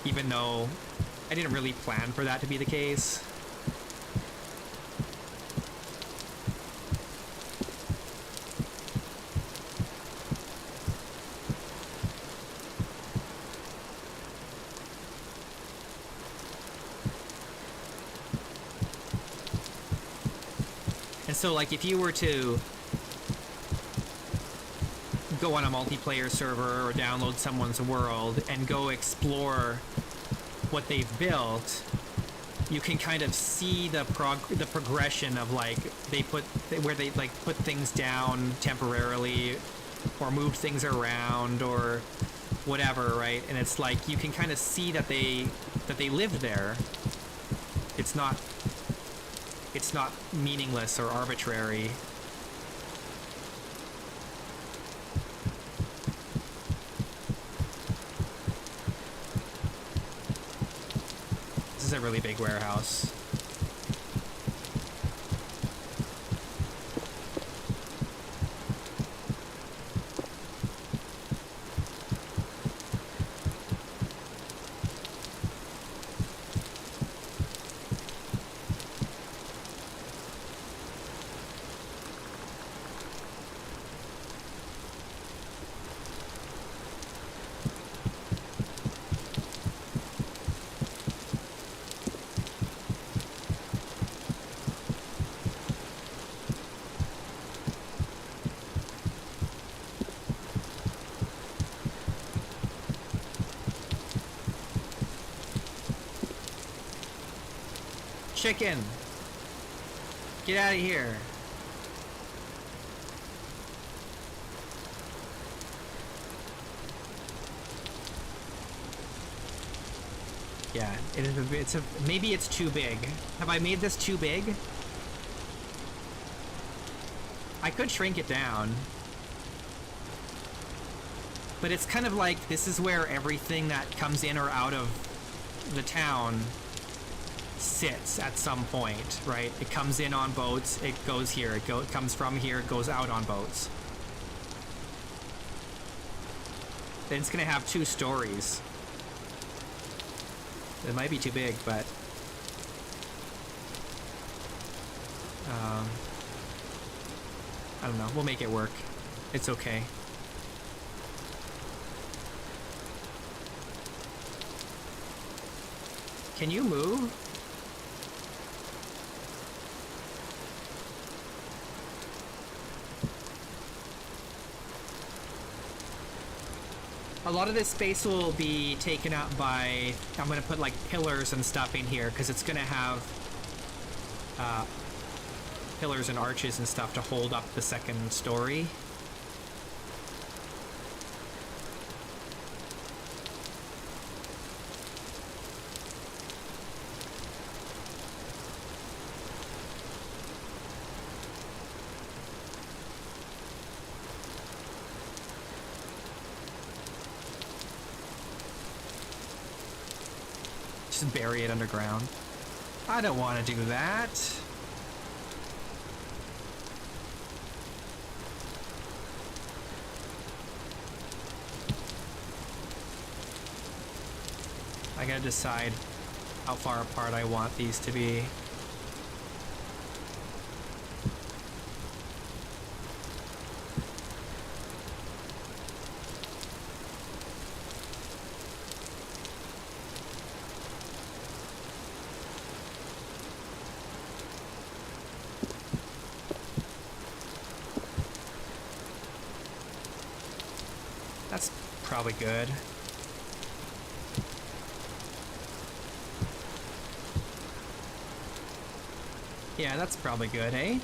even though I didn't really plan for that to be the case. And so, like, if you were to go on a multiplayer server or download someone's world and go explore what they've built, you can kind of see the progression of like where they like put things down temporarily or moved things around or whatever, right? And it's like you can kind of see that they lived there. It's not meaningless or arbitrary. This is a really big warehouse. Chicken! Get out of here. Yeah, maybe it's too big. Have I made this too big? I could shrink it down. But it's kind of like, this is where everything that comes in or out of the town sits at some point, right? It comes in on boats, it goes here, it comes from here, it goes out on boats. Then it's gonna have 2 stories. It might be too big, but I don't know, we'll make it work. It's okay. Can you move? A lot of this space will be taken up by, I'm going to put like pillars and stuff in here because it's going to have pillars and arches and stuff to hold up the second story. Just bury it underground. I don't want to do that. I gotta decide how far apart I want these to be. probably good. Yeah, that's probably good, eh?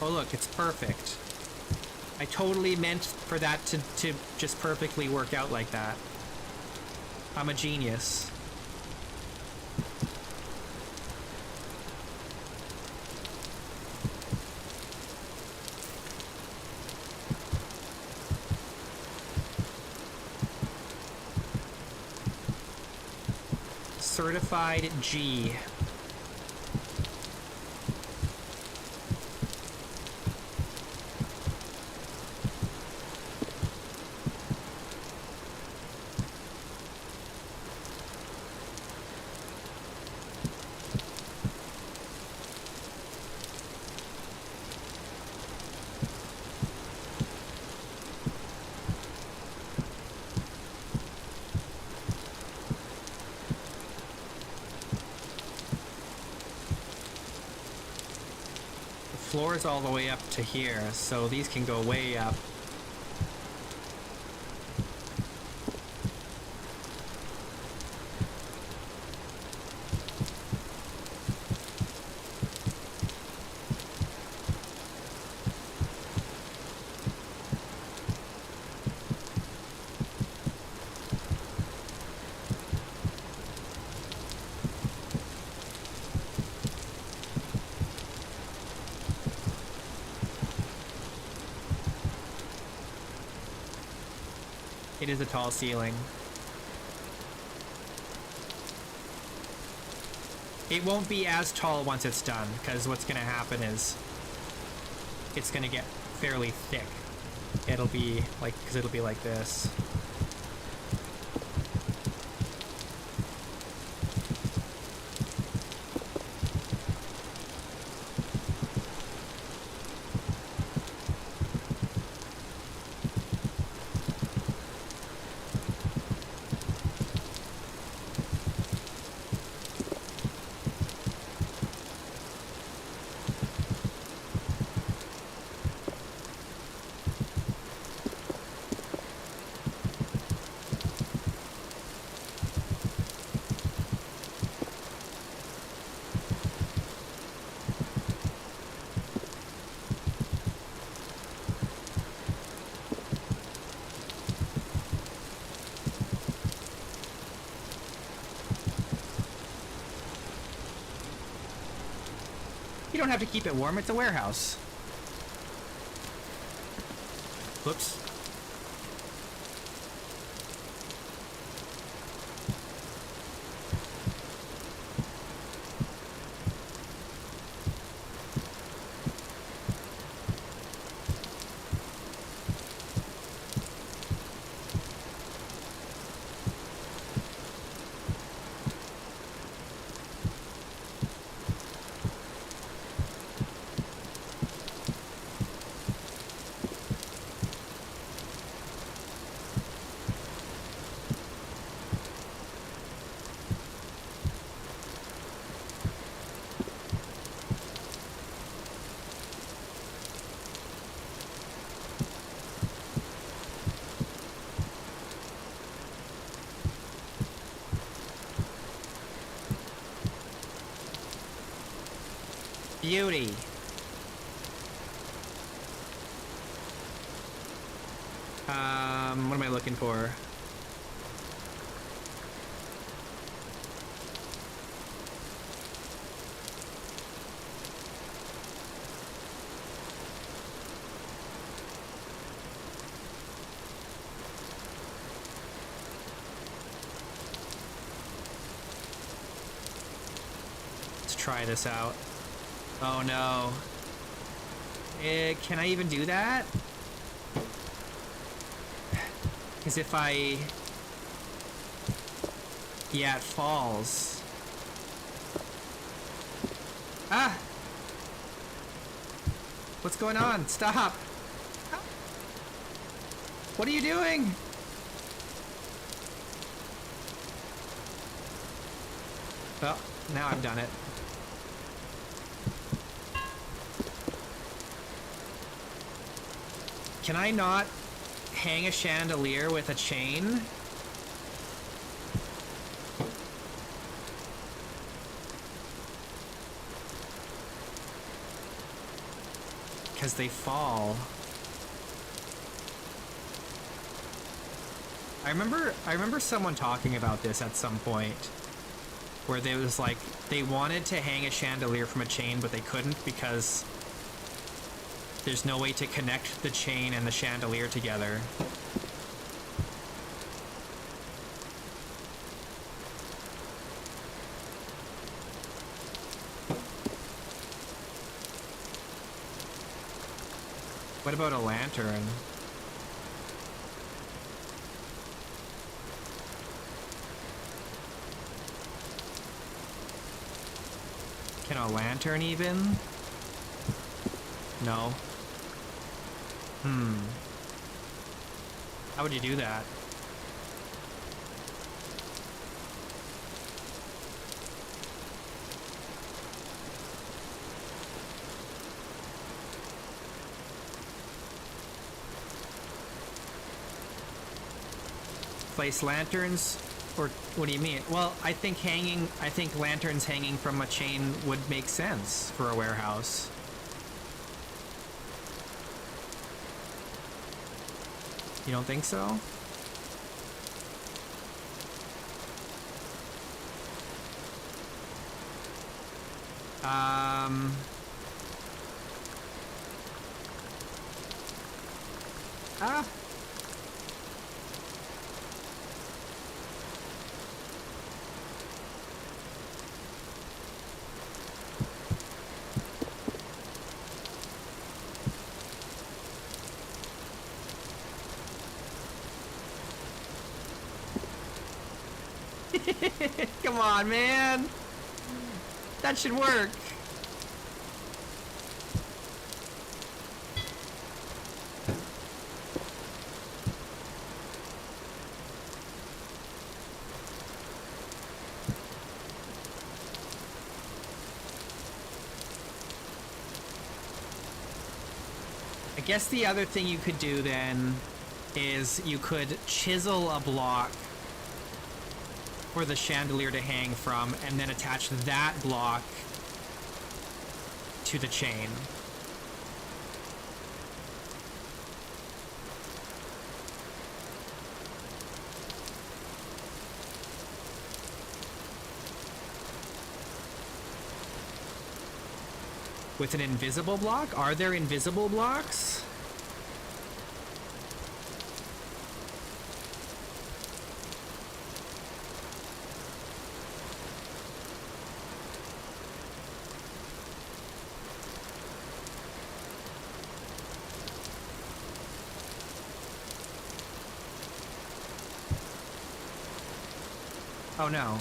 Oh look, it's perfect. I totally meant for that to just perfectly work out like that. I'm a genius. Certified G. Floor is all the way up to here, so these can go way up. It is a tall ceiling. It won't be as tall once it's done, because what's going to happen is it's going to get fairly thick. It'll be like, because it'll be like this. You don't have to keep it warm, it's a warehouse. Whoops. Beauty. What am I looking for? Let's try this out. Oh no. Can I even do that? Because if I... Yeah, it falls. Ah! What's going on? Stop! What are you doing? Well, now I've done it. Can I not hang a chandelier with a chain? Because they fall. I remember someone talking about this at some point, where they was like, they wanted to hang a chandelier from a chain, but they couldn't because there's no way to connect the chain and the chandelier together. What about a lantern? Can a lantern even? No. How would you do that? Place lanterns? Or what do you mean? Well, I think lanterns hanging from a chain would make sense for a warehouse. You don't think so? Come on, man. That should work. I guess the other thing you could do then is you could chisel a block for the chandelier to hang from, and then attach that block to the chain. With an invisible block? Are there invisible blocks? Oh no.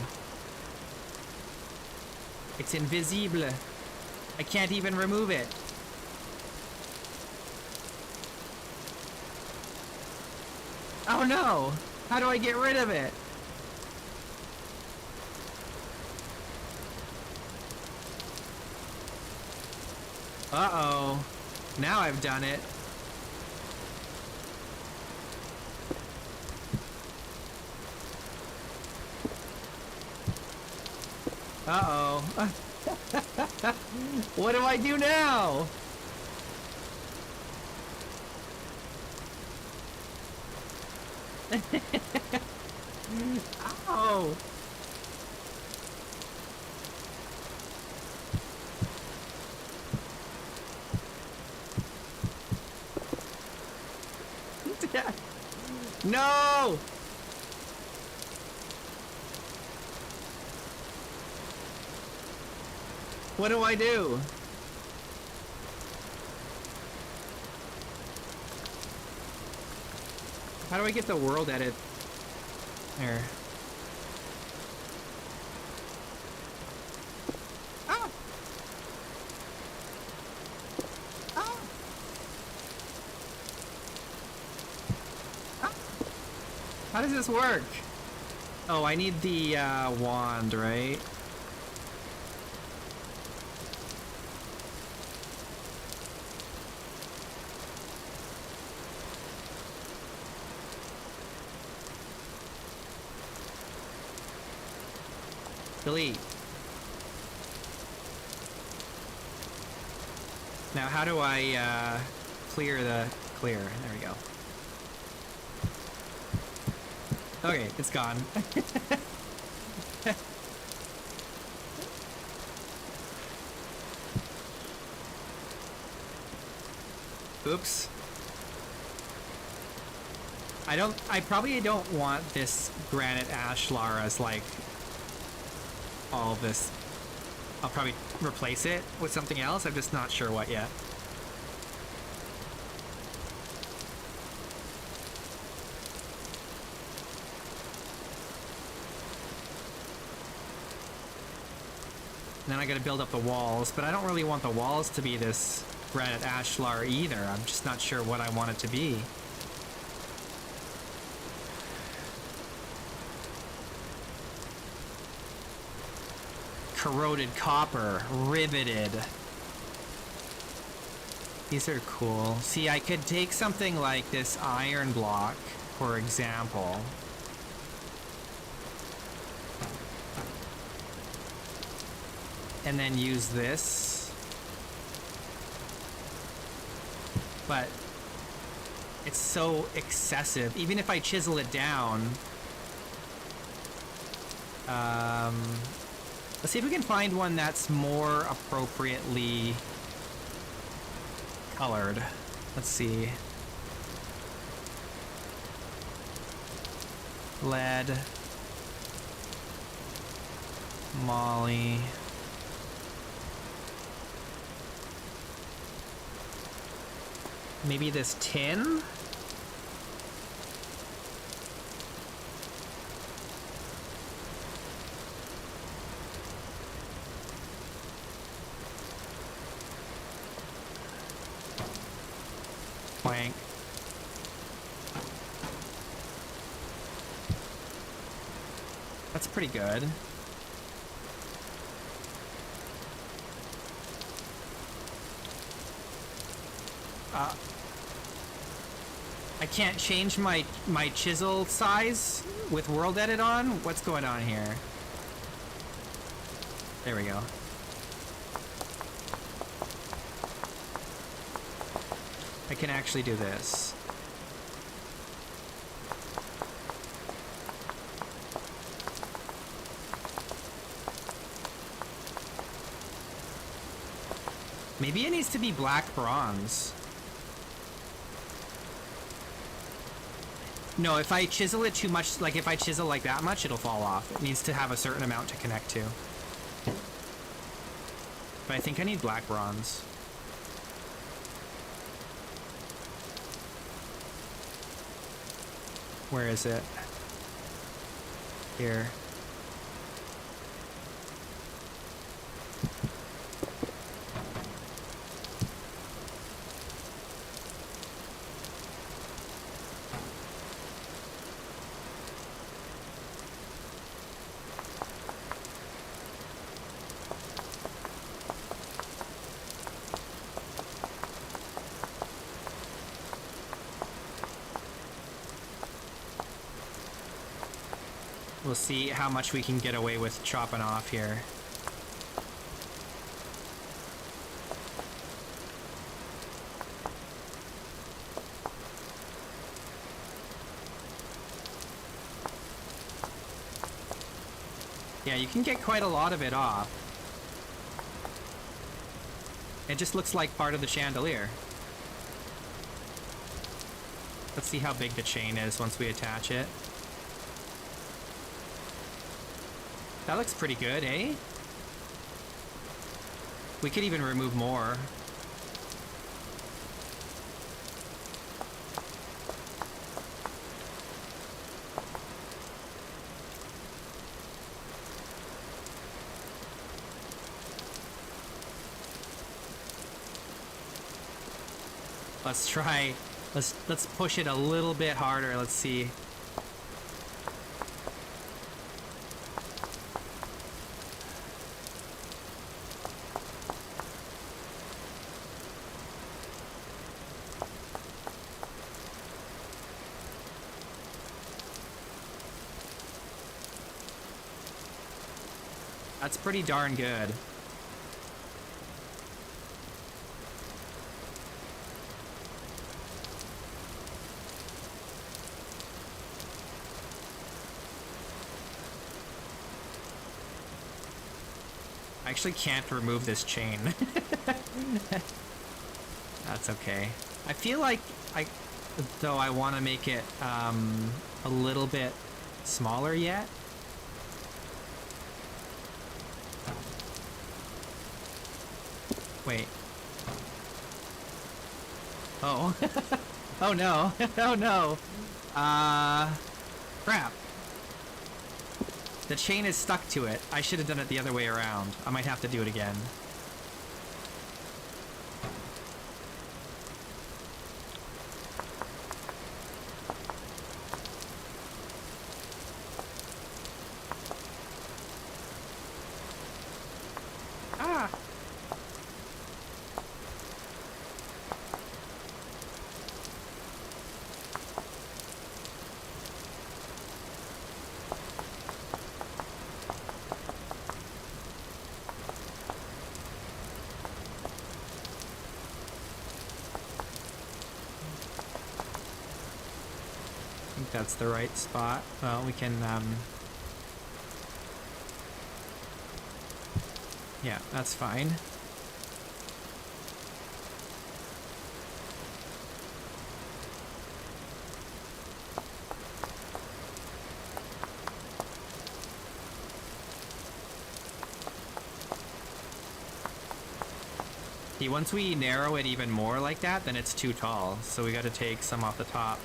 It's invisible. I can't even remove it. Oh no! How do I get rid of it? Uh-oh. Now I've done it. Uh-oh. What do I do now? Ow. No! What do I do? How do I get the world edit? There. Ah! Ah! How does this work? Oh, I need the wand, right? Delete. Now, how do I clear the clear? There we go. Okay, it's gone. Oops. I probably don't want this granite ashlar as like all of this. I'll probably replace it with something else. I'm just not sure what yet. And then I gotta build up the walls, but I don't really want the walls to be this granite ashlar either. I'm just not sure what I want it to be. Corroded copper, riveted. These are cool. See, I could take something like this iron block, for example. And then use this. But it's so excessive. Even if I chisel it down. Let's see if we can find one that's more appropriately colored. Let's see. Lead. Molly. Maybe this tin? Plank. That's pretty good. I can't change my chisel size with World Edit on? What's going on here? There we go. I can actually do this. Maybe it needs to be black bronze. No, if I chisel it too much, like if I chisel like that much, it'll fall off. It needs to have a certain amount to connect to. But I think I need black bronze. Where is it? Here. We'll see how much we can get away with chopping off here. Yeah, you can get quite a lot of it off. It just looks like part of the chandelier. Let's see how big the chain is once we attach it. That looks pretty good, eh? We could even remove more. Let's try, let's push it a little bit harder. Let's see. That's pretty darn good. I actually can't remove this chain. That's okay. I feel like though I want to make it a little bit smaller yet. Wait. Oh. Oh no. Oh no. Crap. The chain is stuck to it. I should have done it the other way around. I might have to do it again. Ah! I think that's the right spot. Well, we can, yeah, that's fine. See, once we narrow it even more like that, then it's too tall. So we gotta take some off the top.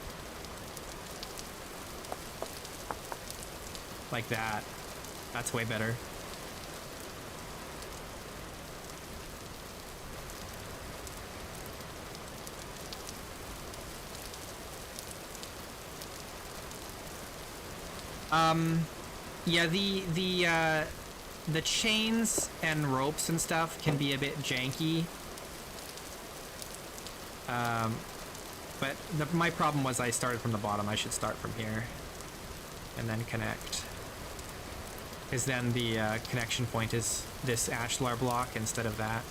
Like that. That's way better. Yeah, the chains and ropes and stuff can be a bit janky. But my problem was I started from the bottom. I should start from here and then connect. Because then the connection point is this ashlar block instead of that.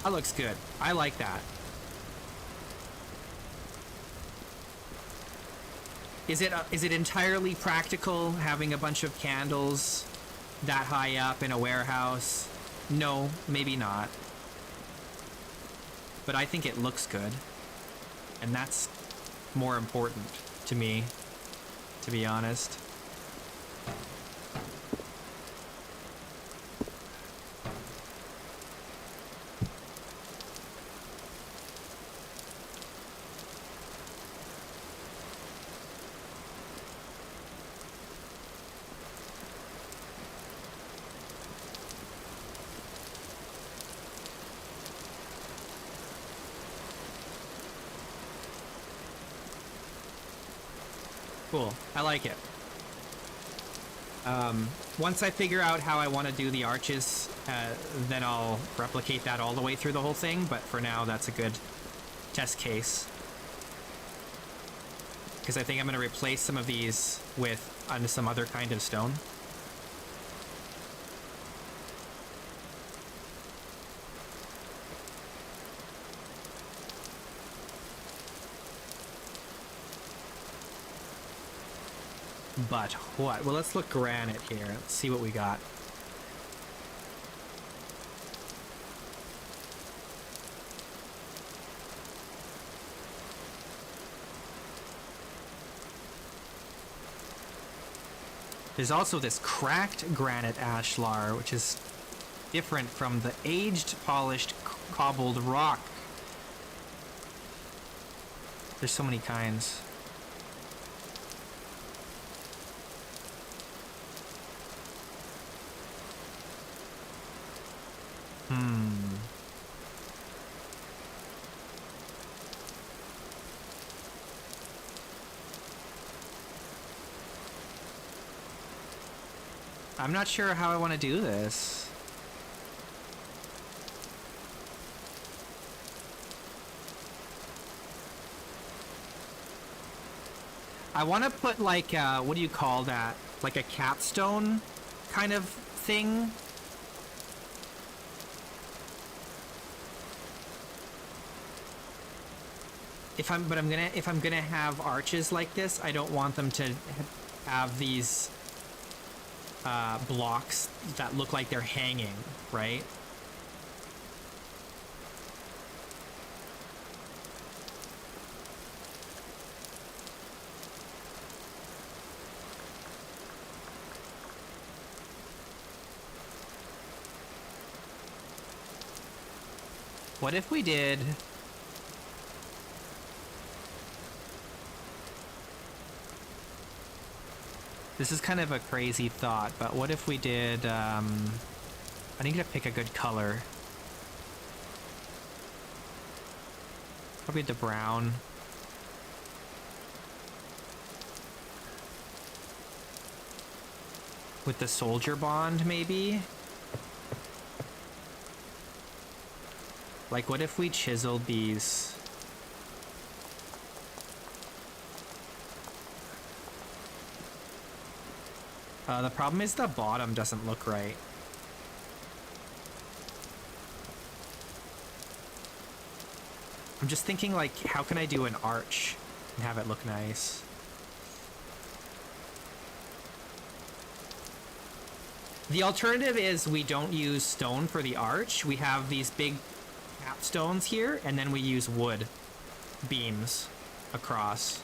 That looks good. I like that. Is it entirely practical having a bunch of candles that high up in a warehouse? No, maybe not. But I think it looks good. And that's more important to me, to be honest. Cool. I like it. Once I figure out how I want to do the arches, then I'll replicate that all the way through the whole thing, but for now that's a good test case. Because I think I'm going to replace some of these with some other kind of stone. But what? Well, let's look granite here. Let's see what we got. There's also this cracked granite ashlar, which is different from the aged, polished, cobbled rock. There's so many kinds. I'm not sure how I want to do this. I want to put like, what do you call that? Like a capstone kind of thing If I'm gonna have arches like this, I don't want them to have these blocks that look like they're hanging, right? What if we did... This is kind of a crazy thought, but what if we did... I need to pick a good color. Probably the brown. With the soldier bond, maybe? Like, what if we chiseled these? The problem is the bottom doesn't look right. I'm just thinking, like, how can I do an arch and have it look nice? The alternative is we don't use stone for the arch. We have these big capstones here, and then we use wood beams across.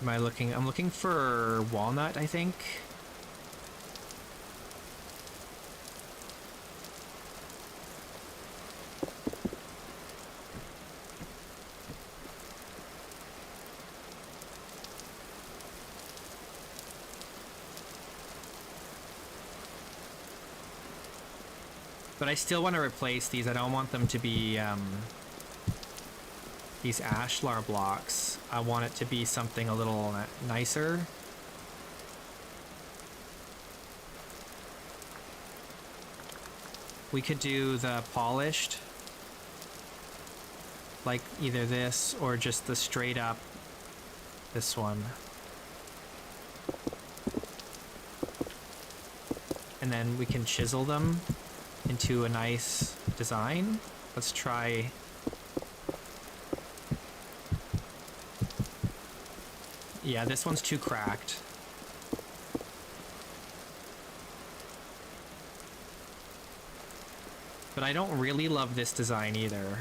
Am I looking? I'm looking for walnut, I think. But I still want to replace these. I don't want them to be these ashlar blocks. I want it to be something a little nicer. We could do the polished, like either this or just the straight up this one. And then we can chisel them into a nice design. Let's try. Yeah, this one's too cracked. But I don't really love this design either.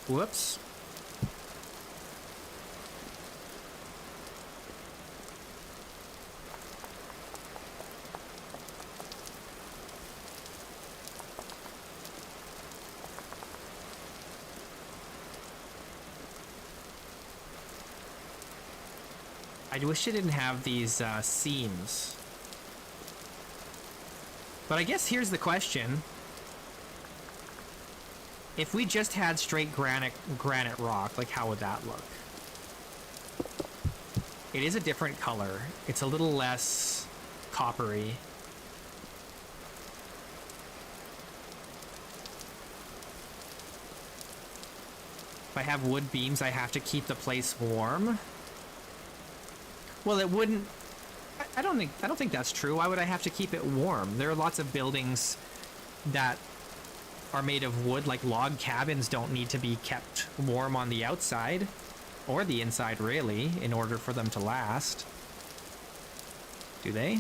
Whoops. I wish it didn't have these seams. But I guess here's the question. If we just had straight granite rock, like how would that look? It is a different color. It's a little less coppery. If I have wood beams, I have to keep the place warm. Well, it wouldn't. I don't think that's true. Why would I have to keep it warm? There are lots of buildings that are made of wood, like log cabins don't need to be kept warm on the outside or the inside, really, in order for them to last. Do they?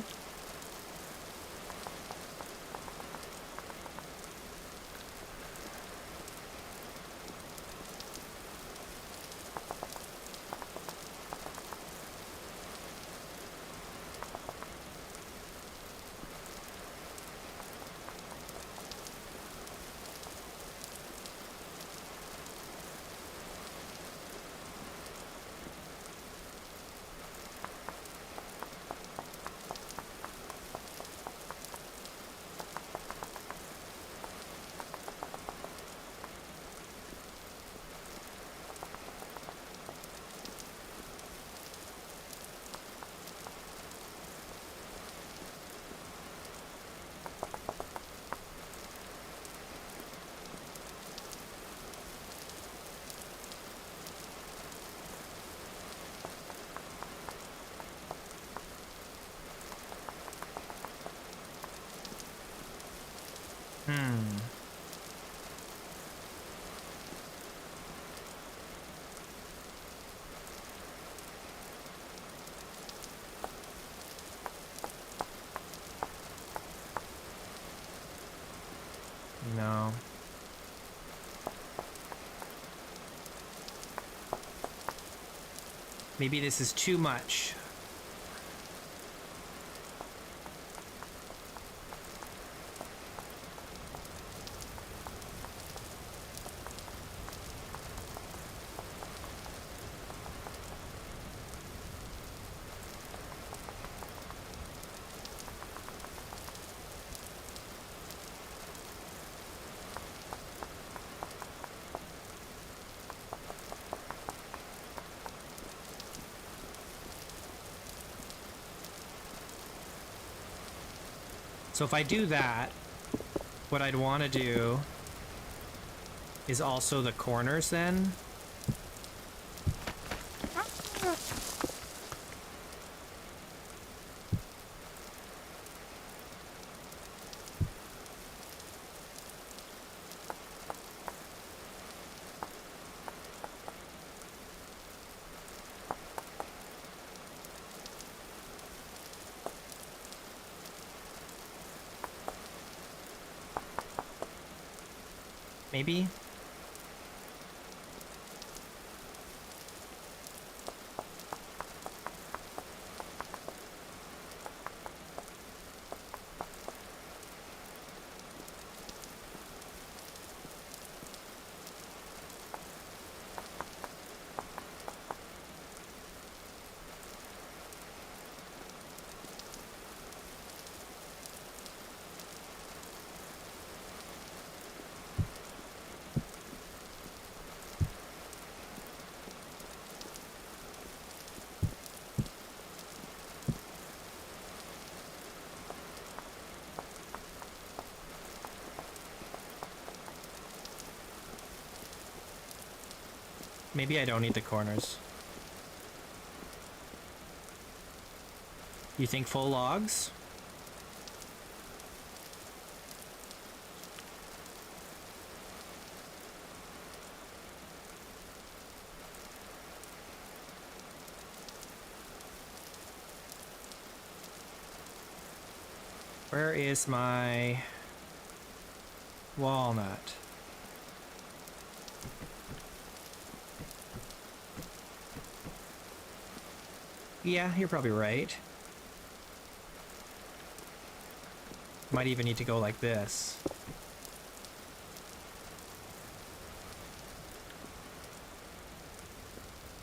Hmm. No. Maybe this is too much. So if I do that, what I'd want to do is also the corners then. Maybe. Maybe I don't need the corners. You think full logs? Where is my walnut? Yeah, you're probably right. Might even need to go like this.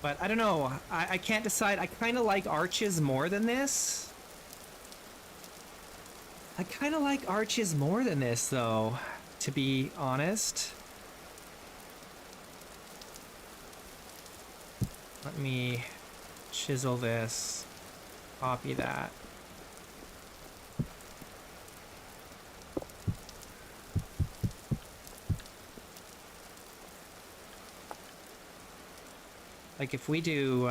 But I don't know. I can't decide. I kind of like arches more than this. I kind of like arches more than this, though, to be honest. Let me chisel this, copy that. Like if we do,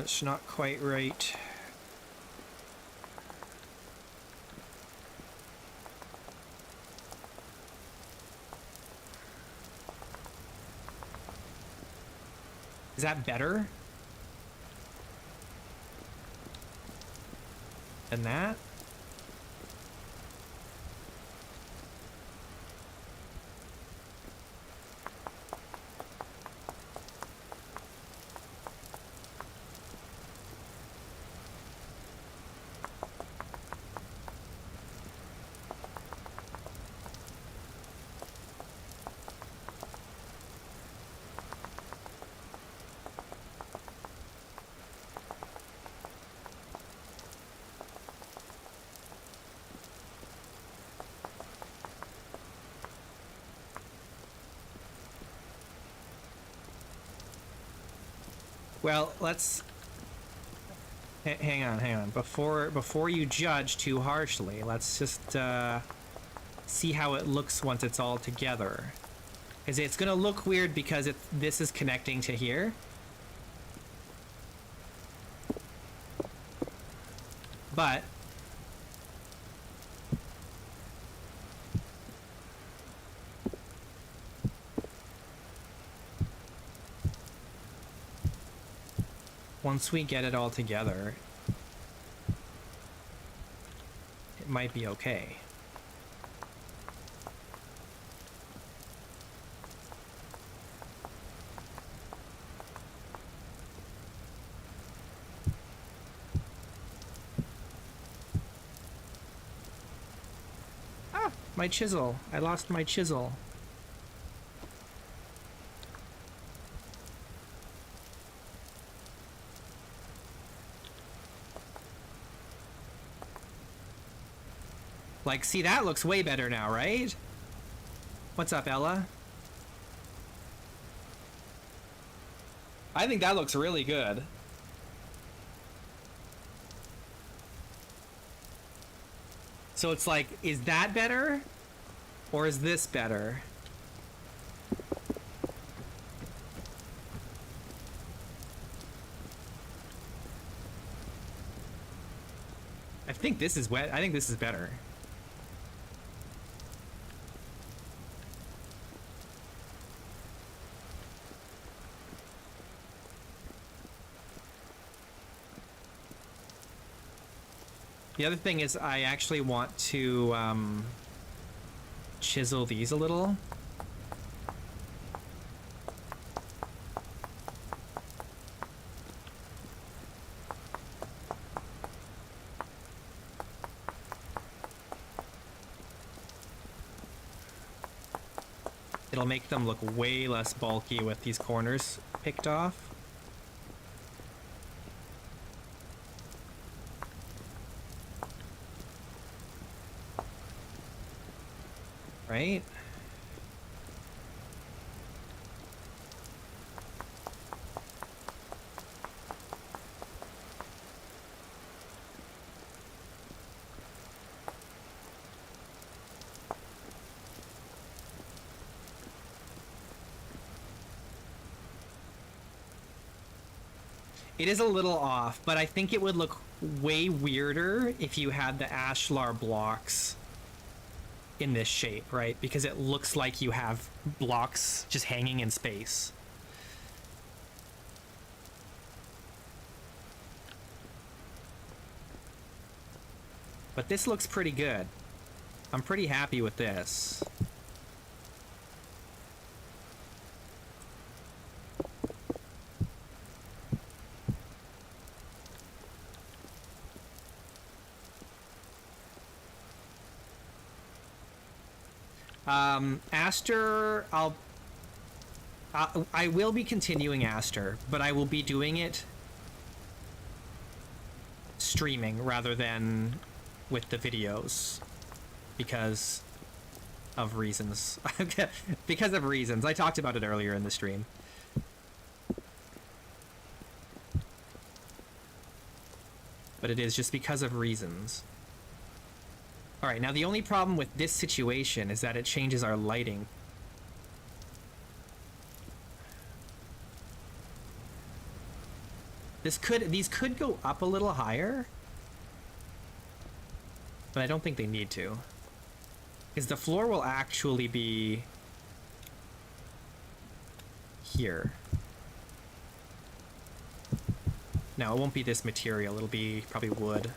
it's not quite right. Is that better than that? Well, let's... Hang on. Before you judge too harshly, let's just see how it looks once it's all together. Because it's going to look weird because this is connecting to here. But... once we get it all together, it might be okay. Ah, my chisel. I lost my chisel. Like, see, that looks way better now, right? What's up, Ella? I think that looks really good. So it's like, is that better? Or is this better? I think this is wet. I think this is better. The other thing is I actually want to chisel these a little. It'll make them look way less bulky with these corners picked off. Right? It is a little off, but I think it would look way weirder if you had the ashlar blocks in this shape, right? Because it looks like you have blocks just hanging in space. But this looks pretty good. I'm pretty happy with this. Aster, I will be continuing Aster, but I will be doing it streaming rather than with the videos because of reasons. Because of reasons. I talked about it earlier in the stream. But it is just because of reasons. Alright, now the only problem with this situation is that it changes our lighting. These could go up a little higher, but I don't think they need to. Because the floor will actually be here. No, it won't be this material, it'll be probably wood.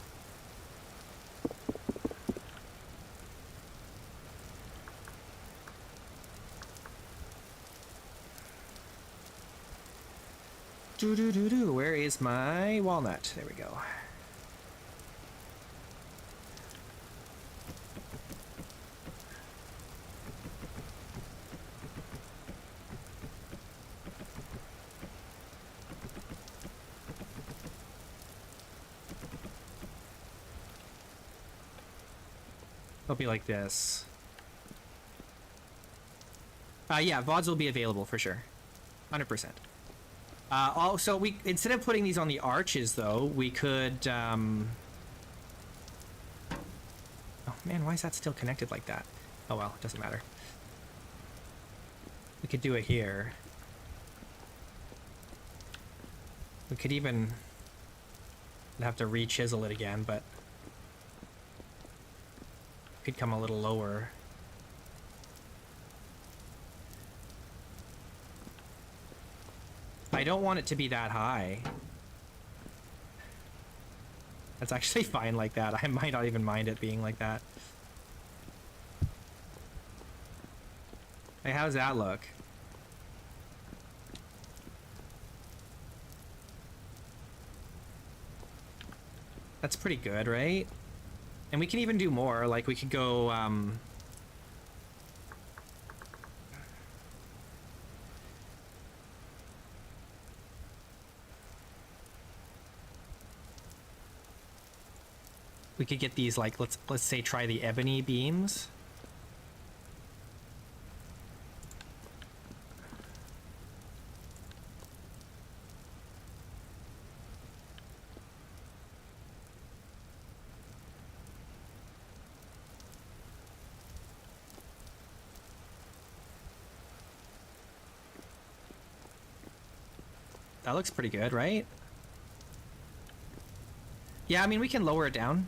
Where is my walnut? There we go. It'll be like this. Yeah, VODs will be available for sure. 100%. Also, we instead of putting these on the arches, though, we could. Oh man, why is that still connected like that? Oh well, it doesn't matter. We could do it here. We could even have to re-chisel it again, but could come a little lower. I don't want it to be that high. That's actually fine like that. I might not even mind it being like that. Hey, how's that look? That's pretty good, right? And we can even do more. Like, we could go, we could get these, like, let's say try the ebony beams. That looks pretty good, right? Yeah, I mean, we can lower it down.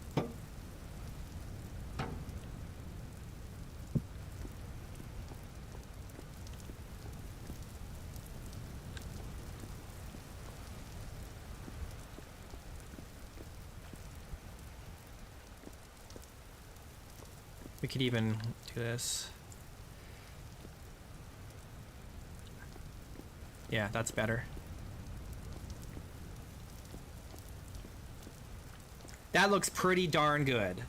We could even do this. Yeah, that's better. That looks pretty darn good.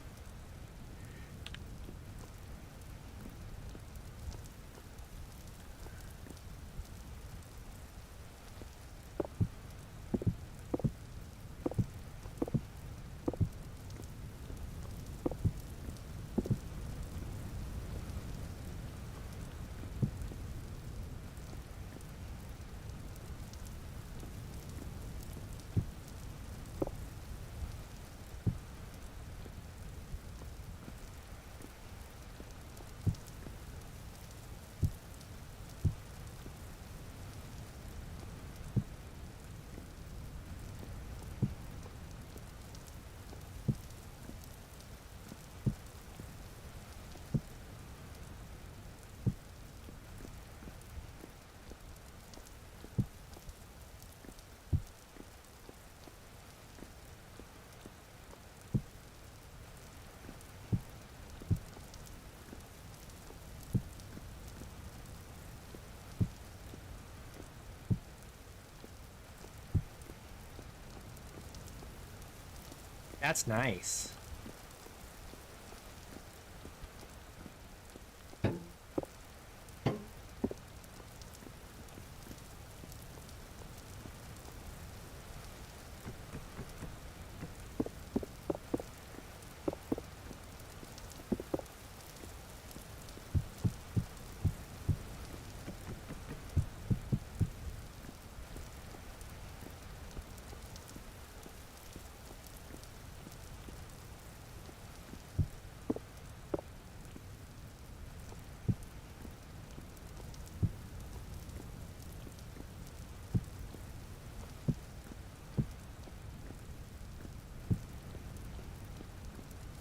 That's nice.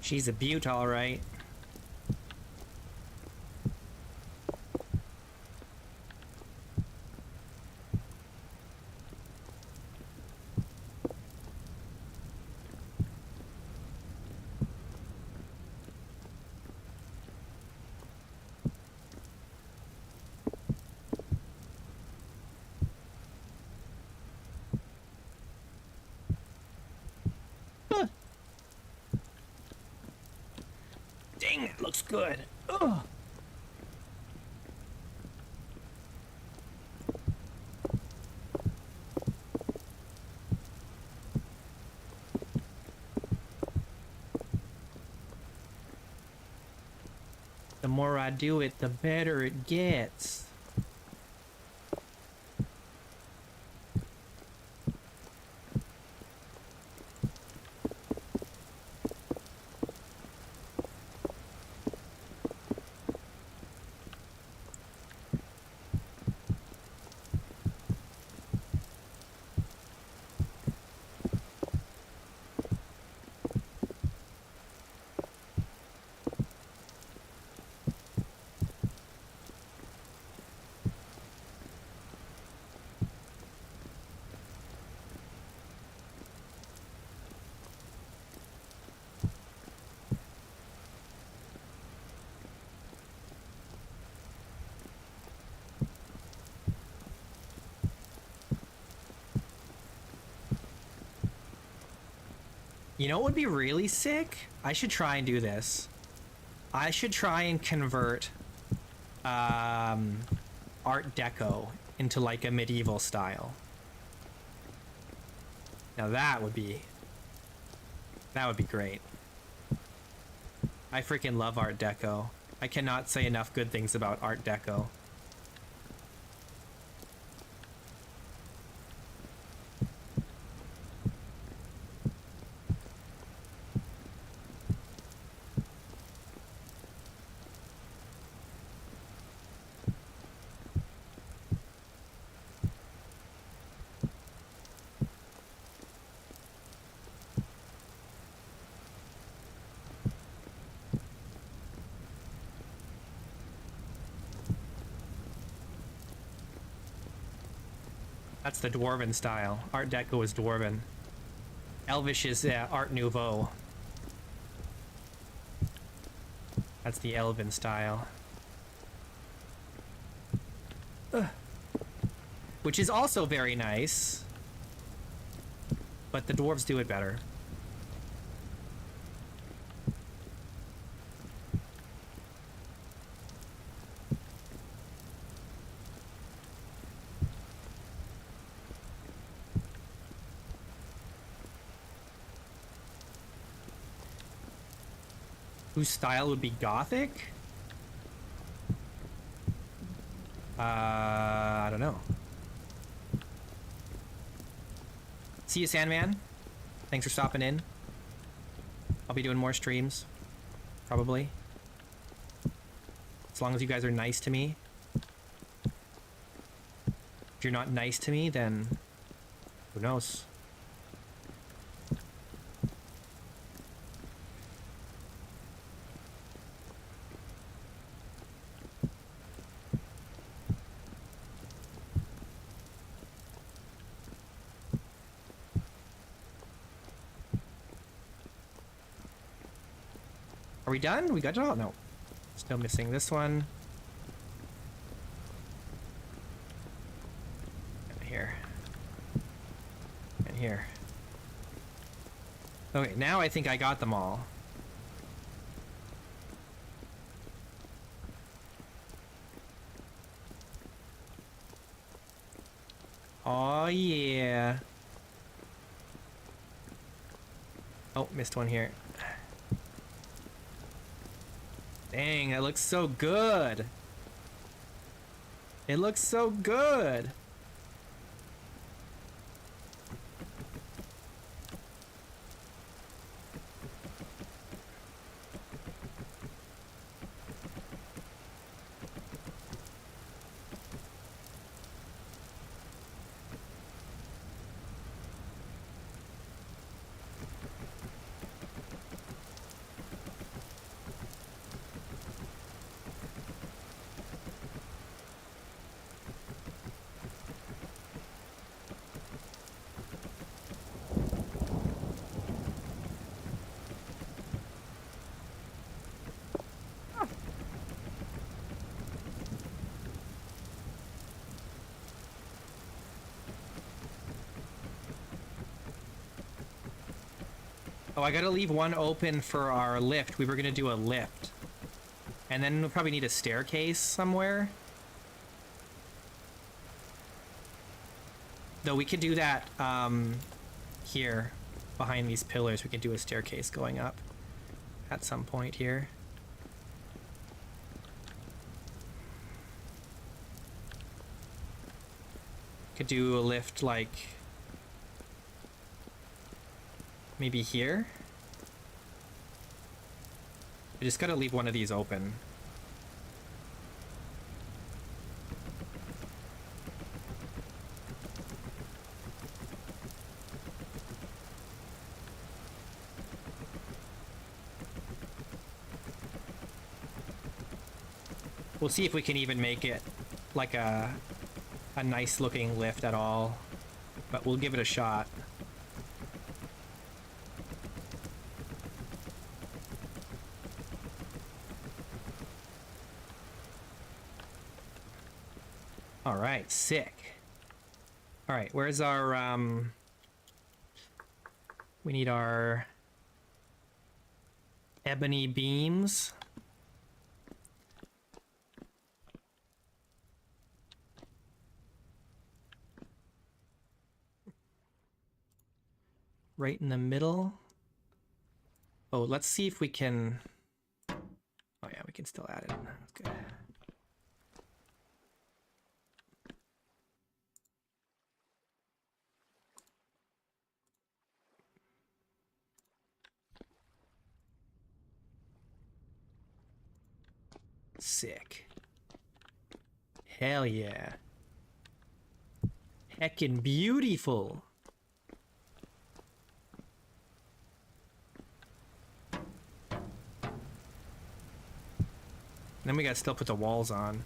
She's a beaut, all right. Dang, it looks good. Ugh. The more I do it, the better it gets. You know what would be really sick? I should try and do this. I should try and convert Art Deco into like a medieval style. Now that would be great. I freaking love Art Deco. I cannot say enough good things about Art Deco. That's the Dwarven style. Art Deco is Dwarven. Elvish is Art Nouveau. That's the Elven style. Which is also very nice. But the dwarves do it better. Whose style would be Gothic? I don't know. See you, Sandman. Thanks for stopping in. I'll be doing more streams, probably. As long as you guys are nice to me. If you're not nice to me, then who knows? Are we done? We got it all? No. Still missing this one. And here. And here. Okay, now I think I got them all. Oh yeah. Oh, missed one here. Dang, that looks so good. It looks so good. Oh, I gotta leave one open for our lift. We were gonna do a lift. And then we'll probably need a staircase somewhere. Though we could do that, here, behind these pillars. We could do a staircase going up at some point here. Could do a lift, like, maybe here? I just gotta leave one of these open. We'll see if we can even make it like a nice looking lift at all, but we'll give it a shot. All right, sick. All right, where's our, we need our Ebony beams. Right in the middle. Oh, let's see if we can... Oh yeah, we can still add it. That's good. Sick. Hell yeah. Heckin' beautiful. Then we gotta still put the walls on.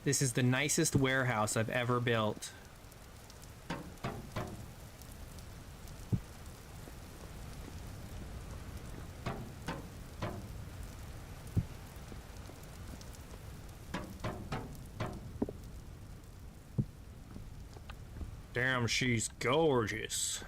This is the nicest warehouse I've ever built. Damn, she's gorgeous.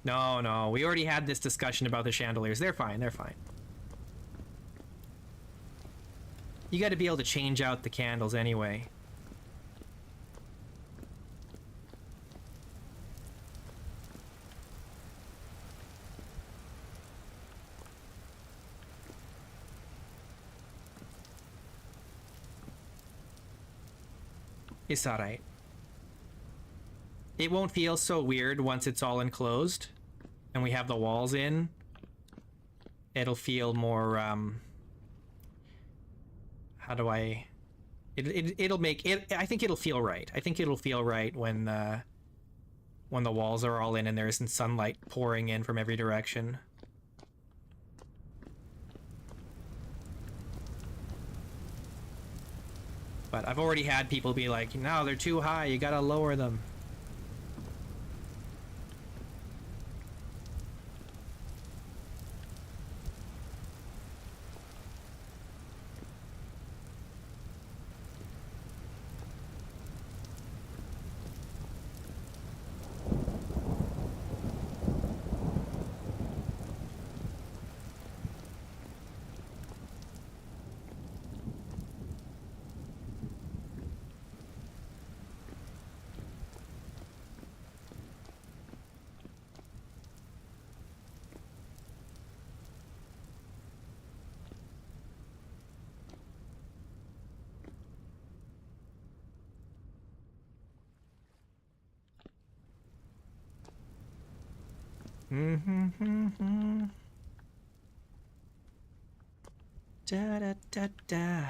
No, no, we already had this discussion about the chandeliers. They're fine, they're fine. You gotta be able to change out the candles anyway. It's alright. It won't feel so weird once it's all enclosed and we have the walls in. It'll feel more, how do I... It'll make it... I think it'll feel right. I think it'll feel right when the walls are all in and there isn't sunlight pouring in from every direction. But I've already had people be like, no, they're too high, you gotta lower them. Da da da da.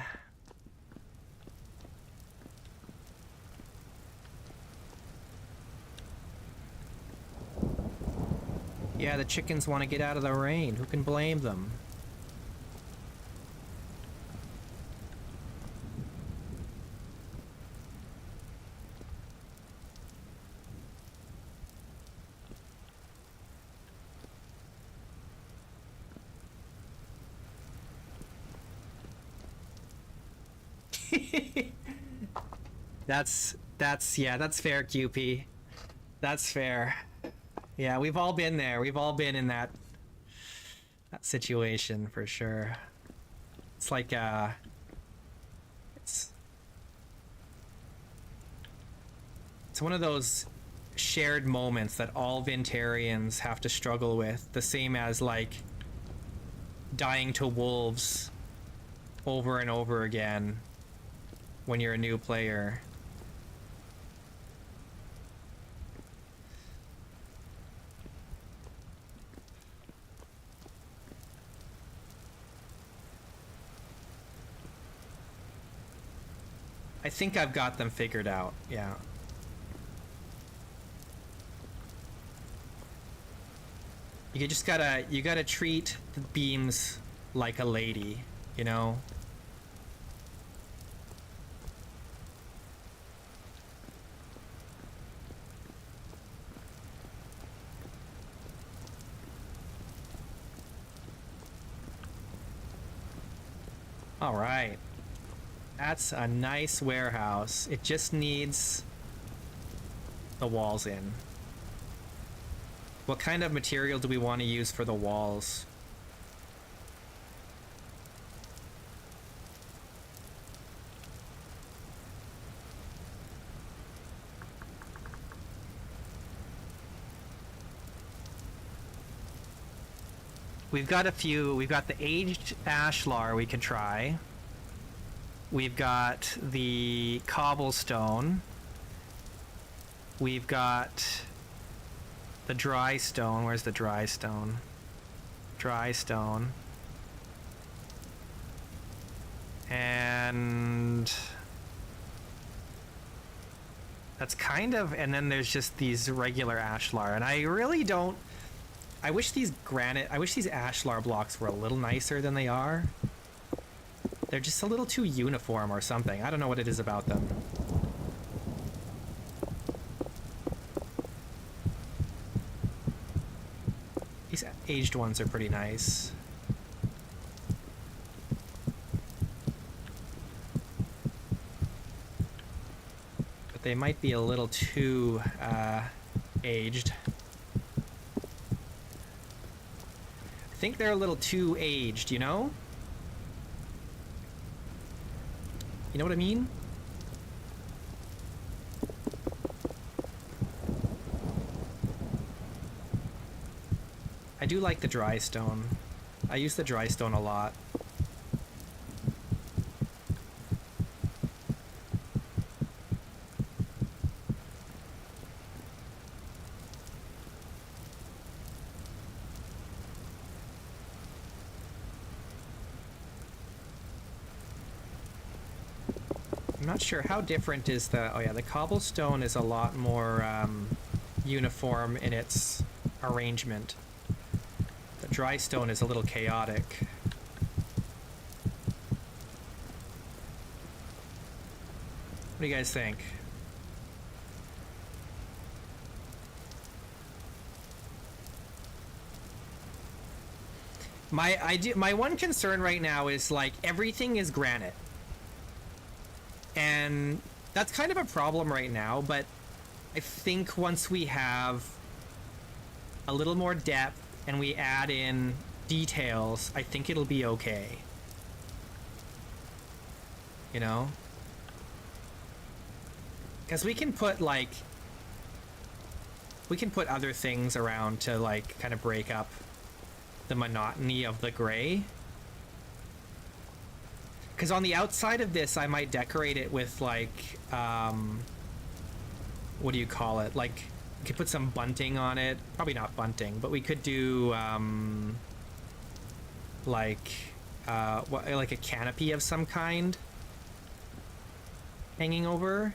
Yeah, the chickens want to get out of the rain. Who can blame them? That's fair, QP. That's fair. Yeah, we've all been there. We've all been in that situation for sure. It's like it's one of those shared moments that all Vintarians have to struggle with, the same as like dying to wolves over and over again when you're a new player. I think I've got them figured out, yeah. You just gotta treat the beams like a lady, you know? All right. That's a nice warehouse. It just needs the walls in. What kind of material do we want to use for the walls? We've got a few. We've got the aged ashlar we can try. We've got the cobblestone. We've got the dry stone. Where's the dry stone? Dry stone. And that's kind of, and then there's just these regular ashlar. And I really don't, I wish these ashlar blocks were a little nicer than they are. They're just a little too uniform or something. I don't know what it is about them. These aged ones are pretty nice. But they might be a little too aged. I think they're a little too aged, you know? You know what I mean? I do like the dry stone. I use the dry stone a lot. I'm not sure how different is the, oh yeah, the cobblestone is a lot more uniform in its arrangement. The dry stone is a little chaotic. What do you guys think? My one concern right now is like everything is granite. And that's kind of a problem right now, but I think once we have a little more depth and we add in details, I think it'll be okay. You know? Because we can put like, we can put other things around to like kind of break up the monotony of the gray. Because on the outside of this, I might decorate it with like, what do you call it? Like, we could put some bunting on it. Probably not bunting, but we could do like a canopy of some kind hanging over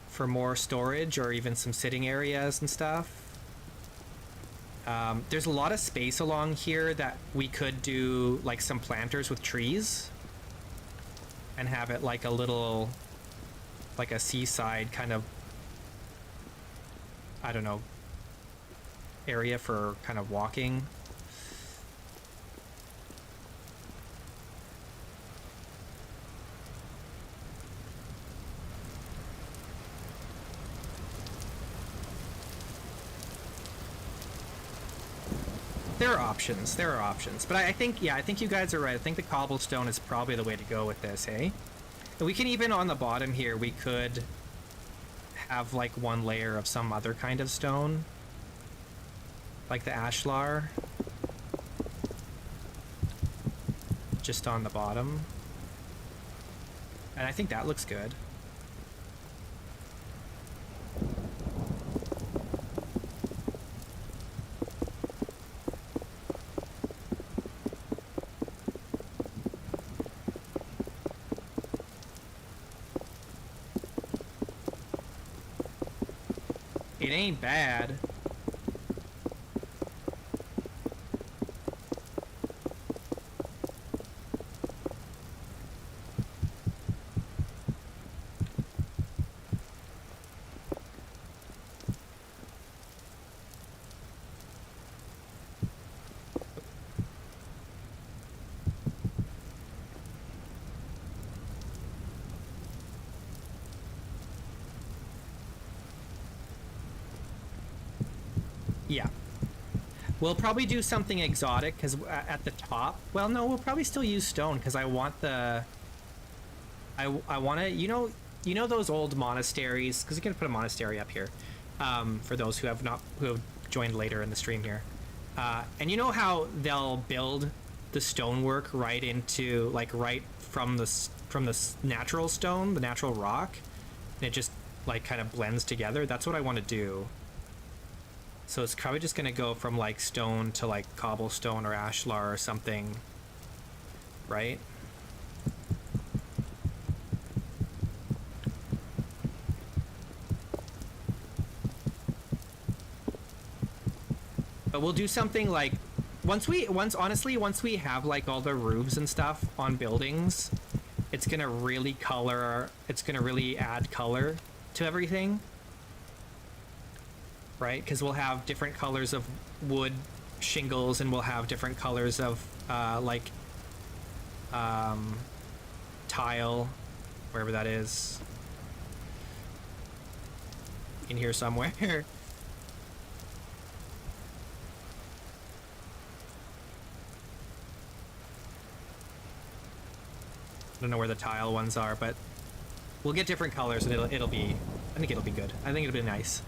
for more storage, or even some sitting areas and stuff. There's a lot of space along here that we could do like some planters with trees and have it like a little, like a seaside kind of, I don't know, area for kind of walking. There are options. There are options. But I think, yeah, I think you guys are right. I think the cobblestone is probably the way to go with this, hey? And we can even, on the bottom here, we could have like one layer of some other kind of stone. Like the ashlar. Just on the bottom. And I think that looks good. It ain't bad. Yeah. We'll probably do something exotic, because at the top... Well, no, we'll probably still use stone, because I want the... I want to... You know those old monasteries? Because you can put a monastery up here. For those who have joined later in the stream here. And you know how they'll build the stonework right into... Like, right from the natural stone, the natural rock? And it just, like, kind of blends together? That's what I want to do. So it's probably just going to go from, like, stone to, like, cobblestone or ashlar or something, right? But we'll do something like, once we have, like, all the roofs and stuff on buildings, it's going to really add color to everything. Right, because we'll have different colors of wood shingles, and we'll have different colors of tile, wherever that is, in here somewhere. I don't know where the tile ones are, but we'll get different colors, and it'll be, I think it'll be good. I think it'll be nice.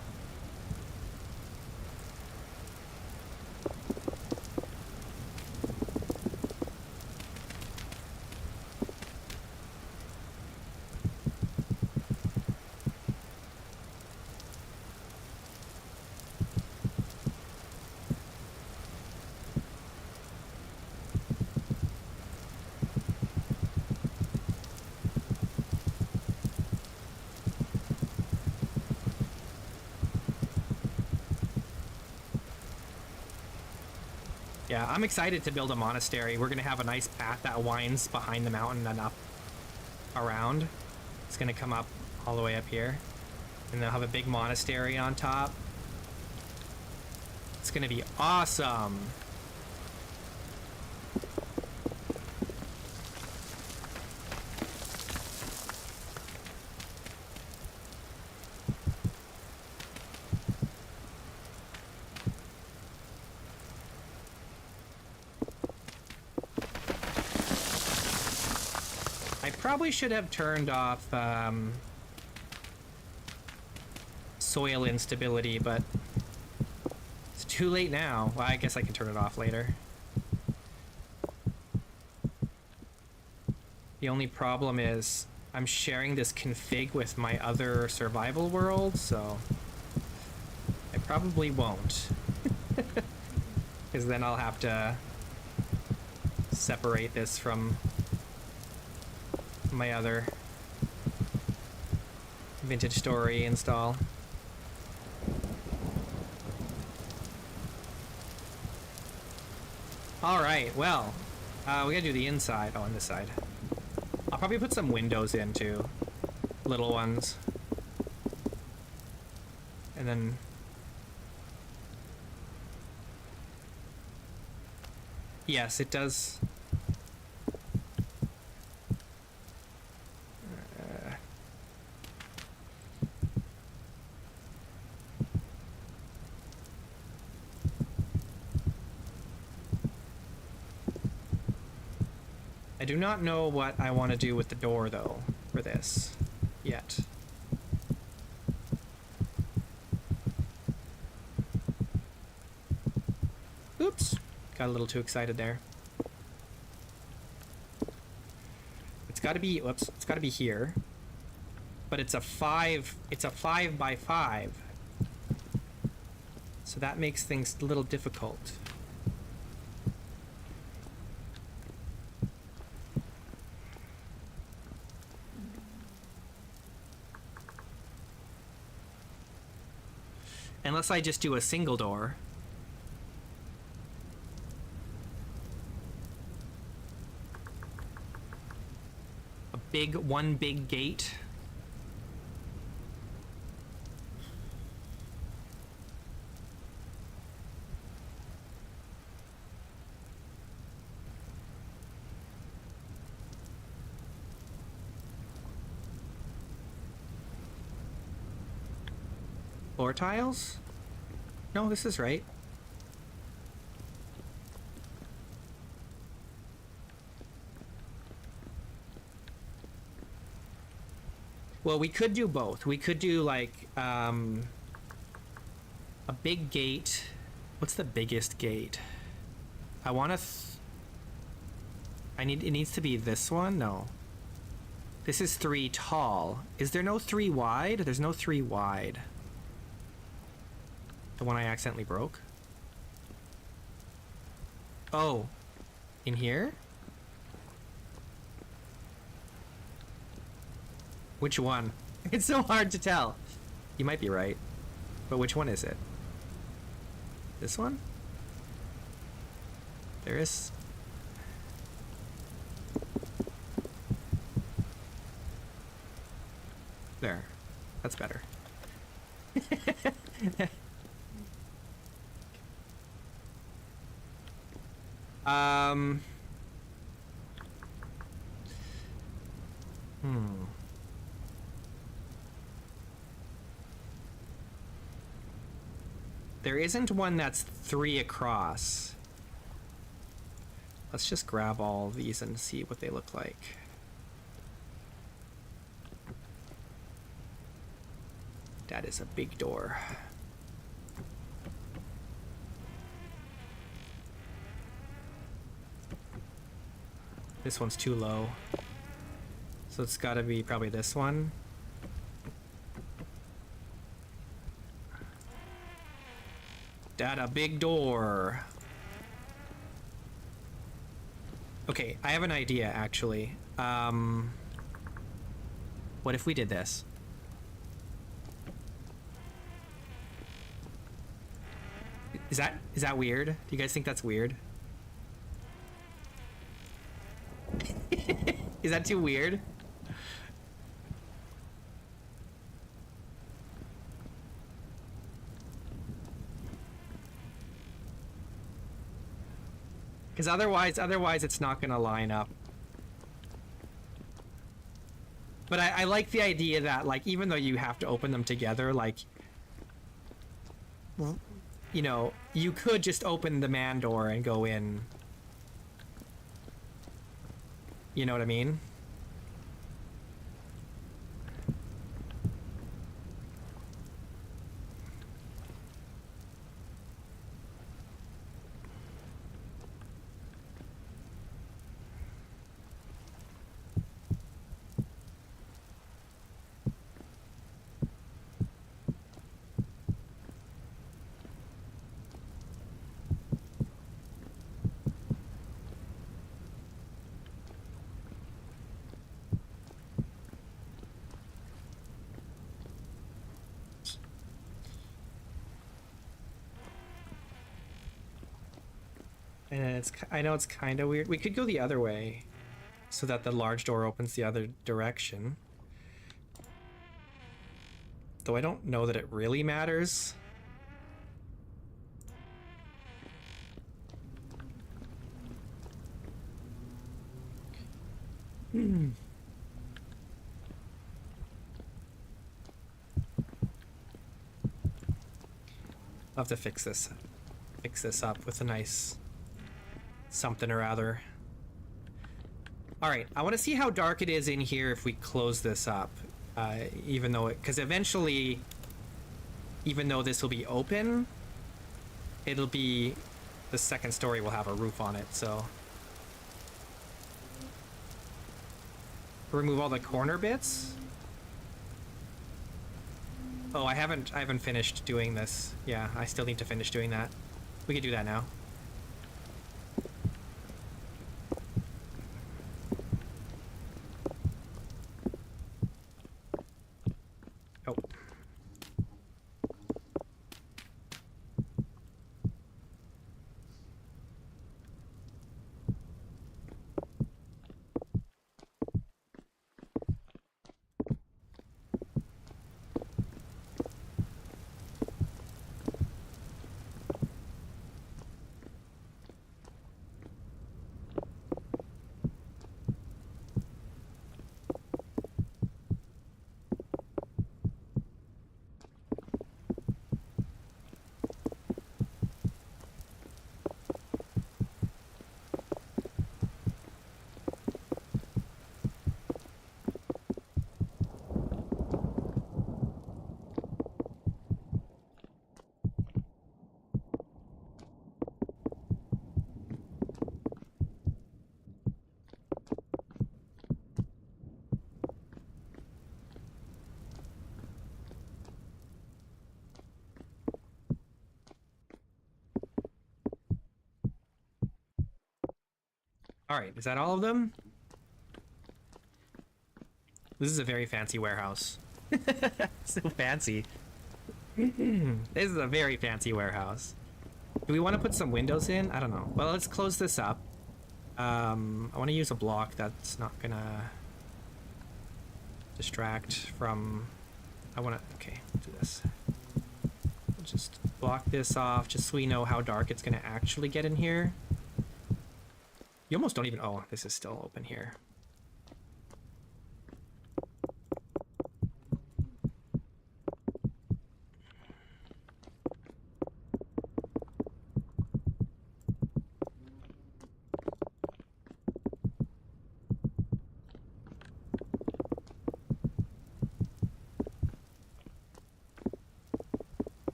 Yeah, I'm excited to build a monastery. We're going to have a nice path that winds behind the mountain and up around. It's going to come up all the way up here. And they'll have a big monastery on top. It's going to be awesome. Probably should have turned off soil instability, but it's too late now. Well, I guess I can turn it off later. The only problem is I'm sharing this config with my other survival world, so I probably won't. Because then I'll have to separate this from my other vintage story install. All right, well, we gotta do the inside. Oh, on this side. I'll probably put some windows in too, little ones, and then yes, it does. I do not know what I want to do with the door, though, for this, yet. Oops, got a little too excited there. It's got to be, whoops, it's got to be here. But it's a 5 by 5. So that makes things a little difficult. Unless I just do a single door. One big gate. Floor tiles? No, this is right. Well, we could do both. We could do like a big gate. What's the biggest gate? I want to. It needs to be this one. No. This is 3 tall. Is there no 3 wide? There's no 3 wide. The one I accidentally broke. Oh, in here? Which one? It's so hard to tell. You might be right. But which one is it? This one? There is... There. That's better. There isn't one that's 3 across. Let's just grab all these and see what they look like. That is a big door. This one's too low. So it's gotta be probably this one. That a big door. Okay, I have an idea actually. What if we did this? Is that weird? Do you guys think that's weird? Is that too weird? Because otherwise it's not gonna line up. But I like the idea that, like, even though you have to open them together, like, you know, you could just open the man door and go in. You know what I mean? And I know it's kind of weird. We could go the other way so that the large door opens the other direction. Though I don't know that it really matters. I'll have to fix this up with a nice something or other. All right, I want to see how dark it is in here if we close this up, even though because eventually, even though this will be open, it'll be the second story will have a roof on it. So remove all the corner bits. Oh, I haven't finished doing this. Yeah, I still need to finish doing that. We can do that now. All right, is that all of them? This is a very fancy warehouse. So fancy. This is a very fancy warehouse. Do we want to put some windows in? I don't know. Well, let's close this up. I want to use a block that's not gonna distract from... I want to... Okay, do this. We'll just block this off just so we know how dark it's gonna actually get in here. You almost don't even... Oh, this is still open here.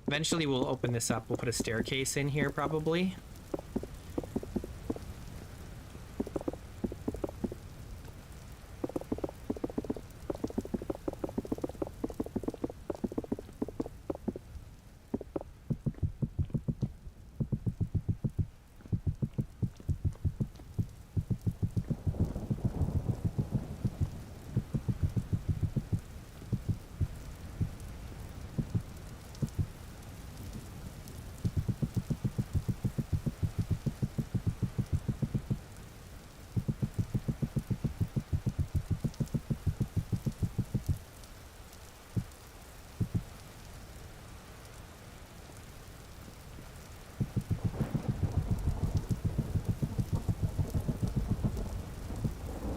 Eventually we'll open this up. We'll put a staircase in here probably.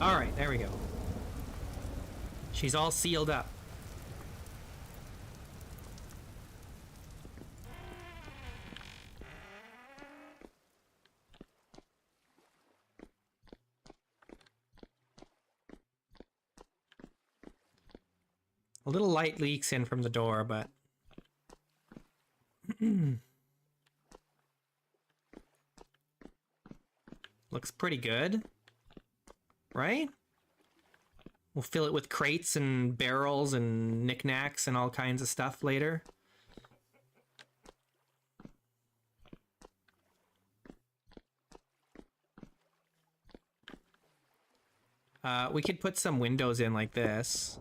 Alright, there we go. She's all sealed up. A little light leaks in from the door, but... Looks pretty good. Right? We'll fill it with crates and barrels and knickknacks and all kinds of stuff later. We could put some windows in like this.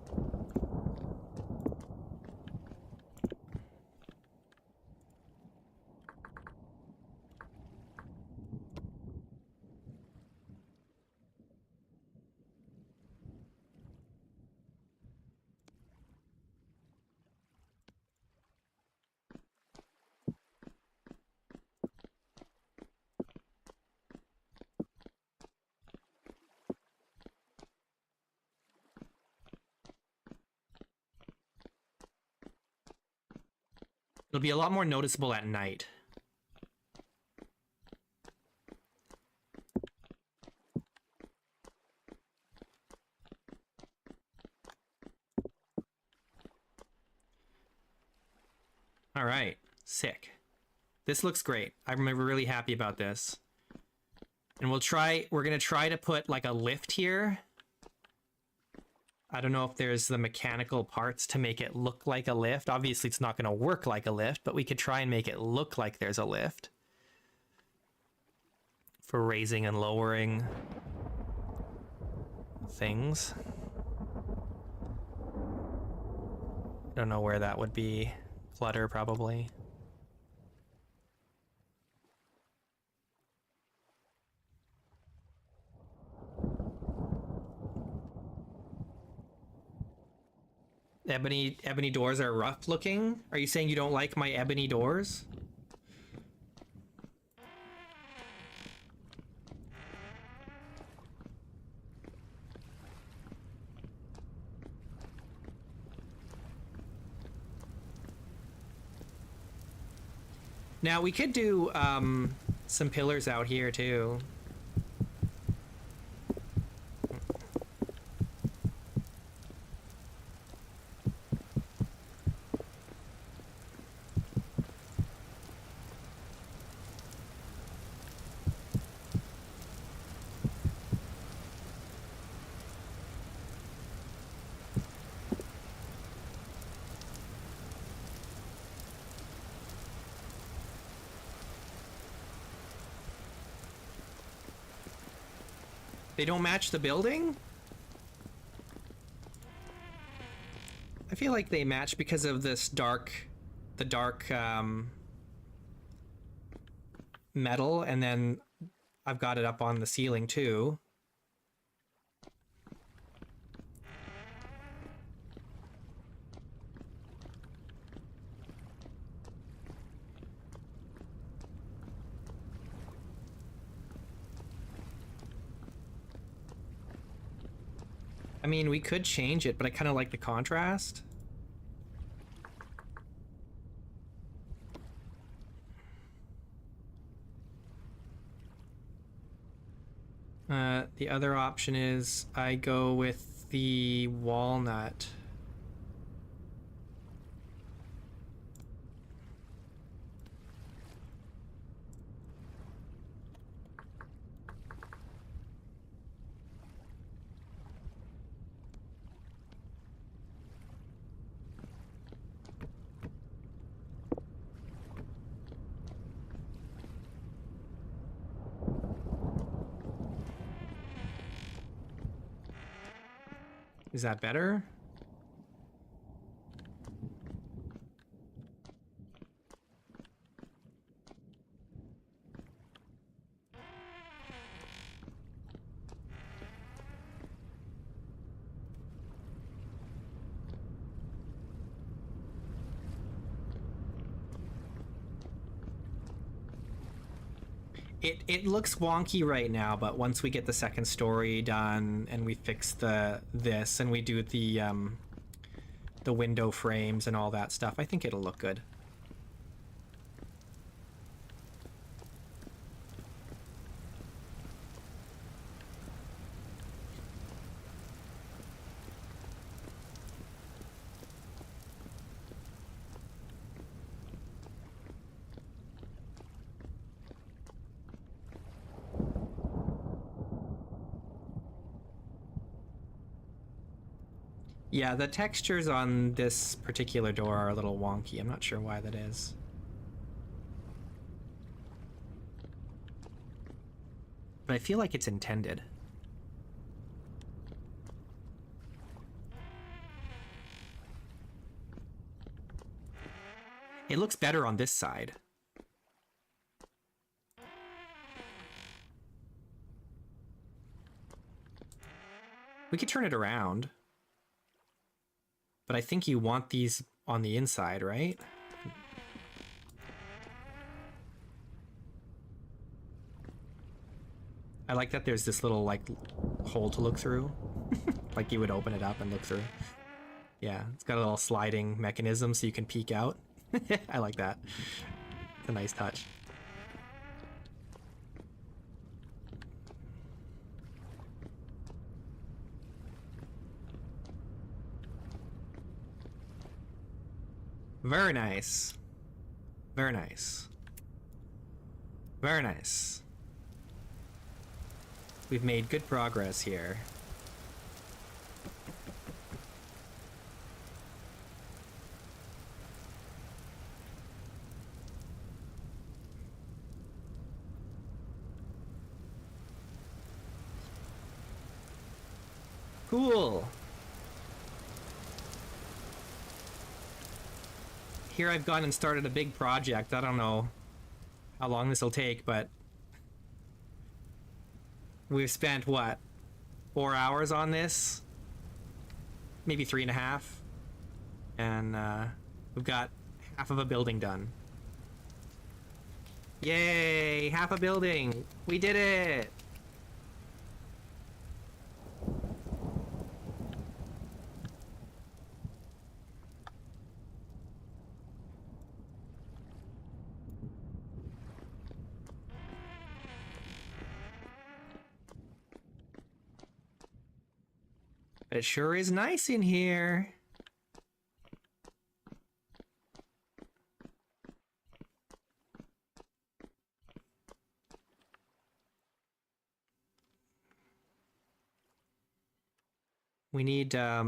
It'll be a lot more noticeable at night. All right, sick. This looks great. I'm really happy about this. And we're gonna try to put like a lift here. I don't know if there's the mechanical parts to make it look like a lift. Obviously, it's not going to work like a lift, but we could try and make it look like there's a lift. For raising and lowering things. Don't know where that would be. Clutter, probably. Ebony doors are rough looking? Are you saying you don't like my ebony doors? Now we could do some pillars out here too. They don't match the building? I feel like they match because of this dark, the dark metal, and then I've got it up on the ceiling too. I mean, we could change it, but I kind of like the contrast. The other option is I go with the walnut. Is that better? It looks wonky right now, but once we get the second story done and we fix this and we do the window frames and all that stuff, I think it'll look good. Yeah, the textures on this particular door are a little wonky. I'm not sure why that is. But I feel like it's intended. It looks better on this side. We could turn it around. But I think you want these on the inside, right? I like that there's this little, like, hole to look through. Like you would open it up and look through. Yeah, it's got a little sliding mechanism so you can peek out. I like that. It's a nice touch. Very nice. Very nice. Very nice. We've made good progress here. Cool. Here I've gone and started a big project. I don't know how long this will take, but we've spent, what, 4 hours on this? Maybe 3.5. And we've got half of a building done. Yay! Half a building! We did it! It sure is nice in here. We need, I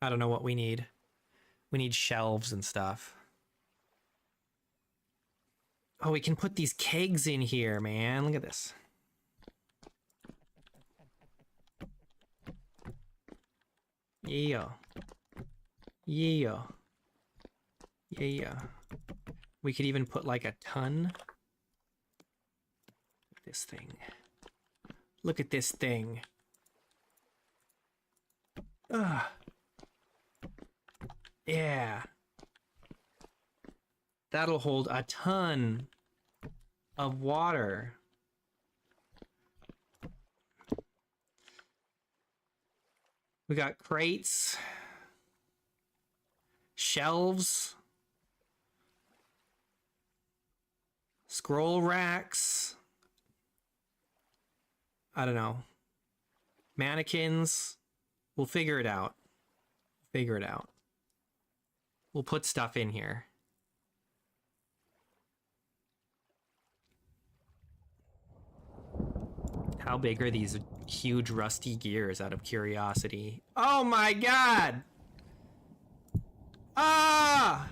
don't know what we need. We need shelves and stuff. Oh, we can put these kegs in here, man. Look at this. Yeah. Yeah. Yeah. We could even put like a ton. This thing. Look at this thing. Ugh. Yeah. That'll hold a ton of water. We got crates, shelves, scroll racks. I don't know. Mannequins. We'll figure it out. Figure it out. We'll put stuff in here. How big are these huge rusty gears out of curiosity? Oh my god! Ah!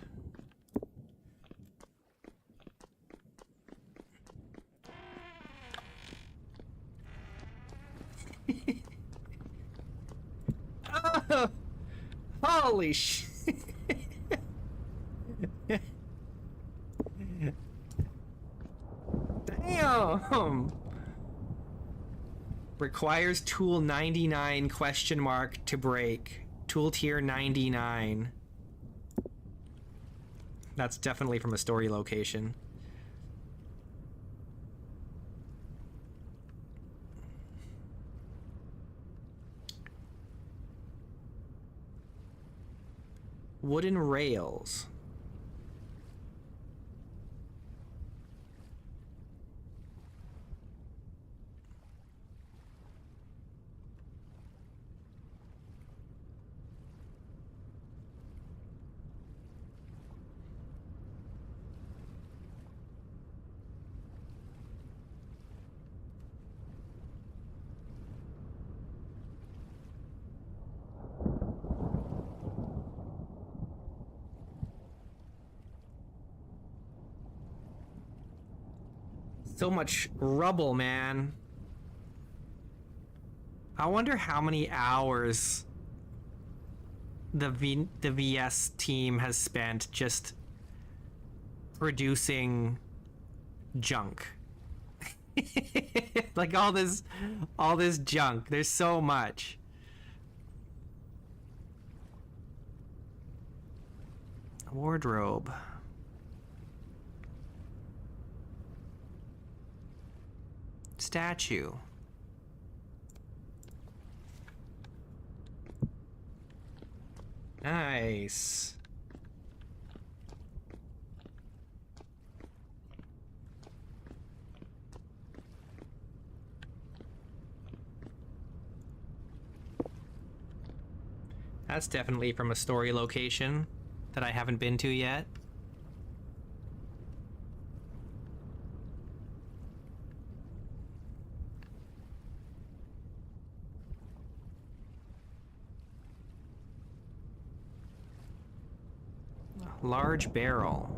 Oh, holy shit. Damn. Requires tool 99 question mark to break. Tool tier 99. That's definitely from a story location. Wooden rails. So much rubble, man. I wonder how many hours the VS team has spent just producing junk. Like all this junk. There's so much. Wardrobe. Statue. Nice. That's definitely from a story location that I haven't been to yet. Large barrel.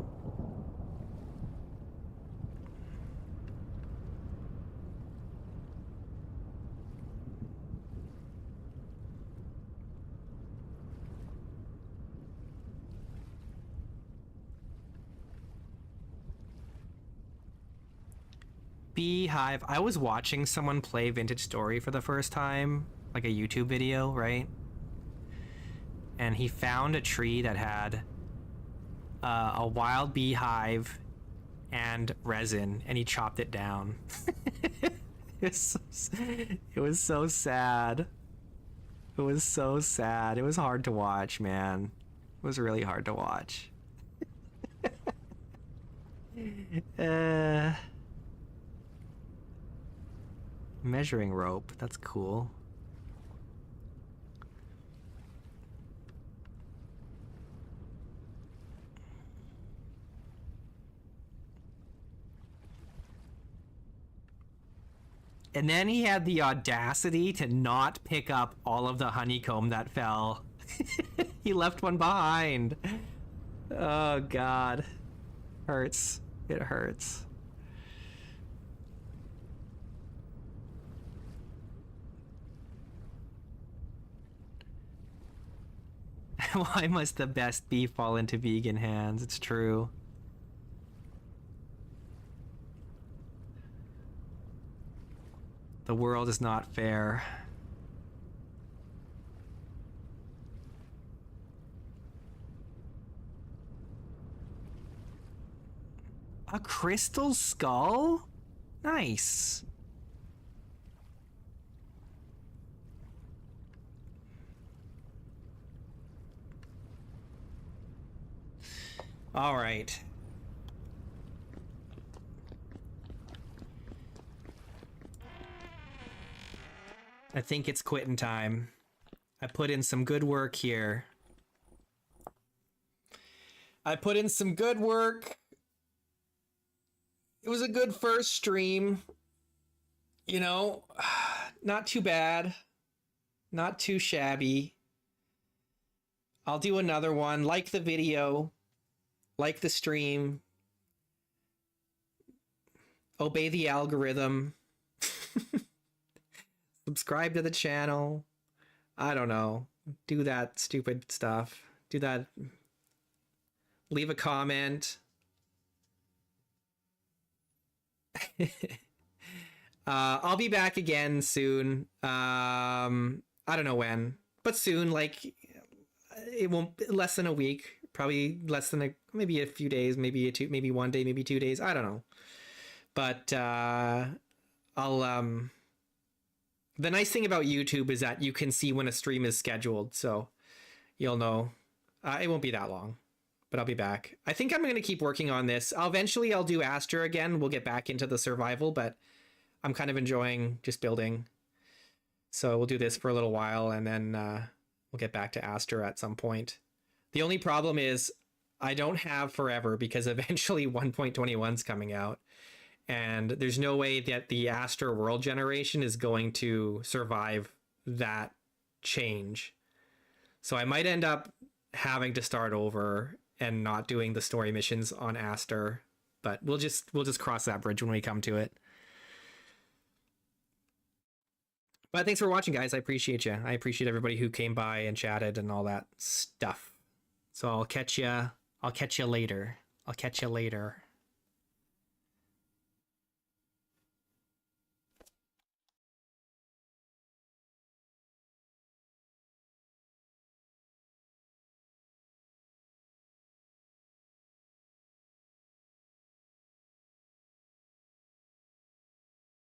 Beehive. I was watching someone play Vintage Story for the first time, like a YouTube video, right? And he found a tree that had a wild beehive and resin, and he chopped it down. It was so sad. It was so sad. It was hard to watch, man. It was really hard to watch. Measuring rope. That's cool. And then he had the audacity to not pick up all of the honeycomb that fell. He left one behind. Oh, God. Hurts. It hurts. Why must the best beef fall into vegan hands? It's true. The world is not fair. A crystal skull? Nice. All right. I think it's quitting time. I put in some good work here. I put in some good work. It was a good first stream. You know, not too bad. Not too shabby. I'll do another one. Like the video. Like the stream. Obey the algorithm. Subscribe to the channel. I don't know. Do that stupid stuff. Do that. Leave a comment. I'll be back again soon. I don't know when, but soon. Like, it won't less than a week. Probably less than maybe a few days. Maybe maybe 1 day. Maybe 2 days. I don't know. But I'll the nice thing about YouTube is that you can see when a stream is scheduled, so you'll know. It won't be that long, but I'll be back. I think I'm going to keep working on this. Eventually I'll do Aster again. We'll get back into the survival, but I'm kind of enjoying just building. So we'll do this for a little while, and then we'll get back to Aster at some point. The only problem is I don't have forever, because eventually 1.21 is coming out. And there's no way that the Aster world generation is going to survive that change. So I might end up having to start over and not doing the story missions on Aster, but we'll just cross that bridge when we come to it. But thanks for watching, guys. I appreciate you. I appreciate everybody who came by and chatted and all that stuff. So I'll catch you later. I'll catch you later.